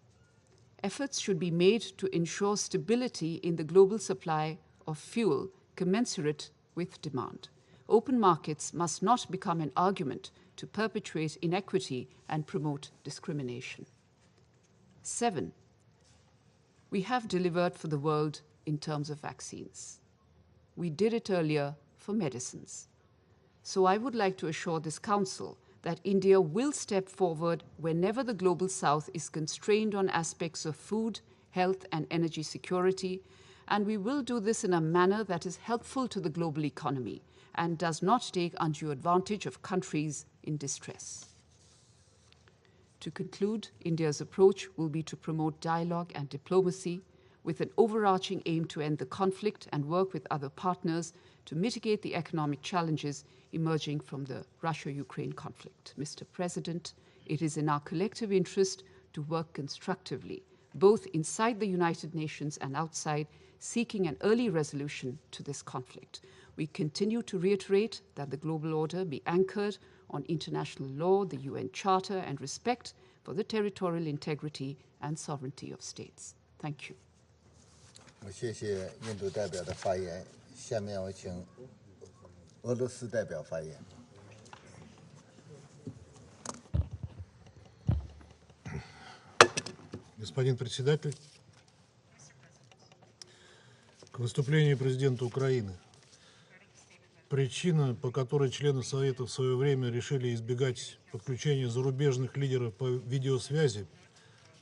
efforts should be made to ensure stability in the global supply of fuel commensurate with demand. Open markets must not become an argument to perpetuate inequity and promote discrimination. 7, we have delivered for the world in terms of vaccines. We did it earlier for medicines. So I would like to assure this Council that India will step forward whenever the Global South is constrained on aspects of food, health, and energy security, and we will do this in a manner that is helpful to the global economy and does not take undue advantage of countries in distress. To conclude, India's approach will be to promote dialogue and diplomacy with an overarching aim to end the conflict and work with other partners to mitigate the economic challenges emerging from the Russia-Ukraine conflict. Mr. President, it is in our collective interest to work constructively, both inside the United Nations and outside, seeking an early resolution to this conflict. We continue to reiterate that the global order be anchored on international law, the UN Charter, and respect for the territorial integrity and sovereignty of states. Thank you. 谢谢印度代表的发言。下面我请俄罗斯代表发言。Господин председатель, к выступлению президента Украины. Причина, по которой члены Совета в свое время решили избегать подключения зарубежных лидеров по видеосвязи,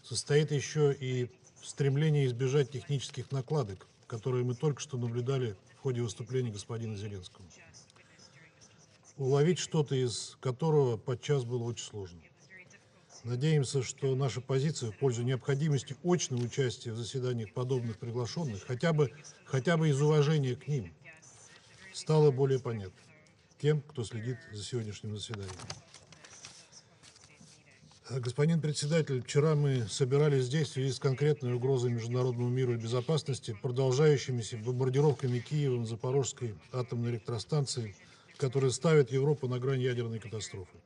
состоит еще и в стремлении избежать технических накладок, которые мы только что наблюдали в ходе выступления господина Зеленского. Уловить что-то из которого подчас было очень сложно. Надеемся, что наша позиция в пользу необходимости очного участия в заседаниях подобных приглашенных, хотя бы из уважения к ним, стало более понятно тем, кто следит за сегодняшним заседанием. Господин председатель, вчера мы собирались здесь в связи с конкретной угрозой международному миру и безопасности, продолжающимися бомбардировками Киева, Запорожской атомной электростанции, которые ставят Европу на грань ядерной катастрофы.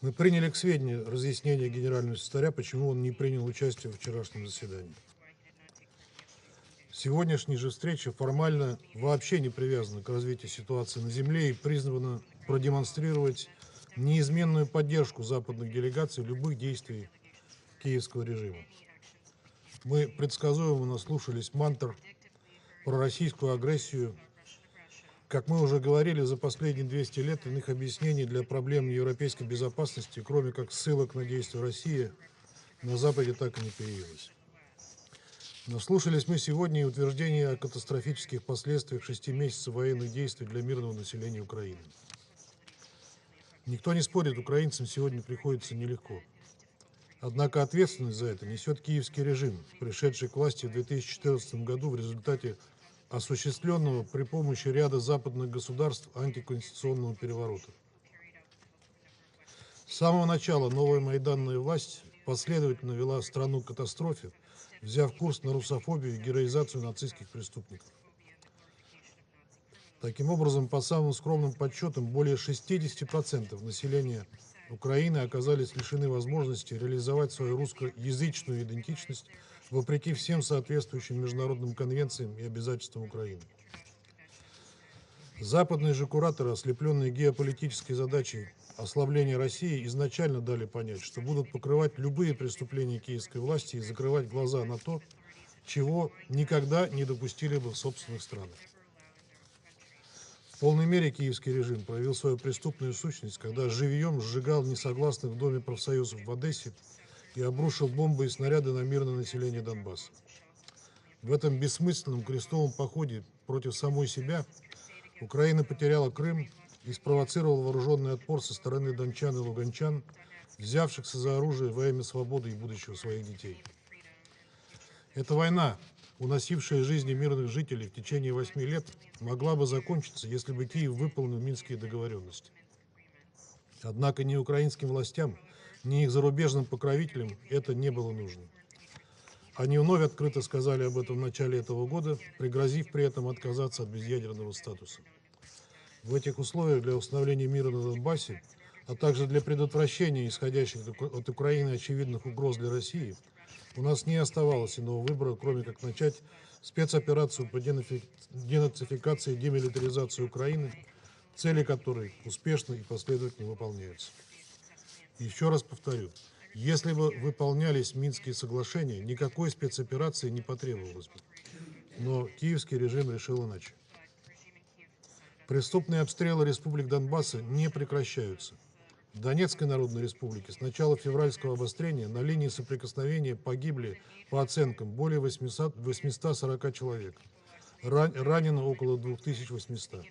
Мы приняли к сведению разъяснение генерального секретаря, почему он не принял участие в вчерашнем заседании. Сегодняшняя же встреча формально вообще не привязана к развитию ситуации на земле и призвана продемонстрировать неизменную поддержку западных делегаций любых действий киевского режима. Мы предсказуемо наслушались мантр про российскую агрессию. Как мы уже говорили, за последние 200 лет иных объяснений для проблем европейской безопасности, кроме как ссылок на действия России, на Западе так и не появилось. Наслушались мы сегодня и утверждения о катастрофических последствиях 6 месяцев военных действий для мирного населения Украины. Никто не спорит, украинцам сегодня приходится нелегко. Однако ответственность за это несет киевский режим, пришедший к власти в 2014 году в результате осуществленного при помощи ряда западных государств антиконституционного переворота. С самого начала новая майданная власть последовательно вела страну к катастрофе, взяв курс на русофобию и героизацию нацистских преступников. Таким образом, по самым скромным подсчетам, более 60% населения Украины оказались лишены возможности реализовать свою русскоязычную идентичность вопреки всем соответствующим международным конвенциям и обязательствам Украины. Западные же кураторы, ослепленные геополитической задачей ослабления России, изначально дали понять, что будут покрывать любые преступления киевской власти и закрывать глаза на то, чего никогда не допустили бы в собственных странах. В полной мере киевский режим проявил свою преступную сущность, когда живьем сжигал несогласных в Доме профсоюзов в Одессе и обрушил бомбы и снаряды на мирное население Донбасса. В этом бессмысленном крестовом походе против самой себя Украина потеряла Крым и спровоцировала вооруженный отпор со стороны дончан и луганчан, взявшихся за оружие во имя свободы и будущего своих детей. Эта война, уносившая жизни мирных жителей в течение 8 лет, могла бы закончиться, если бы Киев выполнил Минские договоренности. Однако ни украинским властям, ни их зарубежным покровителям это не было нужно. Они вновь открыто сказали об этом в начале этого года, пригрозив при этом отказаться от безъядерного статуса. В этих условиях для установления мира на Донбассе, а также для предотвращения исходящих от Украины очевидных угроз для России, у нас не оставалось иного выбора, кроме как начать спецоперацию по денацификации и демилитаризации Украины, цели которой успешно и последовательно выполняются. Еще раз повторю, если бы выполнялись Минские соглашения, никакой спецоперации не потребовалось бы. Но киевский режим решил иначе. Преступные обстрелы республик Донбасса не прекращаются. В Донецкой Народной Республике с начала февральского обострения на линии соприкосновения погибли, по оценкам, более 840 человек. Ранено около 2800.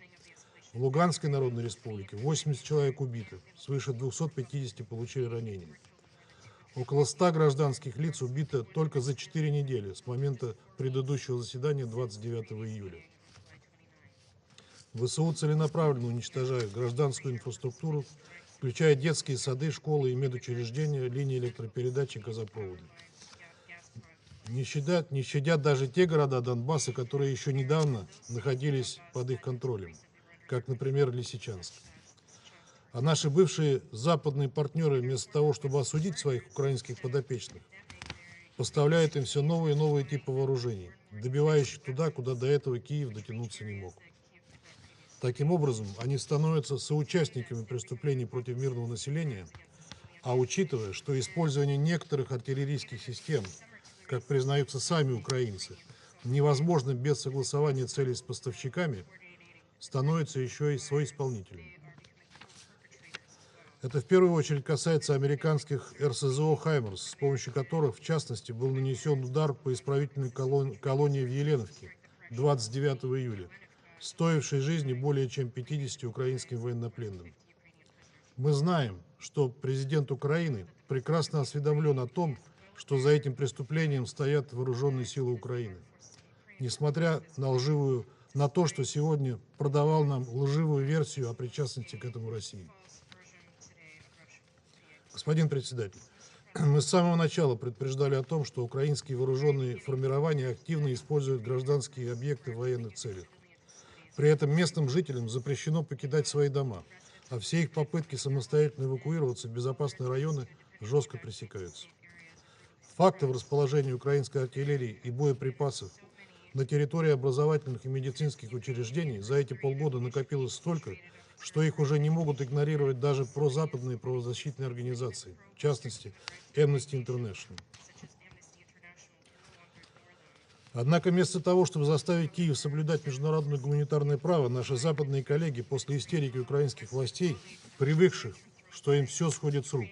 В Луганской Народной Республике 80 человек убиты, свыше 250 получили ранения. Около 100 гражданских лиц убито только за 4 недели с момента предыдущего заседания 29 июля. ВСУ целенаправленно уничтожают гражданскую инфраструктуру, включая детские сады, школы и медучреждения, линии электропередач и газопроводы. Не щадят даже те города Донбасса, которые еще недавно находились под их контролем, как, например, Лисичанск. А наши бывшие западные партнеры, вместо того, чтобы осудить своих украинских подопечных, поставляют им все новые и новые типы вооружений, добивающих туда, куда до этого Киев дотянуться не мог. Таким образом, они становятся соучастниками преступлений против мирного населения, а учитывая, что использование некоторых артиллерийских систем, как признаются сами украинцы, невозможно без согласования целей с поставщиками, становится еще и соисполнителем. Это в первую очередь касается американских РСЗО «Хаймерс», с помощью которых, в частности, был нанесен удар по исправительной колонии в Еленовке 29 июля, стоившей жизни более чем 50 украинским военнопленным. Мы знаем, что президент Украины прекрасно осведомлен о том, что за этим преступлением стоят вооруженные силы Украины, несмотря на то, что сегодня продавал нам лживую версию о причастности к этому России. Господин председатель, мы с самого начала предупреждали о том, что украинские вооруженные формирования активно используют гражданские объекты в военных целях. При этом местным жителям запрещено покидать свои дома, а все их попытки самостоятельно эвакуироваться в безопасные районы жестко пресекаются. Фактов расположения украинской артиллерии и боеприпасов на территории образовательных и медицинских учреждений за эти полгода накопилось столько, что их уже не могут игнорировать даже прозападные правозащитные организации, в частности, Amnesty International. Однако вместо того, чтобы заставить Киев соблюдать международное гуманитарное право, наши западные коллеги после истерики украинских властей, привыкших, что им все сходит с рук,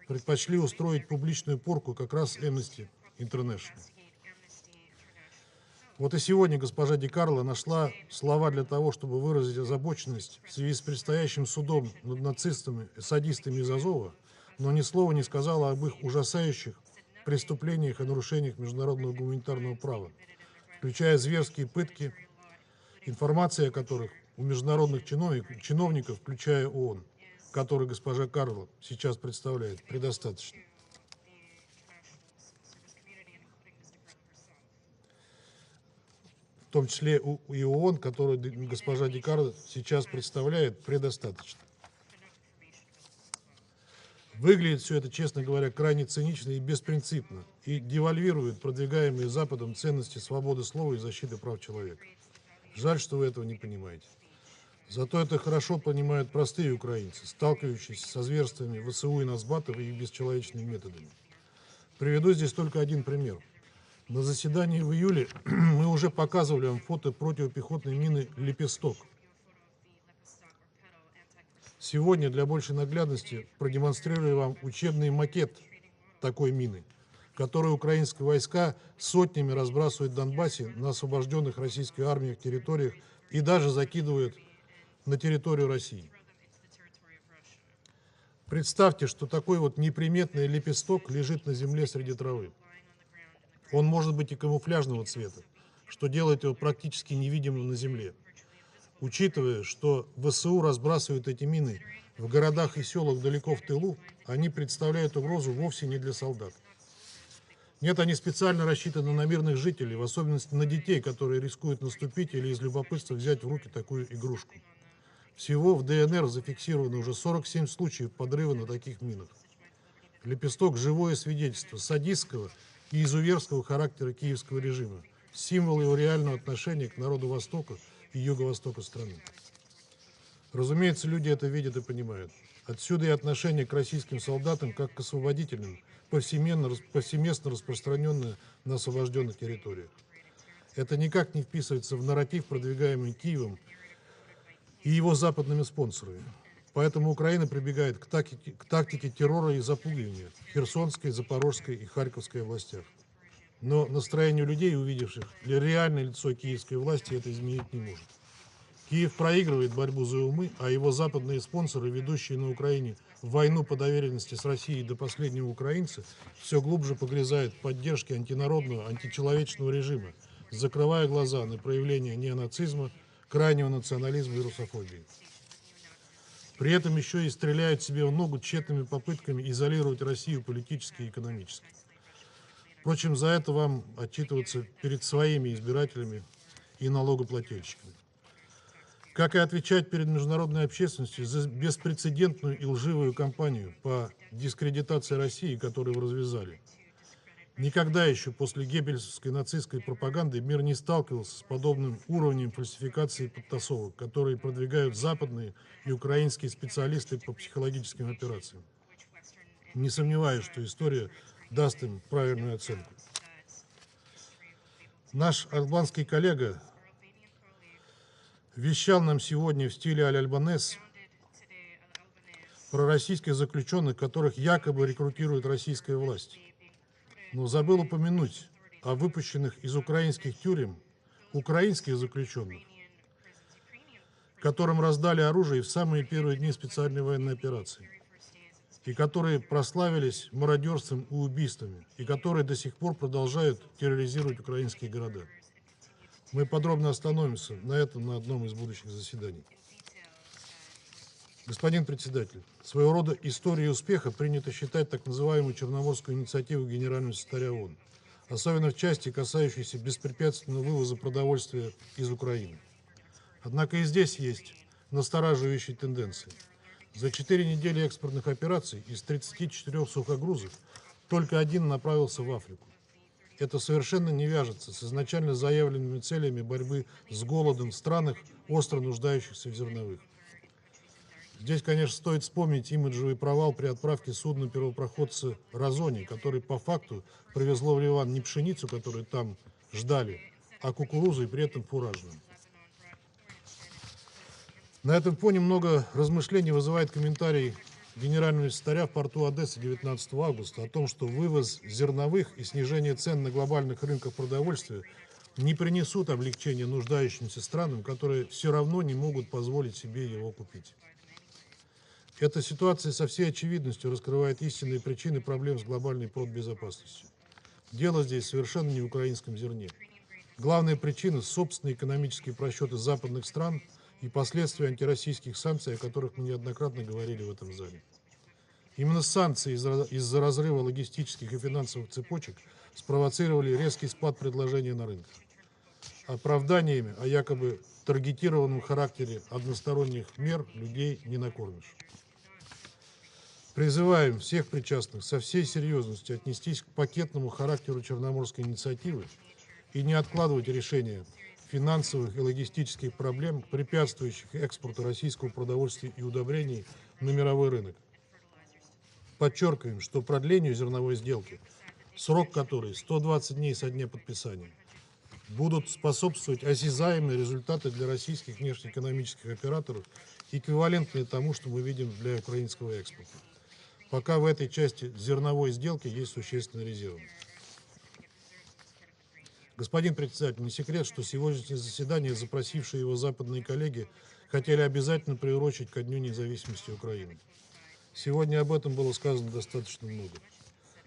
предпочли устроить публичную порку как раз Amnesty International. Вот и сегодня госпожа Ди Карло нашла слова для того, чтобы выразить озабоченность в связи с предстоящим судом над нацистами и садистами из Азова, но ни слова не сказала об их ужасающих преступлениях и нарушениях международного гуманитарного права, включая зверские пытки, информация о которых у международных чиновников, включая ООН, который госпожа Карло сейчас представляет, предостаточно. В том числе и ООН, который госпожа Ди Карло сейчас представляет, предостаточно. Выглядит все это, честно говоря, крайне цинично и беспринципно и девальвирует продвигаемые Западом ценности свободы слова и защиты прав человека. Жаль, что вы этого не понимаете. Зато это хорошо понимают простые украинцы, сталкивающиеся со зверствами ВСУ и Нацбатов и их бесчеловечными методами. Приведу здесь только один пример. На заседании в июле мы уже показывали вам фото противопехотной мины «Лепесток». Сегодня для большей наглядности продемонстрирую вам учебный макет такой мины, которую украинские войска сотнями разбрасывают в Донбассе на освобожденных российской армией территориях и даже закидывают на территорию России. Представьте, что такой вот неприметный лепесток лежит на земле среди травы. Он может быть и камуфляжного цвета, что делает его практически невидимым на земле. Учитывая, что ВСУ разбрасывают эти мины в городах и селах далеко в тылу, они представляют угрозу вовсе не для солдат. Нет, они специально рассчитаны на мирных жителей, в особенности на детей, которые рискуют наступить или из любопытства взять в руки такую игрушку. Всего в ДНР зафиксировано уже 47 случаев подрыва на таких минах. Лепесток – живое свидетельство садистского и изуверского характера киевского режима, символ его реального отношения к народу Востока и юго-востока страны. Разумеется, люди это видят и понимают. Отсюда и отношение к российским солдатам как к освободителям, повсеместно распространенное на освобожденных территориях. Это никак не вписывается в нарратив, продвигаемый Киевом и его западными спонсорами. Поэтому Украина прибегает к тактике террора и запугивания в Херсонской, Запорожской и Харьковской областях. Но настроение людей, увидевших реальное лицо киевской власти, это изменить не может. Киев проигрывает борьбу за умы, а его западные спонсоры, ведущие на Украине войну по доверенности с Россией до последнего украинца, все глубже погрязают в поддержке антинародного, античеловечного режима, закрывая глаза на проявление неонацизма, крайнего национализма и русофобии. При этом еще и стреляют себе в ногу тщетными попытками изолировать Россию политически и экономически. Впрочем, за это вам отчитываться перед своими избирателями и налогоплательщиками. Как и отвечать перед международной общественностью за беспрецедентную и лживую кампанию по дискредитации России, которую вы развязали. Никогда еще после геббельсовской нацистской пропаганды мир не сталкивался с подобным уровнем фальсификации и подтасовок, которые продвигают западные и украинские специалисты по психологическим операциям. Не сомневаюсь, что история даст им правильную оценку. Наш албанский коллега вещал нам сегодня в стиле аль-Альбанес про российских заключенных, которых якобы рекрутирует российская власть. Но забыл упомянуть о выпущенных из украинских тюрем украинских заключенных, которым раздали оружие в самые первые дни специальной военной операции, и которые прославились мародерством и убийствами, и которые до сих пор продолжают терроризировать украинские города. Мы подробно остановимся на этом на одном из будущих заседаний. Господин председатель, своего рода историей успеха принято считать так называемую Черноморскую инициативу Генерального секретаря ООН, особенно в части, касающейся беспрепятственного вывоза продовольствия из Украины. Однако и здесь есть настораживающие тенденции. За 4 недели экспортных операций из 34 сухогрузов только один направился в Африку. Это совершенно не вяжется с изначально заявленными целями борьбы с голодом в странах, остро нуждающихся в зерновых. Здесь, конечно, стоит вспомнить имиджевый провал при отправке судна первопроходца «Разони», который по факту привезло в Ливан не пшеницу, которую там ждали, а кукурузу и при этом фуражную. На этом фоне много размышлений вызывает комментарий генерального секретаря в порту Одессы 19 августа о том, что вывоз зерновых и снижение цен на глобальных рынках продовольствия не принесут облегчения нуждающимся странам, которые все равно не могут позволить себе его купить. Эта ситуация со всей очевидностью раскрывает истинные причины проблем с глобальной продбезопасностью. Дело здесь совершенно не в украинском зерне. Главная причина – собственные экономические просчеты западных стран и последствия антироссийских санкций, о которых мы неоднократно говорили в этом зале. Именно санкции из-за разрыва логистических и финансовых цепочек спровоцировали резкий спад предложения на рынках. Оправданиями о якобы таргетированном характере односторонних мер людей не накормишь. Призываем всех причастных со всей серьезностью отнестись к пакетному характеру Черноморской инициативы и не откладывать решение финансовых и логистических проблем, препятствующих экспорту российского продовольствия и удобрений на мировой рынок. Подчеркиваем, что продлению зерновой сделки, срок которой 120 дней со дня подписания, будут способствовать осязаемые результаты для российских внешнеэкономических операторов, эквивалентные тому, что мы видим для украинского экспорта. Пока в этой части зерновой сделки есть существенный резерв. Господин председатель, не секрет, что сегодняшнее заседание, запросившие его западные коллеги, хотели обязательно приурочить ко Дню независимости Украины. Сегодня об этом было сказано достаточно много.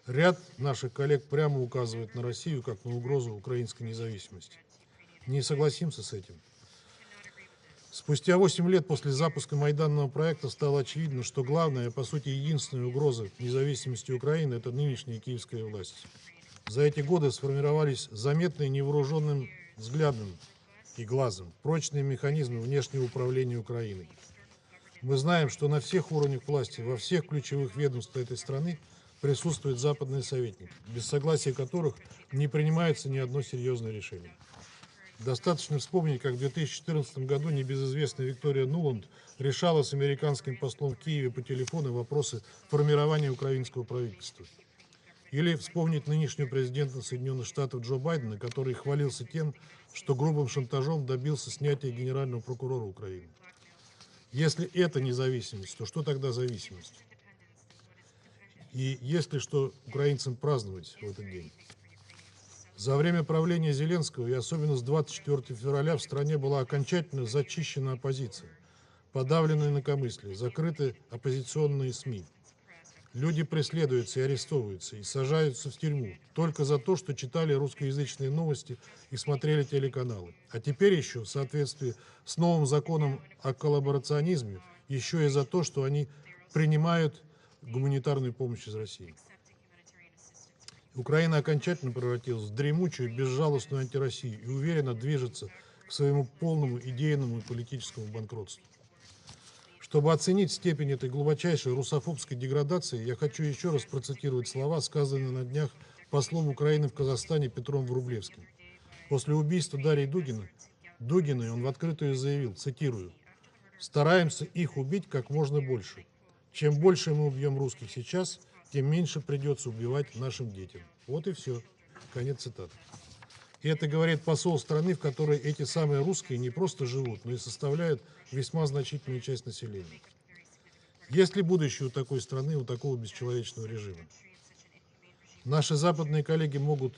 Ряд наших коллег прямо указывает на Россию как на угрозу украинской независимости. Не согласимся с этим. Спустя 8 лет после запуска Майданного проекта стало очевидно, что главная, по сути, единственная угроза независимости Украины – это нынешняя киевская власть. За эти годы сформировались заметные невооруженным взглядом и глазом прочные механизмы внешнего управления Украиной. Мы знаем, что на всех уровнях власти, во всех ключевых ведомствах этой страны присутствуют западные советники, без согласия которых не принимается ни одно серьезное решение. Достаточно вспомнить, как в 2014 году небезызвестная Виктория Нуланд решала с американским послом в Киеве по телефону вопросы формирования украинского правительства. Или вспомнить нынешнего президента Соединенных Штатов Джо Байдена, который хвалился тем, что грубым шантажом добился снятия генерального прокурора Украины. Если это независимость, то что тогда зависимость? И есть ли что украинцам праздновать в этот день? За время правления Зеленского и особенно с 24 февраля в стране была окончательно зачищена оппозиция, подавлены инакомыслие, закрыты оппозиционные СМИ. Люди преследуются и арестовываются, и сажаются в тюрьму только за то, что читали русскоязычные новости и смотрели телеканалы. А теперь еще, в соответствии с новым законом о коллаборационизме, еще и за то, что они принимают гуманитарную помощь из России. Украина окончательно превратилась в дремучую, безжалостную антироссию и уверенно движется к своему полному идейному и политическому банкротству. Чтобы оценить степень этой глубочайшей русофобской деградации, я хочу еще раз процитировать слова, сказанные на днях послом Украины в Казахстане Петром Врублевским. После убийства Дарьи Дугиной он в открытую заявил, цитирую, «Стараемся их убить как можно больше. Чем больше мы убьем русских сейчас, тем меньше придется убивать нашим детям». Вот и все. Конец цитаты. И это говорит посол страны, в которой эти самые русские не просто живут, но и составляют весьма значительную часть населения. Есть ли будущее у такой страны, у такого бесчеловечного режима? Наши западные коллеги могут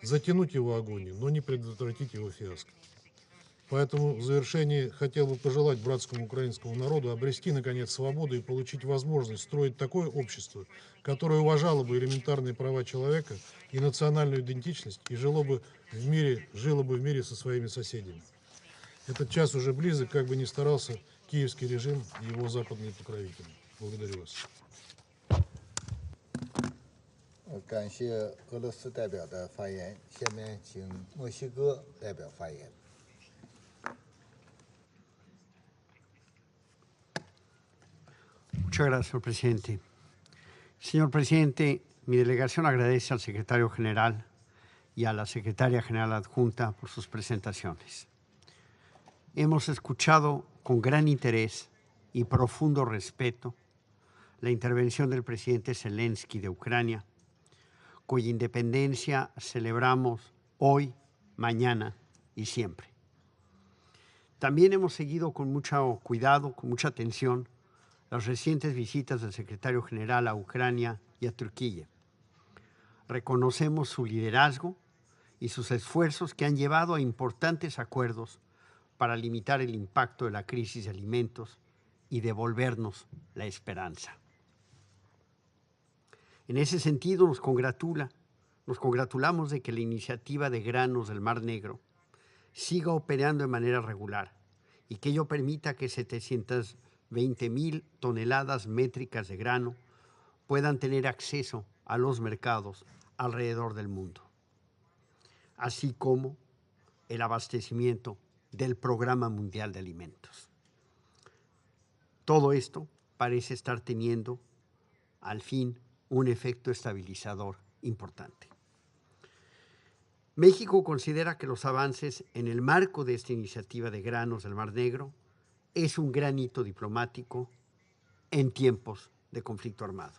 затянуть его агонию, но не предотвратить его фиаско. Поэтому в завершении хотел бы пожелать братскому украинскому народу обрести, наконец, свободу и получить возможность строить такое общество, которое уважало бы элементарные права человека и национальную идентичность и жило бы в мире со своими соседями. Этот час уже близок, как бы ни старался киевский режим и его западные покровители. Благодарю вас. 感谢俄罗斯代表的发言，下面请墨西哥代表发言。Muchas gracias, señor presidente. Señor presidente, mi delegación agradece al secretario general y a la secretaria general adjunta por sus presentaciones. Hemos escuchado con gran interés y profundo respeto la intervención del presidente Zelensky de Ucrania, cuya independencia celebramos hoy, mañana y siempre. También hemos seguido con mucho cuidado, con mucha atención, las recientes visitas del secretario general a Ucrania y a Turquía. Reconocemos su liderazgo y sus esfuerzos que han llevado a importantes acuerdos para limitar el impacto de la crisis de alimentos y devolvernos la esperanza. En ese sentido, nos congratulamos de que la iniciativa de granos del Mar Negro siga operando de manera regular y que ello permita que 720,000 toneladas métricas de grano puedan tener acceso a los mercados alrededor del mundo, así como el abastecimiento del Programa Mundial de Alimentos. Todo esto parece estar teniendo, al fin, un efecto estabilizador importante. México considera que los avances en el marco de esta iniciativa de granos del Mar Negro es un gran hito diplomático en tiempos de conflicto armado.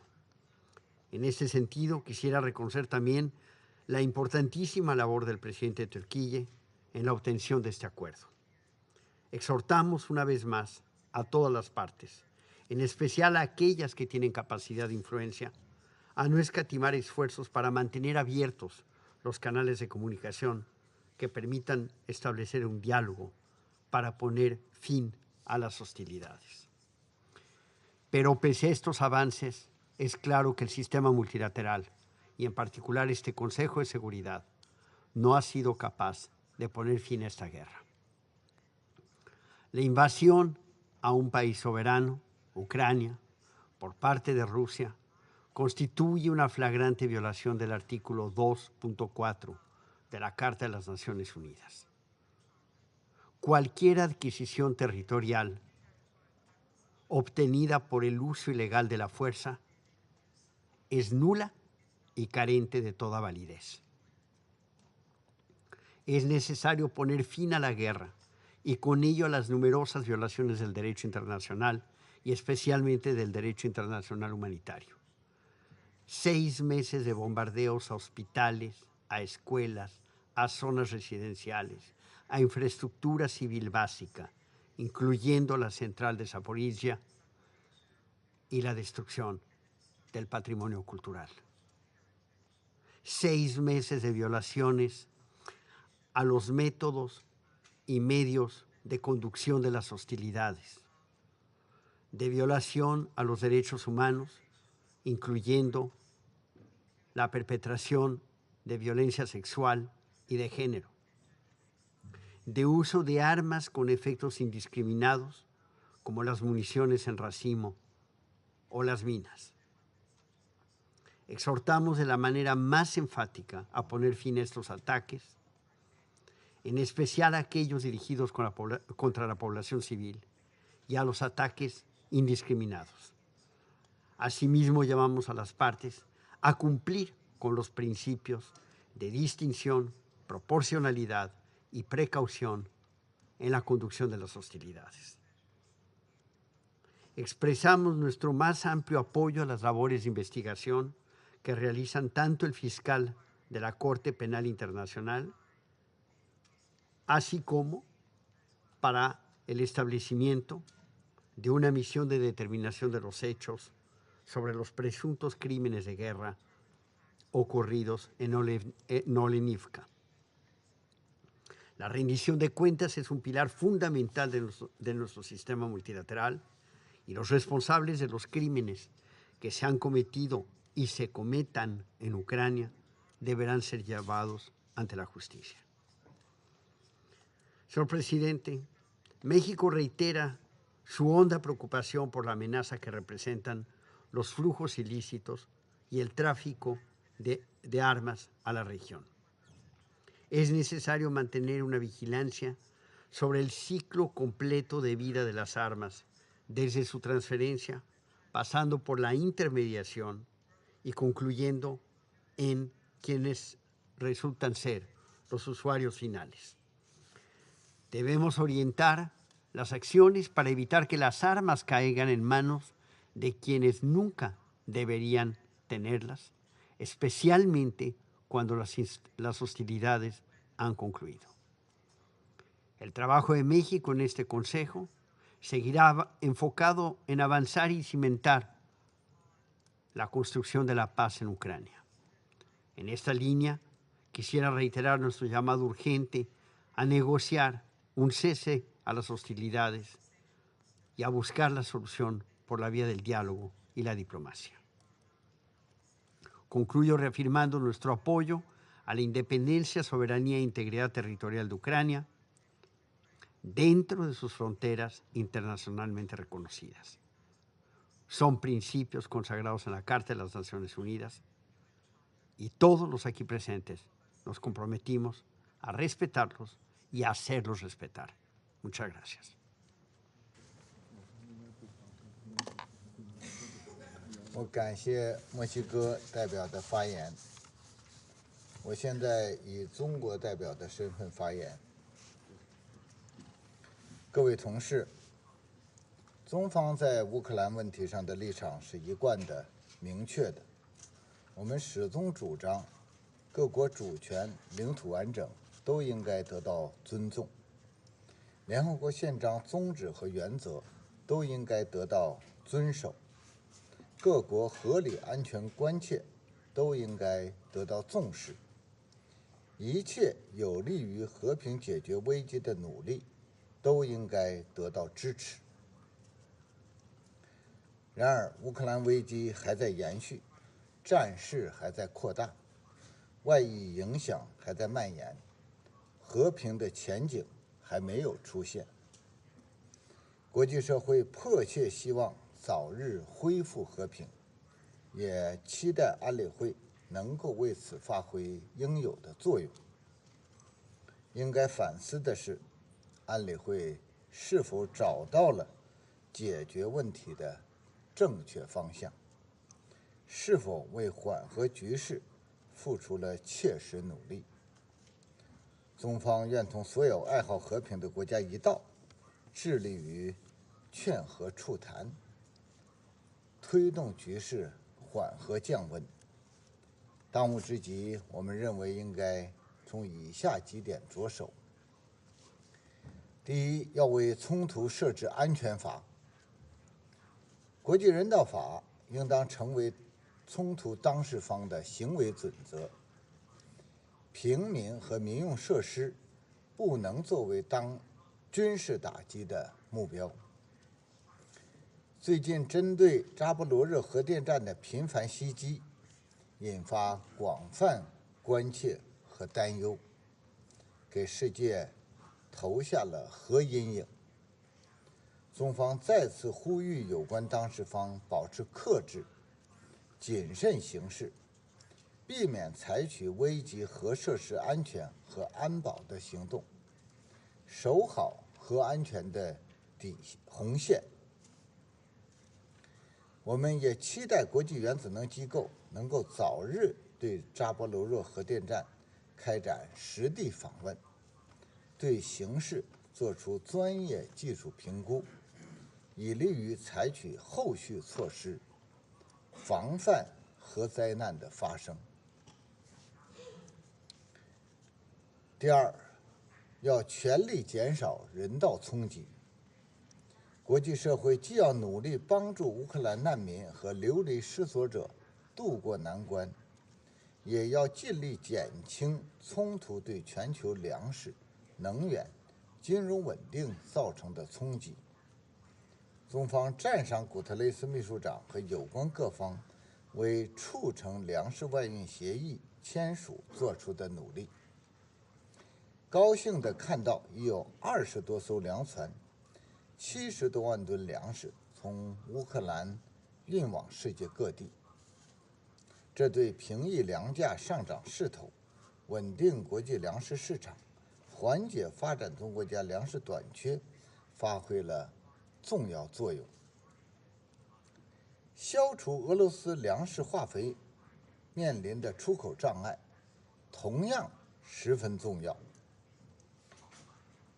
En ese sentido, quisiera reconocer también la importantísima labor del presidente de Turquía en la obtención de este acuerdo. Exhortamos una vez más a todas las partes, en especial a aquellas que tienen capacidad de influencia, a no escatimar esfuerzos para mantener abiertos los canales de comunicación que permitan establecer un diálogo para poner fin a las hostilidades. Pero pese a estos avances, es claro que el sistema multilateral, y en particular este Consejo de Seguridad, no ha sido capaz de poner fin a esta guerra. La invasión a un país soberano, Ucrania, por parte de Rusia, constituye una flagrante violación del artículo 2.4 de la Carta de las Naciones Unidas. Cualquier adquisición territorial obtenida por el uso ilegal de la fuerza es nula y carente de toda validez. Es necesario poner fin a la guerra y con ello a las numerosas violaciones del derecho internacional y especialmente del derecho internacional humanitario. 6 meses de bombardeos a hospitales, a escuelas, a zonas residenciales, a infraestructura civil básica, incluyendo la central de Zaporizhia, y la destrucción del patrimonio cultural. 6 meses de violaciones a los métodos y medios de conducción de las hostilidades, de violación a los derechos humanos, incluyendo la perpetración de violencia sexual y de género, de uso de armas con efectos indiscriminados, como las municiones en racimo o las minas. Exhortamos de la manera más enfática a poner fin a estos ataques, en especial a aquellos dirigidos contra la población civil y a los ataques indiscriminados. Asimismo, llamamos a las partes a cumplir con los principios de distinción, proporcionalidad y precaución en la conducción de las hostilidades. Expresamos nuestro más amplio apoyo a las labores de investigación que realizan tanto el fiscal de la Corte Penal Internacional, así como para el establecimiento de una misión de determinación de los hechos sobre los presuntos crímenes de guerra ocurridos en Olenivka. La rendición de cuentas es un pilar fundamental de nuestro sistema multilateral y los responsables de los crímenes que se han cometido y se cometan en Ucrania deberán ser llevados ante la justicia. Señor presidente, México reitera su honda preocupación por la amenaza que representan los flujos ilícitos y el tráfico de armas a la región. Es necesario mantener una vigilancia sobre el ciclo completo de vida de las armas, desde su transferencia, pasando por la intermediación y concluyendo en quienes resultan ser los usuarios finales. Debemos orientar las acciones para evitar que las armas caigan en manos de quienes nunca deberían tenerlas, especialmente cuando las hostilidades han concluido. El trabajo de México en este Consejo seguirá enfocado en avanzar y cimentar la construcción de la paz en Ucrania. En esta línea, quisiera reiterar nuestro llamado urgente a negociar un cese a las hostilidades y a buscar la solución por la vía del diálogo y la diplomacia. Concluyo reafirmando nuestro apoyo a la independencia, soberanía e integridad territorial de Ucrania dentro de sus fronteras internacionalmente reconocidas. Son principios consagrados en la Carta de las Naciones Unidas y todos los aquí presentes nos comprometimos a respetarlos y a hacerlos respetar. Muchas gracias. 我感谢墨西哥代表的发言。我现在以中国代表的身份发言。各位同事，中方在乌克兰问题上的立场是一贯的、明确的。我们始终主张，各国主权、领土完整都应该得到尊重，联合国宪章宗旨和原则都应该得到遵守，各国合理安全关切都应该得到重视，一切有利于和平解决危机的努力都应该得到支持。然而，乌克兰危机还在延续，战事还在扩大，外溢影响还在蔓延，和平的前景还没有出现。国际社会迫切希望早日恢复和平，也期待安理会能够为此发挥应有的作用。应该反思的是，安理会是否找到了解决问题的正确方向，是否为缓和局势付出了切实努力。中方愿同所有爱好和平的国家一道，致力于劝和促谈，推动局势缓和降温。当务之急，我们认为应该从以下几点着手。第一，要为冲突设置安全法。国际人道法应当成为冲突当事方的行为准则。平民和民用设施不能作为军事打击的目标。最近针对扎波罗热核电站的频繁袭击，引发广泛关切和担忧，给世界投下了核阴影。中方再次呼吁有关当事方保持克制、谨慎行事，避免采取危及核设施安全和安保的行动，守好核安全的红线。我们也期待国际原子能机构能够早日对扎波罗热核电站开展实地访问，对形势作出专业技术评估，以利于采取后续措施，防范核灾难的发生。第二，要全力减少人道冲击。国际社会既要努力帮助乌克兰难民和流离失所者渡过难关，也要尽力减轻冲突对全球粮食、能源、金融稳定造成的冲击。中方赞赏古特雷斯秘书长和有关各方为促成粮食外运协议签署做出的努力。高兴地看到已有20多艘粮船，70多万吨粮食从乌克兰运往世界各地，这对平抑粮价上涨势头、稳定国际粮食市场、缓解发展中国家粮食短缺发挥了重要作用。消除俄罗斯粮食化肥面临的出口障碍，同样十分重要。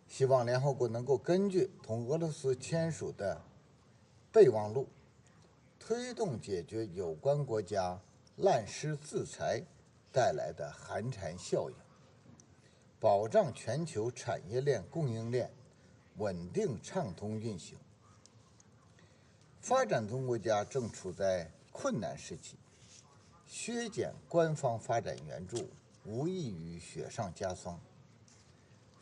希望联合国能够根据同俄罗斯签署的备忘录，推动解决有关国家滥施制裁带来的寒蝉效应，保障全球产业链供应链稳定畅通运行。发展中国家正处在困难时期，削减官方发展援助无异于雪上加霜。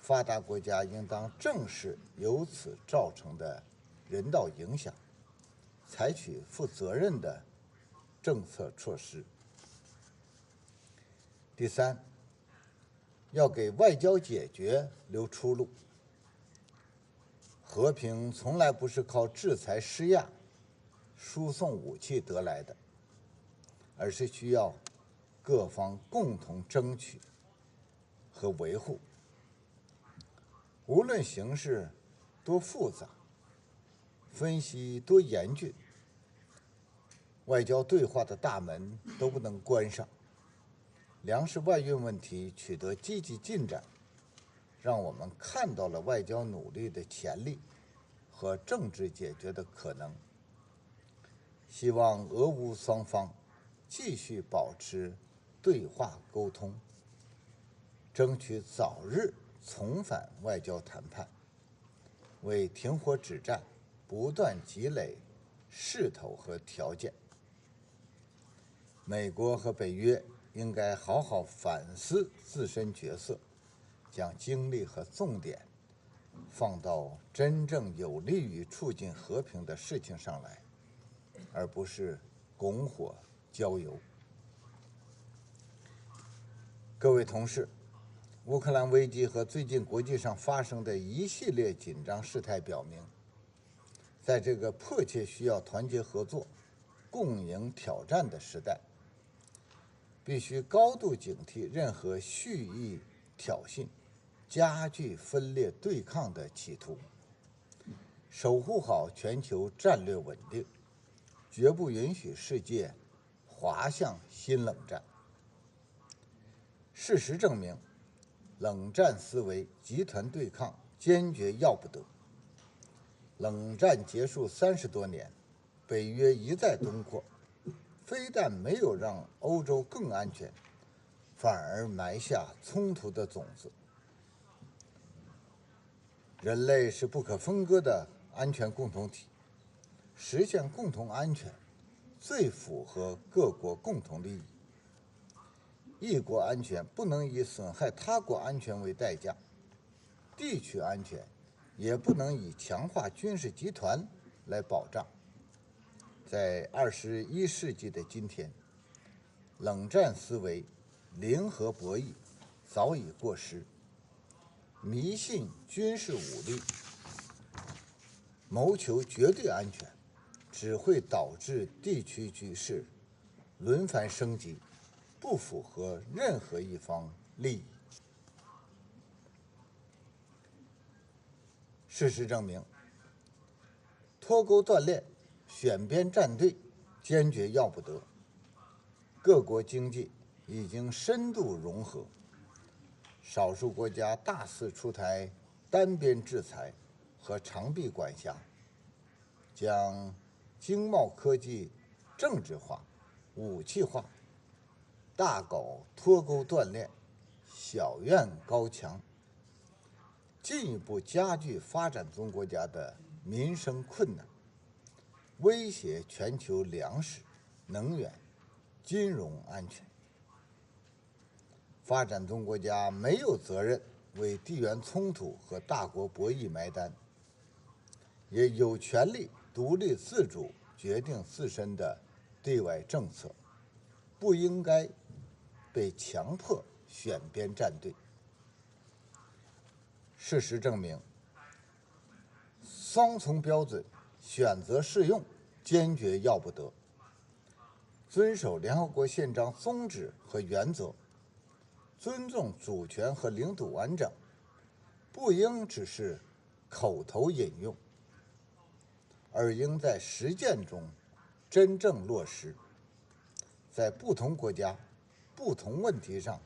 发达国家应当正视由此造成的人道影响，采取负责任的政策措施。第三，要给外交解决留出路。和平从来不是靠制裁施压、输送武器得来的，而是需要各方共同争取和维护。无论形势多复杂，分析多严峻，外交对话的大门都不能关上。粮食外运问题取得积极进展，让我们看到了外交努力的潜力和政治解决的可能。希望俄乌双方继续保持对话沟通，争取早日重返外交谈判，为停火止战不断积累势头和条件。美国和北约应该好好反思自身角色，将精力和重点放到真正有利于促进和平的事情上来，而不是拱火浇油。各位同事，乌克兰危机和最近国际上发生的一系列紧张事态表明，在这个迫切需要团结合作、共赢挑战的时代，必须高度警惕任何蓄意挑衅、加剧分裂对抗的企图，守护好全球战略稳定，绝不允许世界滑向新冷战。事实证明，冷战思维、集团对抗坚决要不得。冷战结束30多年，北约一再东扩，非但没有让欧洲更安全，反而埋下冲突的种子。人类是不可分割的安全共同体，实现共同安全最符合各国共同利益。一国安全不能以损害他国安全为代价，地区安全也不能以强化军事集团来保障。在21世纪的今天，冷战思维、零和博弈早已过时，迷信军事武力，谋求绝对安全，只会导致地区局势轮番升级，不符合任何一方利益。事实证明，脱钩断链、选边站队坚决要不得。各国经济已经深度融合，少数国家大肆出台单边制裁和长臂管辖，将经贸科技政治化、武器化，大搞脱钩断链、小院高墙，进一步加剧发展中国家的民生困难，威胁全球粮食、能源、金融安全。发展中国家没有责任为地缘冲突和大国博弈埋单，也有权利独立自主决定自身的对外政策，不应该被强迫选边站队。事实证明，双重标准、选择适用坚决要不得。遵守联合国宪章宗旨和原则，尊重主权和领土完整，不应只是口头引用，而应在实践中真正落实，在不同国家、不同问题上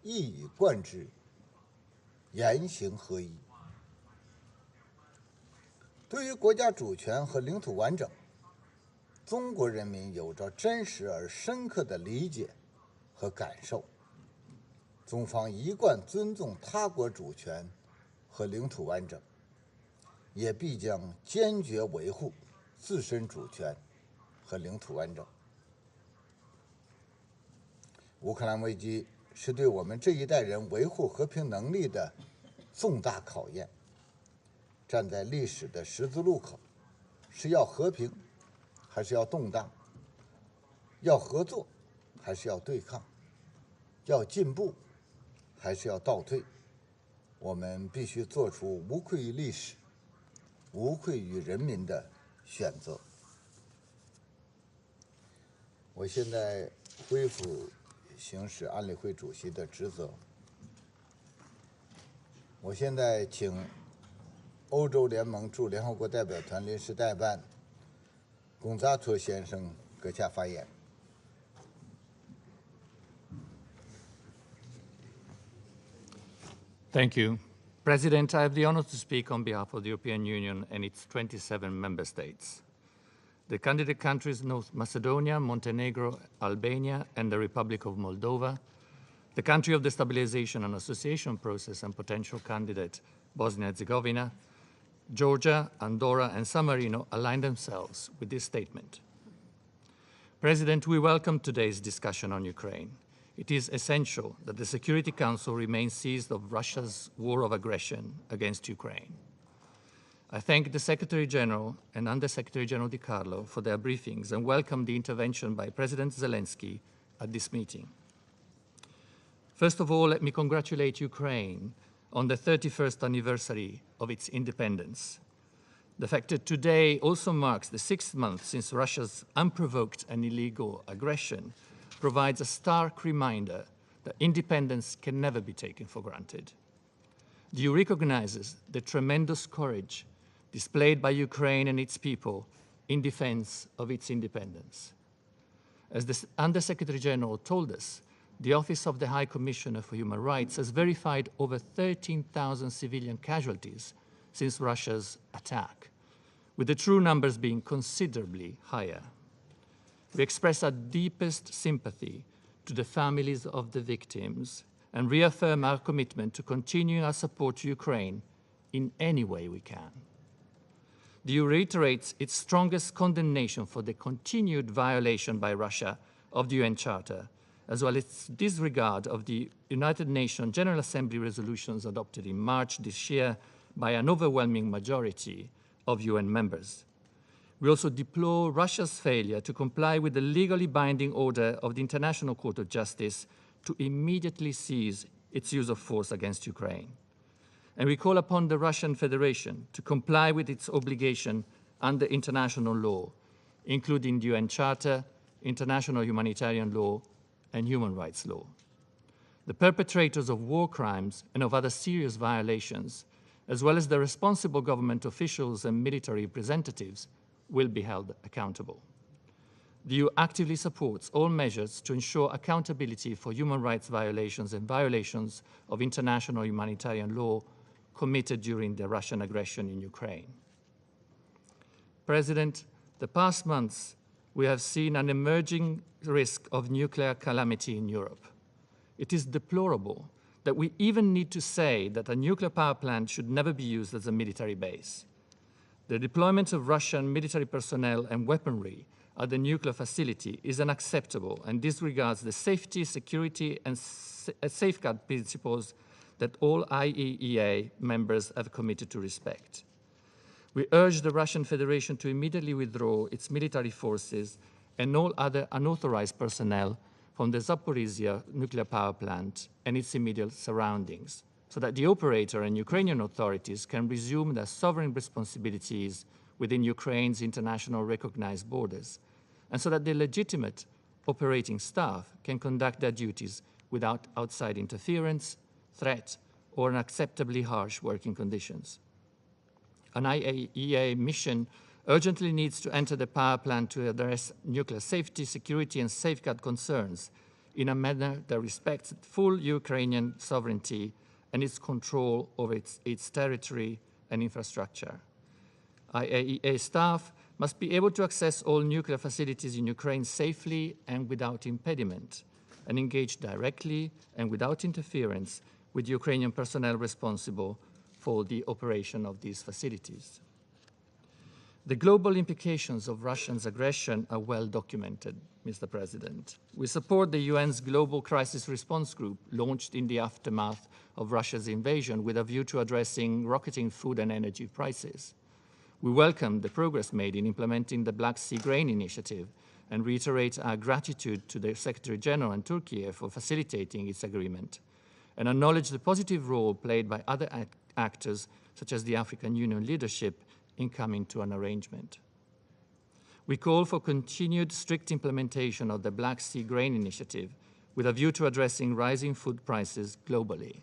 一以贯之，言行合一。对于国家主权和领土完整，中国人民有着真实而深刻的理解和感受。中方一贯尊重他国主权和领土完整，也必将坚决维护自身主权和领土完整。乌克兰危机是对我们这一代人维护和平能力的重大考验。站在历史的十字路口，是要和平，还是要动荡？要合作，还是要对抗？要进步，还是要倒退？我们必须做出无愧于历史、无愧于人民的选择。我现在恢复行使安理会主席的职责。我现在请欧洲联盟驻联合国代表团临时代办贡扎托先生阁下发言。Thank you. President, I have the honor to speak on behalf of the European Union and its 27 member states. The candidate countries North Macedonia, Montenegro, Albania, and the Republic of Moldova, the country of the stabilization and association process and potential candidate Bosnia-Herzegovina, Georgia, Andorra, and San Marino align themselves with this statement. President, we welcome today's discussion on Ukraine. It is essential that the Security Council remains seized of Russia's war of aggression against Ukraine. I thank the Secretary General and Under-Secretary General Di Carlo for their briefings and welcome the intervention by President Zelensky at this meeting. First of all, let me congratulate Ukraine on the 31st anniversary of its independence. The fact that today also marks the 6th month since Russia's unprovoked and illegal aggression provides a stark reminder that independence can never be taken for granted. The EU recognizes the tremendous courage displayed by Ukraine and its people in defense of its independence. As the Under-Secretary General told us, the Office of the High Commissioner for Human Rights has verified over 13,000 civilian casualties since Russia's attack, with the true numbers being considerably higher. We express our deepest sympathy to the families of the victims and reaffirm our commitment to continue our support to Ukraine in any way we can. The EU reiterates its strongest condemnation for the continued violation by Russia of the UN Charter, as well as its disregard of the United Nations General Assembly resolutions adopted in March this year by an overwhelming majority of UN members. We also deplore Russia's failure to comply with the legally binding order of the International Court of Justice to immediately cease its use of force against Ukraine. And we call upon the Russian Federation to comply with its obligation under international law, including the UN Charter, international humanitarian law, and human rights law. The perpetrators of war crimes and of other serious violations, as well as the responsible government officials and military representatives, will be held accountable. The EU actively supports all measures to ensure accountability for human rights violations and violations of international humanitarian law committed during the Russian aggression in Ukraine. President, the past months we have seen an emerging risk of nuclear calamity in Europe. It is deplorable that we even need to say that a nuclear power plant should never be used as a military base. The deployment of Russian military personnel and weaponry at the nuclear facility is unacceptable and disregards the safety, security, and safeguard principles that all IAEA members have committed to respect. We urge the Russian Federation to immediately withdraw its military forces and all other unauthorized personnel from the Zaporizhzhia nuclear power plant and its immediate surroundings, so that the operator and Ukrainian authorities can resume their sovereign responsibilities within Ukraine's international recognized borders, and so that the legitimate operating staff can conduct their duties without outside interference, threat, or unacceptably harsh working conditions. An IAEA mission urgently needs to enter the power plant to address nuclear safety, security, and safeguard concerns in a manner that respects full Ukrainian sovereignty and its control over its territory and infrastructure. IAEA staff must be able to access all nuclear facilities in Ukraine safely and without impediment, and engage directly and without interference with Ukrainian personnel responsible for the operation of these facilities. The global implications of Russia's aggression are well documented, Mr. President. We support the UN's Global Crisis Response Group, launched in the aftermath of Russia's invasion with a view to addressing rocketing food and energy prices. We welcome the progress made in implementing the Black Sea Grain Initiative and reiterate our gratitude to the Secretary General and Turkey for facilitating its agreement, and acknowledge the positive role played by other actors, such as the African Union leadership, in coming to an arrangement. We call for continued strict implementation of the Black Sea Grain Initiative with a view to addressing rising food prices globally.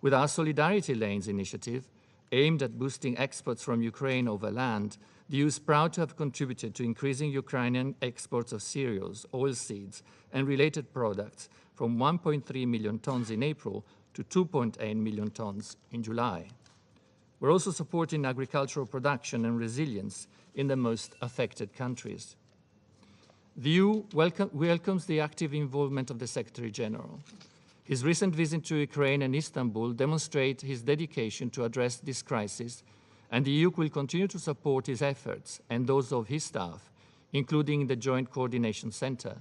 With our Solidarity Lanes initiative, aimed at boosting exports from Ukraine over land, the EU is proud to have contributed to increasing Ukrainian exports of cereals, oilseeds, and related products from 1.3 million tons in April to 2.8 million tons in July. We're also supporting agricultural production and resilience in the most affected countries. The EU welcomes the active involvement of the Secretary General. His recent visit to Ukraine and Istanbul demonstrates his dedication to address this crisis, and the EU will continue to support his efforts and those of his staff, including the Joint Coordination Center.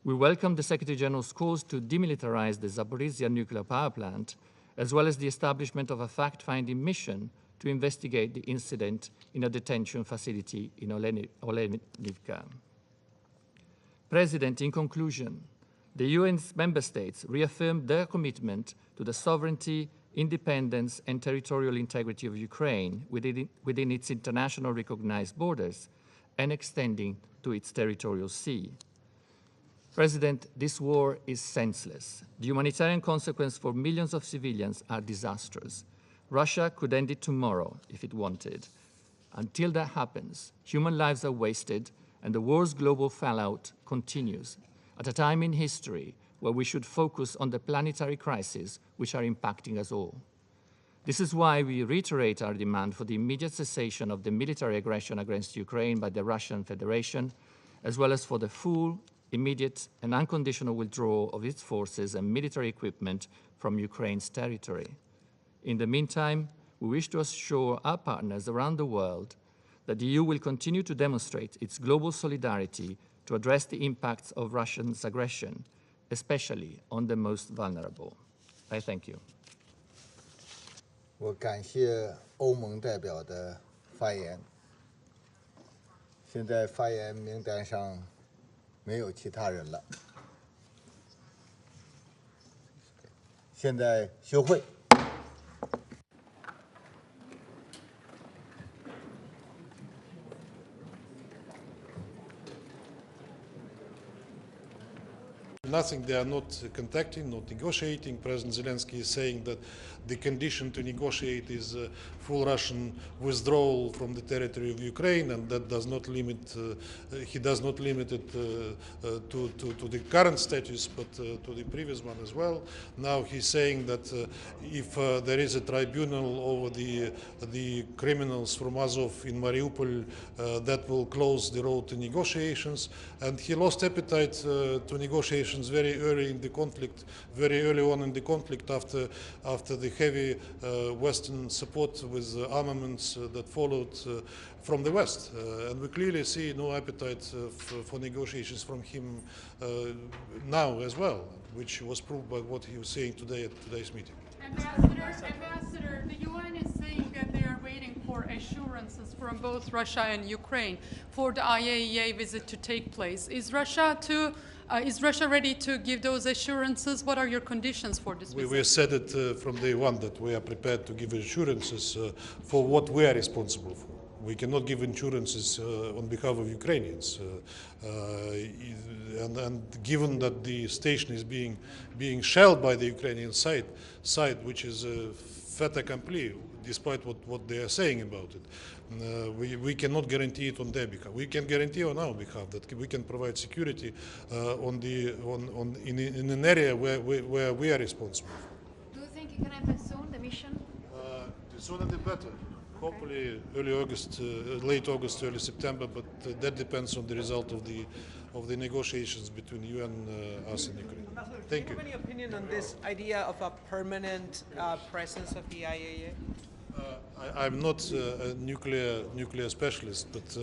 We welcome the Secretary General's calls to demilitarize the Zaporizhzhia nuclear power plant, as well as the establishment of a fact-finding mission to investigate the incident in a detention facility in Olenivka. President, in conclusion, the UN's member states reaffirmed their commitment to the sovereignty, independence, and territorial integrity of Ukraine within its international recognized borders and extending to its territorial sea. President, this war is senseless. The humanitarian consequences for millions of civilians are disastrous. Russia could end it tomorrow if it wanted. Until that happens, human lives are wasted and the war's global fallout continues at a time in history where we should focus on the planetary crises which are impacting us all. This is why we reiterate our demand for the immediate cessation of the military aggression against Ukraine by the Russian Federation, as well as for the full, immediate, and unconditional withdrawal of its forces and military equipment from Ukraine's territory. In the meantime, we wish to assure our partners around the world that the EU will continue to demonstrate its global solidarity to address the impacts of Russia's aggression, especially on the most vulnerable. I thank you. 我感谢欧盟代表的发言。现在发言名单上没有其他人了。现在休会。Nothing, they are not contacting, not negotiating. President Zelensky is saying that the condition to negotiate is full Russian withdrawal from the territory of Ukraine, and that does not limit, he does not limit it to the current status, but to the previous one as well. Now he's saying that if there is a tribunal over the criminals from Azov in Mariupol, that will close the road to negotiations, and he lost appetite to negotiations very early in the conflict, very early on in the conflict after the heavy Western support with armaments that followed from the West. And we clearly see no appetite for negotiations from him now as well, which was proved by what he was saying today at today's meeting. Ambassador, the UN is saying that they are waiting for assurances from both Russia and Ukraine for the IAEA visit to take place. Is Russia ready to give those assurances? What are your conditions for this visit? We said it from day one that we are prepared to give assurances for what we are responsible for. We cannot give assurances on behalf of Ukrainians. And given that the station is being shelled by the Ukrainian side, which is fait accompli, despite what they are saying about it. We cannot guarantee it on their behalf. We can guarantee on our behalf that we can provide security in an area where we are responsible. Do you think you can happen soon, the mission? The sooner the better. Hopefully early August, late August, early September, but that depends on the result of the negotiations between you and us in Ukraine. Thank you. Do you have any opinion on this idea of a permanent presence of the IAEA? I'm not a nuclear specialist, but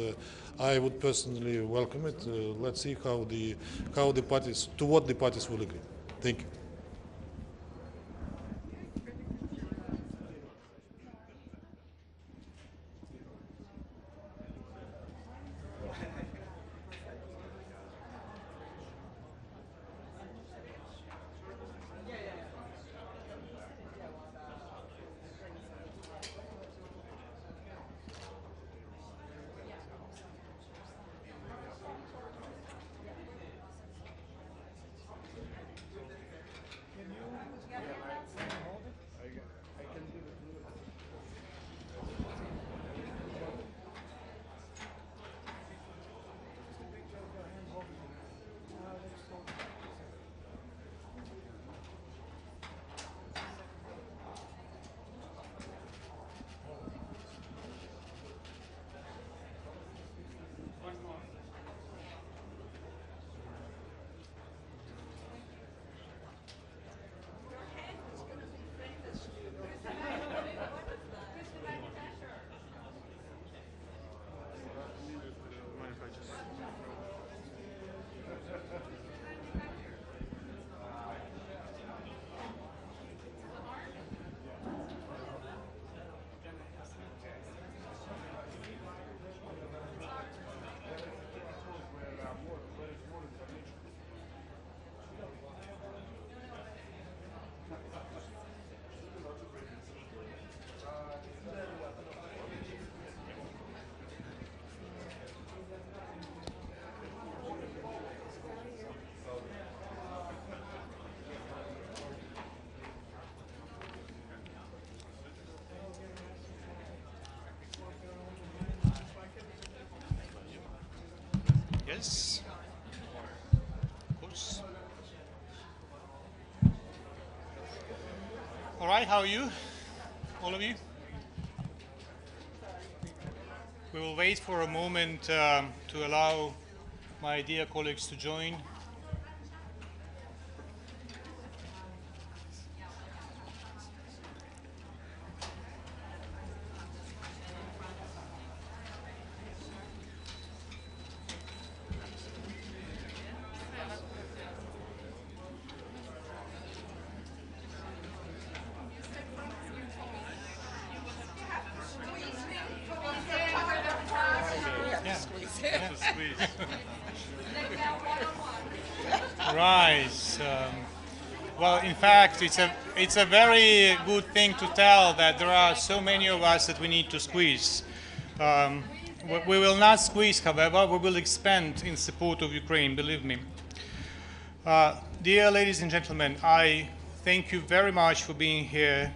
I would personally welcome it. Let's see how the parties, to what the parties will agree. Thank you. Yes, of course. All right, how are you, all of you? We will wait for a moment to allow my dear colleagues to join. Right. Well, in fact, it's a very good thing to tell that there are so many of us that we need to squeeze. We will not squeeze, however, we will expand in support of Ukraine, believe me. Dear ladies and gentlemen, I thank you very much for being here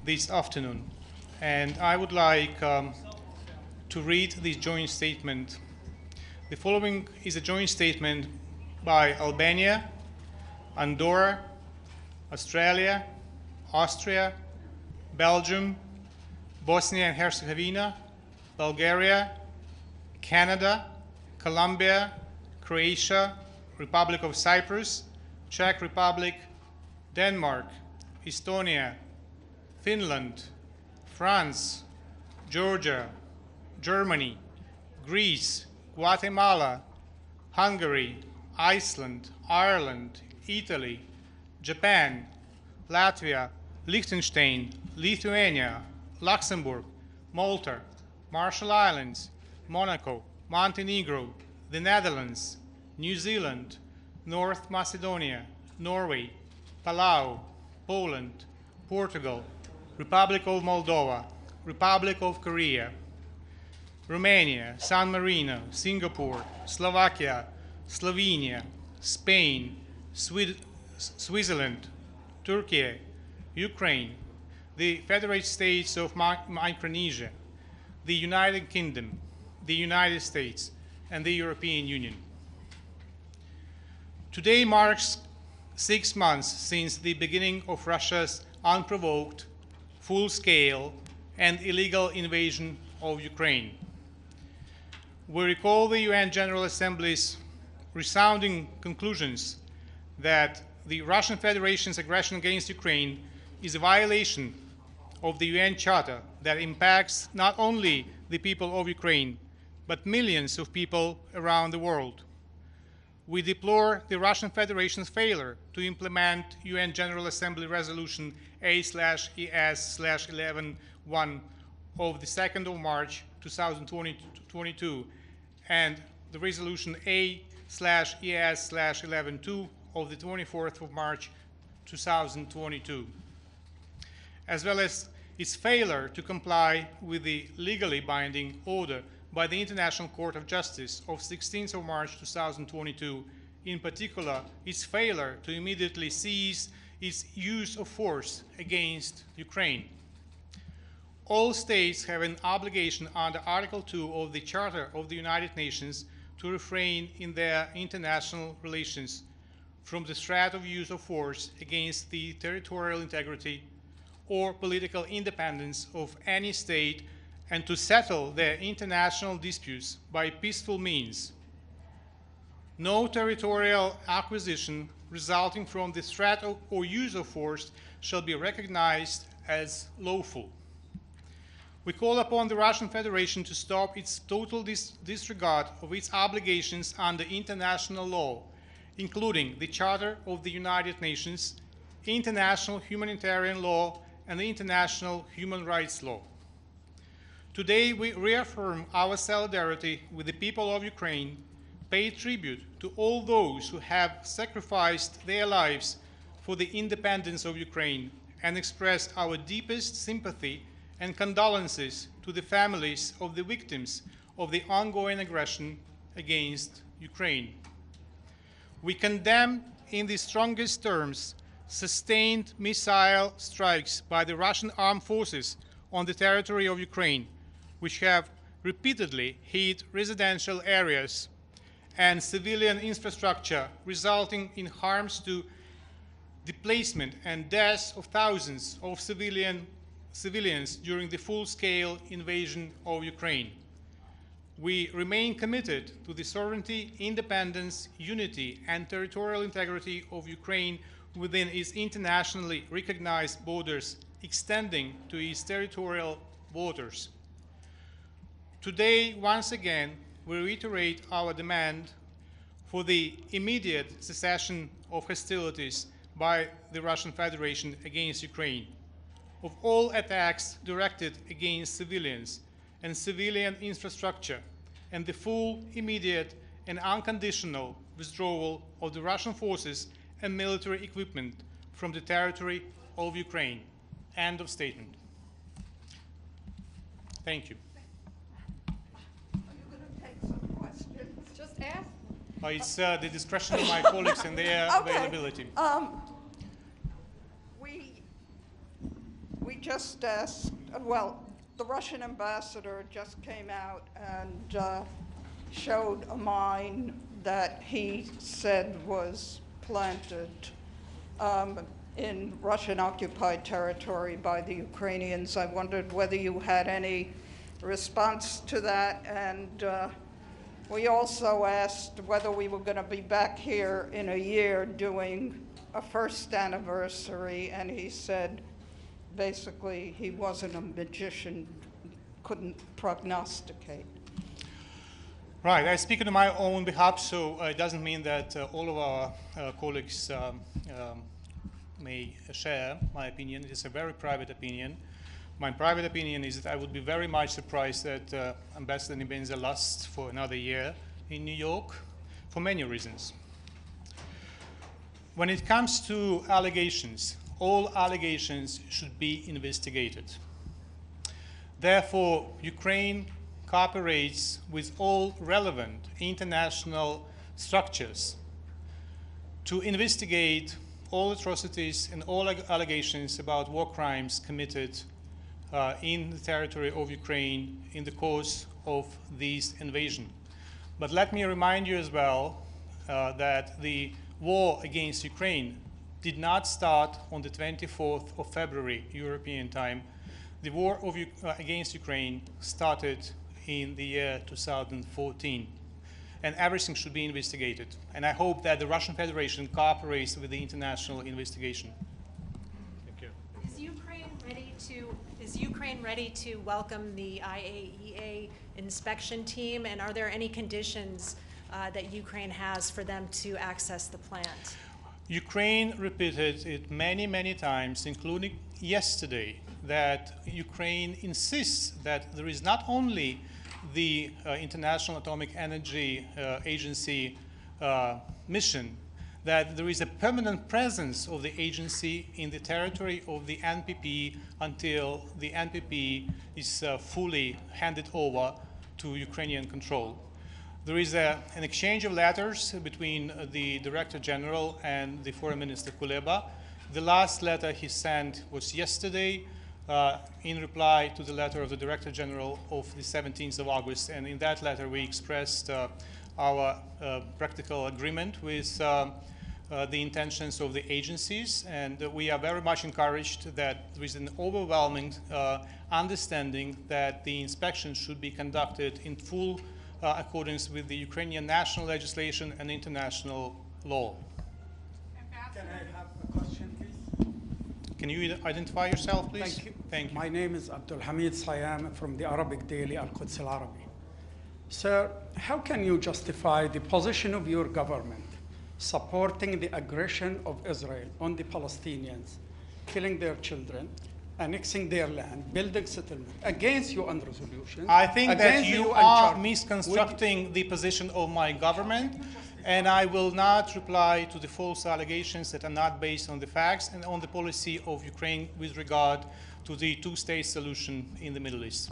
this afternoon. And I would like to read this joint statement. The following is a joint statement by Albania, Andorra, Australia, Austria, Belgium, Bosnia and Herzegovina, Bulgaria, Canada, Colombia, Croatia, Republic of Cyprus, Czech Republic, Denmark, Estonia, Finland, France, Georgia, Germany, Greece, Guatemala, Hungary, Iceland, Ireland, Italy, Japan, Latvia, Liechtenstein, Lithuania, Luxembourg, Malta, Marshall Islands, Monaco, Montenegro, the Netherlands, New Zealand, North Macedonia, Norway, Palau, Poland, Portugal, Republic of Moldova, Republic of Korea, Romania, San Marino, Singapore, Slovakia, Slovenia, Spain, Switzerland, Turkey, Ukraine, the Federated States of Micronesia, the United Kingdom, the United States, and the European Union. Today marks 6 months since the beginning of Russia's unprovoked, full-scale, and illegal invasion of Ukraine. We recall the UN General Assembly's resounding conclusions that the Russian Federation's aggression against Ukraine is a violation of the UN Charter that impacts not only the people of Ukraine, but millions of people around the world. We deplore the Russian Federation's failure to implement UN General Assembly Resolution A/ES/11-1 of the 2nd of March 2022 and the Resolution A/ES/11-2 of the 24th of March 2022, as well as its failure to comply with the legally binding order by the International Court of Justice of 16th of March 2022, in particular, its failure to immediately cease its use of force against Ukraine. All states have an obligation under Article 2 of the Charter of the United Nations to refrain in their international relations from the threat of use of force against the territorial integrity or political independence of any state and to settle their international disputes by peaceful means. No territorial acquisition resulting from the threat or use of force shall be recognized as lawful. We call upon the Russian Federation to stop its total disregard of its obligations under international law, including the Charter of the United Nations, international humanitarian law, and the international human rights law. Today, we reaffirm our solidarity with the people of Ukraine, pay tribute to all those who have sacrificed their lives for the independence of Ukraine, and express our deepest sympathy and condolences to the families of the victims of the ongoing aggression against Ukraine. We condemn in the strongest terms sustained missile strikes by the Russian armed forces on the territory of Ukraine, which have repeatedly hit residential areas and civilian infrastructure, resulting in harms to displacement and deaths of thousands of civilians during the full-scale invasion of Ukraine. We remain committed to the sovereignty, independence, unity, and territorial integrity of Ukraine within its internationally recognized borders, extending to its territorial waters. Today, once again, we reiterate our demand for the immediate cessation of hostilities by the Russian Federation against Ukraine, of all attacks directed against civilians and civilian infrastructure, and the full, immediate, and unconditional withdrawal of the Russian forces and military equipment from the territory of Ukraine. End of statement. Thank you. Just ask. It's the discretion of my colleagues and their availability. We just asked, well, the Russian ambassador just came out and showed a mine that he said was planted in Russian-occupied territory by the Ukrainians. I wondered whether you had any response to that, and we also asked whether we were going to be back here in a year doing a first anniversary, and he said basically he wasn't a magician, couldn't prognosticate. Right, I speak on my own behalf, so it doesn't mean that all of our colleagues may share my opinion. It's a very private opinion. My private opinion is that I would be very much surprised that Ambassador Nebenza lasts for another year in New York for many reasons. When it comes to allegations, all allegations should be investigated. Therefore, Ukraine cooperates with all relevant international structures to investigate all atrocities and all allegations about war crimes committed in the territory of Ukraine in the course of this invasion. But let me remind you as well that the war against Ukraine did not start on the 24th of February, European time. The war against Ukraine started in the year 2014. And everything should be investigated. And I hope that the Russian Federation cooperates with the international investigation. Thank you. Is Ukraine ready to welcome the IAEA inspection team? And are there any conditions that Ukraine has for them to access the plant? Ukraine repeated it many, many times, including yesterday, that Ukraine insists that there is not only the International Atomic Energy Agency mission, that there is a permanent presence of the agency in the territory of the NPP until the NPP is fully handed over to Ukrainian control. There is an exchange of letters between the Director General and the Foreign Minister Kuleba. The last letter he sent was yesterday, in reply to the letter of the Director General of the 17th of August. And in that letter, we expressed our practical agreement with the intentions of the agencies. And we are very much encouraged that there is an overwhelming understanding that the inspection should be conducted in full accordance with the Ukrainian national legislation and international law. Can I have a question, please? Can you identify yourself, please? Thank you. Thank you. My name is Abdul Hamid Sayam from the Arabic daily Al-Quds Al-Arabi. Sir, how can you justify the position of your government supporting the aggression of Israel on the Palestinians, killing their children, annexing their land, building settlement against UN resolutions? I think that you are misconstructing the position of my government, and I will not reply to the false allegations that are not based on the facts and on the policy of Ukraine with regard to the two-state solution in the Middle East.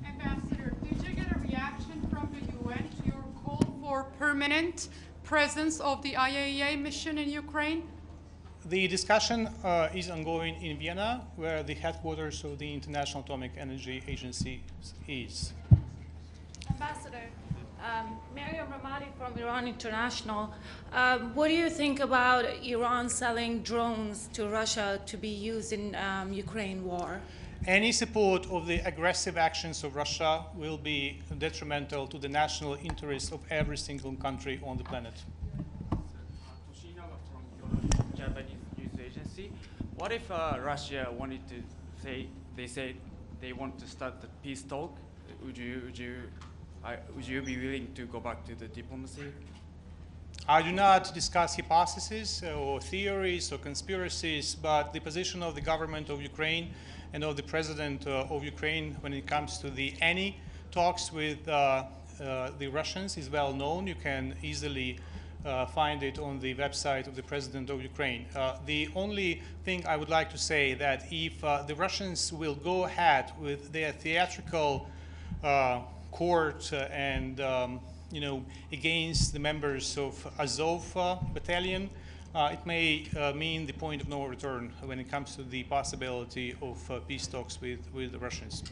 Ambassador, did you get a reaction from the UN to your call for permanent presence of the IAEA mission in Ukraine? The discussion is ongoing in Vienna, where the headquarters of the International Atomic Energy Agency is. Ambassador, Mariam Ramadi from Iran International. What do you think about Iran selling drones to Russia to be used in Ukraine war? Any support of the aggressive actions of Russia will be detrimental to the national interests of every single country on the planet. Japanese news agency. What if Russia wanted to say they want to start the peace talk? Would you be willing to go back to the diplomacy? I do not discuss hypotheses or theories or conspiracies, but the position of the government of Ukraine and of the president of Ukraine when it comes to any talks with the Russians is well known. You can easily find it on the website of the president of Ukraine. The only thing I would like to say that if the Russians will go ahead with their theatrical court and against the members of Azov battalion, it may mean the point of no return when it comes to the possibility of peace talks with the Russians.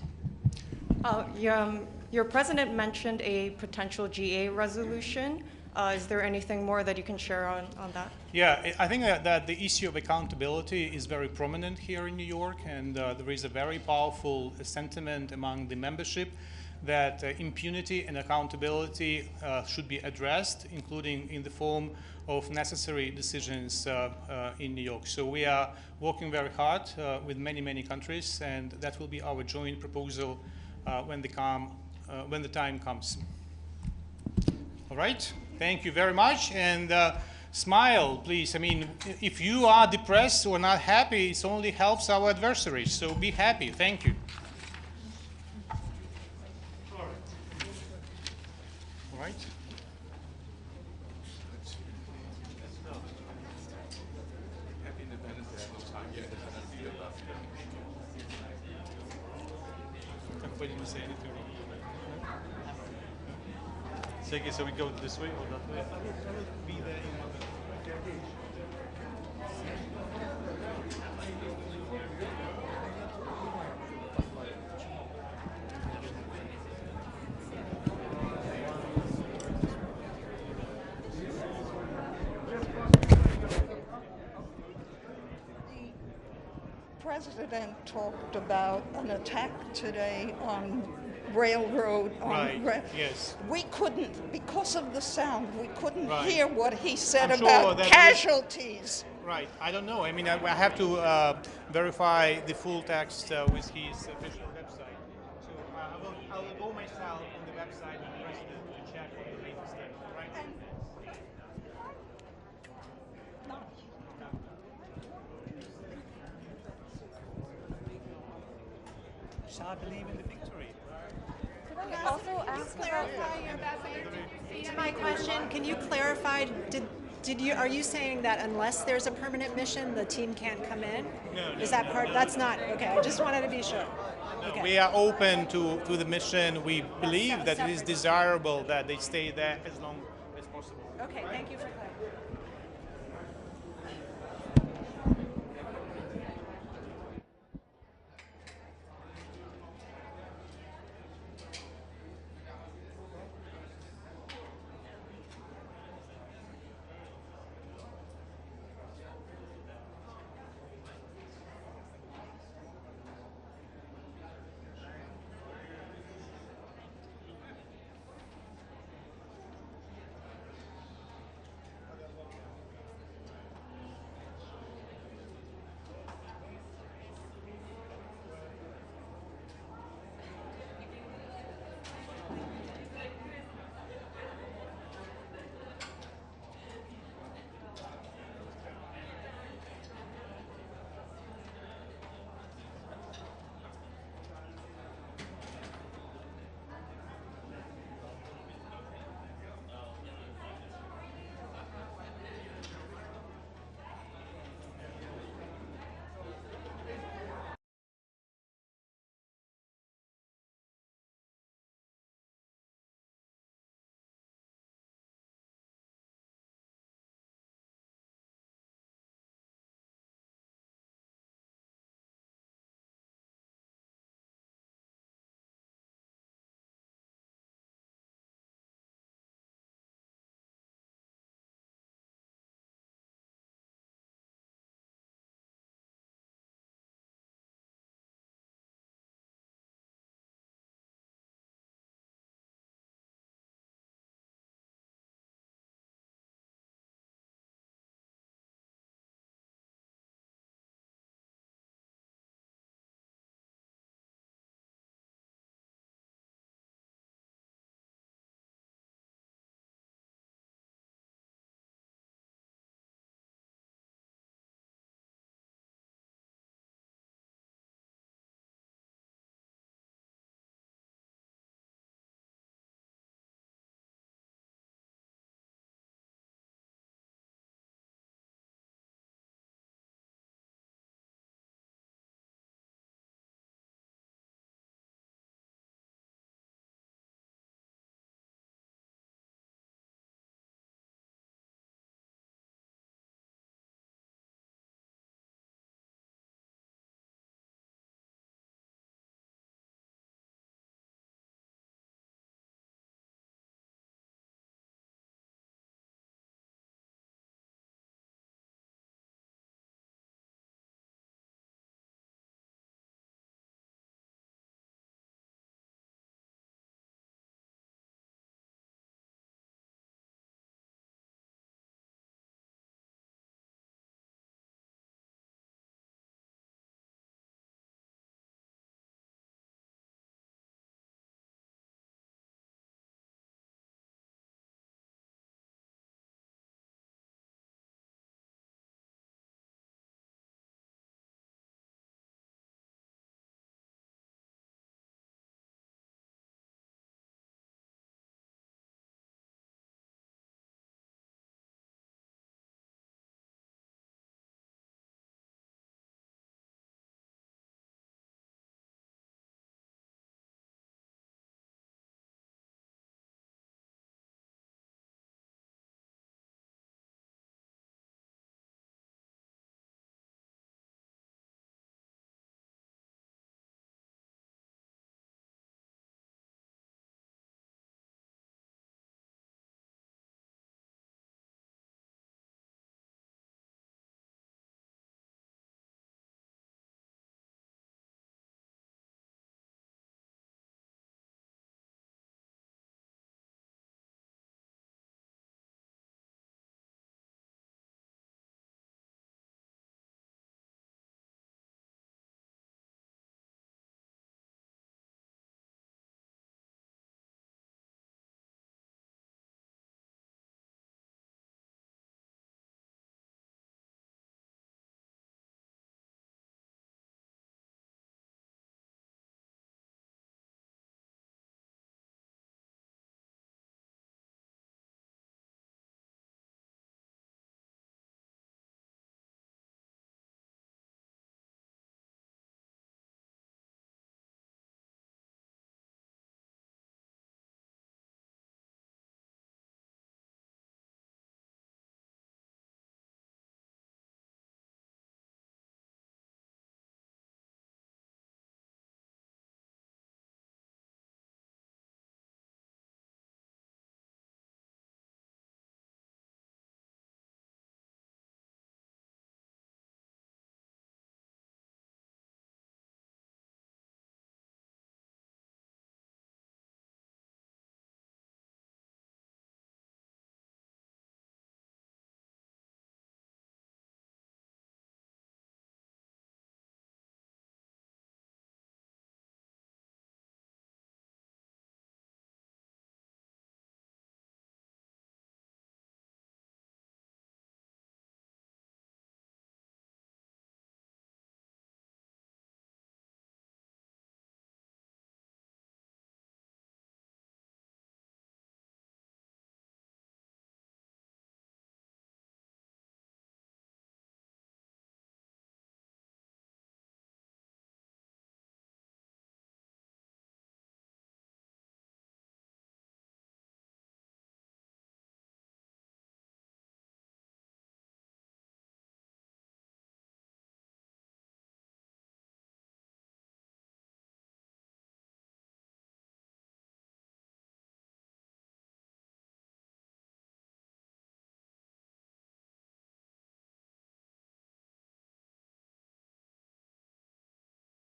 Your president mentioned a potential GA resolution. Is there anything more that you can share on that? Yeah, I think that the issue of accountability is very prominent here in New York, and there is a very powerful sentiment among the membership that impunity and accountability should be addressed, including in the form of necessary decisions in New York. So we are working very hard with many, many countries, and that will be our joint proposal when the time comes. All right, thank you very much, and smile, please. I mean, if you are depressed or not happy, it only helps our adversaries, so be happy. Thank you. All right. Happy Independence Day. I have no time yet. Everybody didn't say anything. Sergey, so we go this way or that way? I will be there in a moment. president talked about an attack today on railroad. Yes. We couldn't, because of the sound, we couldn't Right. hear what he said I'm sure about that casualties. Right. I don't know. I mean, I have to verify the full text with his official website. So I will go myself on the website of the president to check on the latest text. Right. Shall I believe in the victory? Could I also ask clarify my question? Can you clarify? Are you saying that unless there's a permanent mission, the team can't come in? No. Is that part? That's not okay. I just wanted to be sure. No, Okay. we are open to the mission. We believe that it is desirable that they stay there as long as possible. Okay. Thank you for clarifying.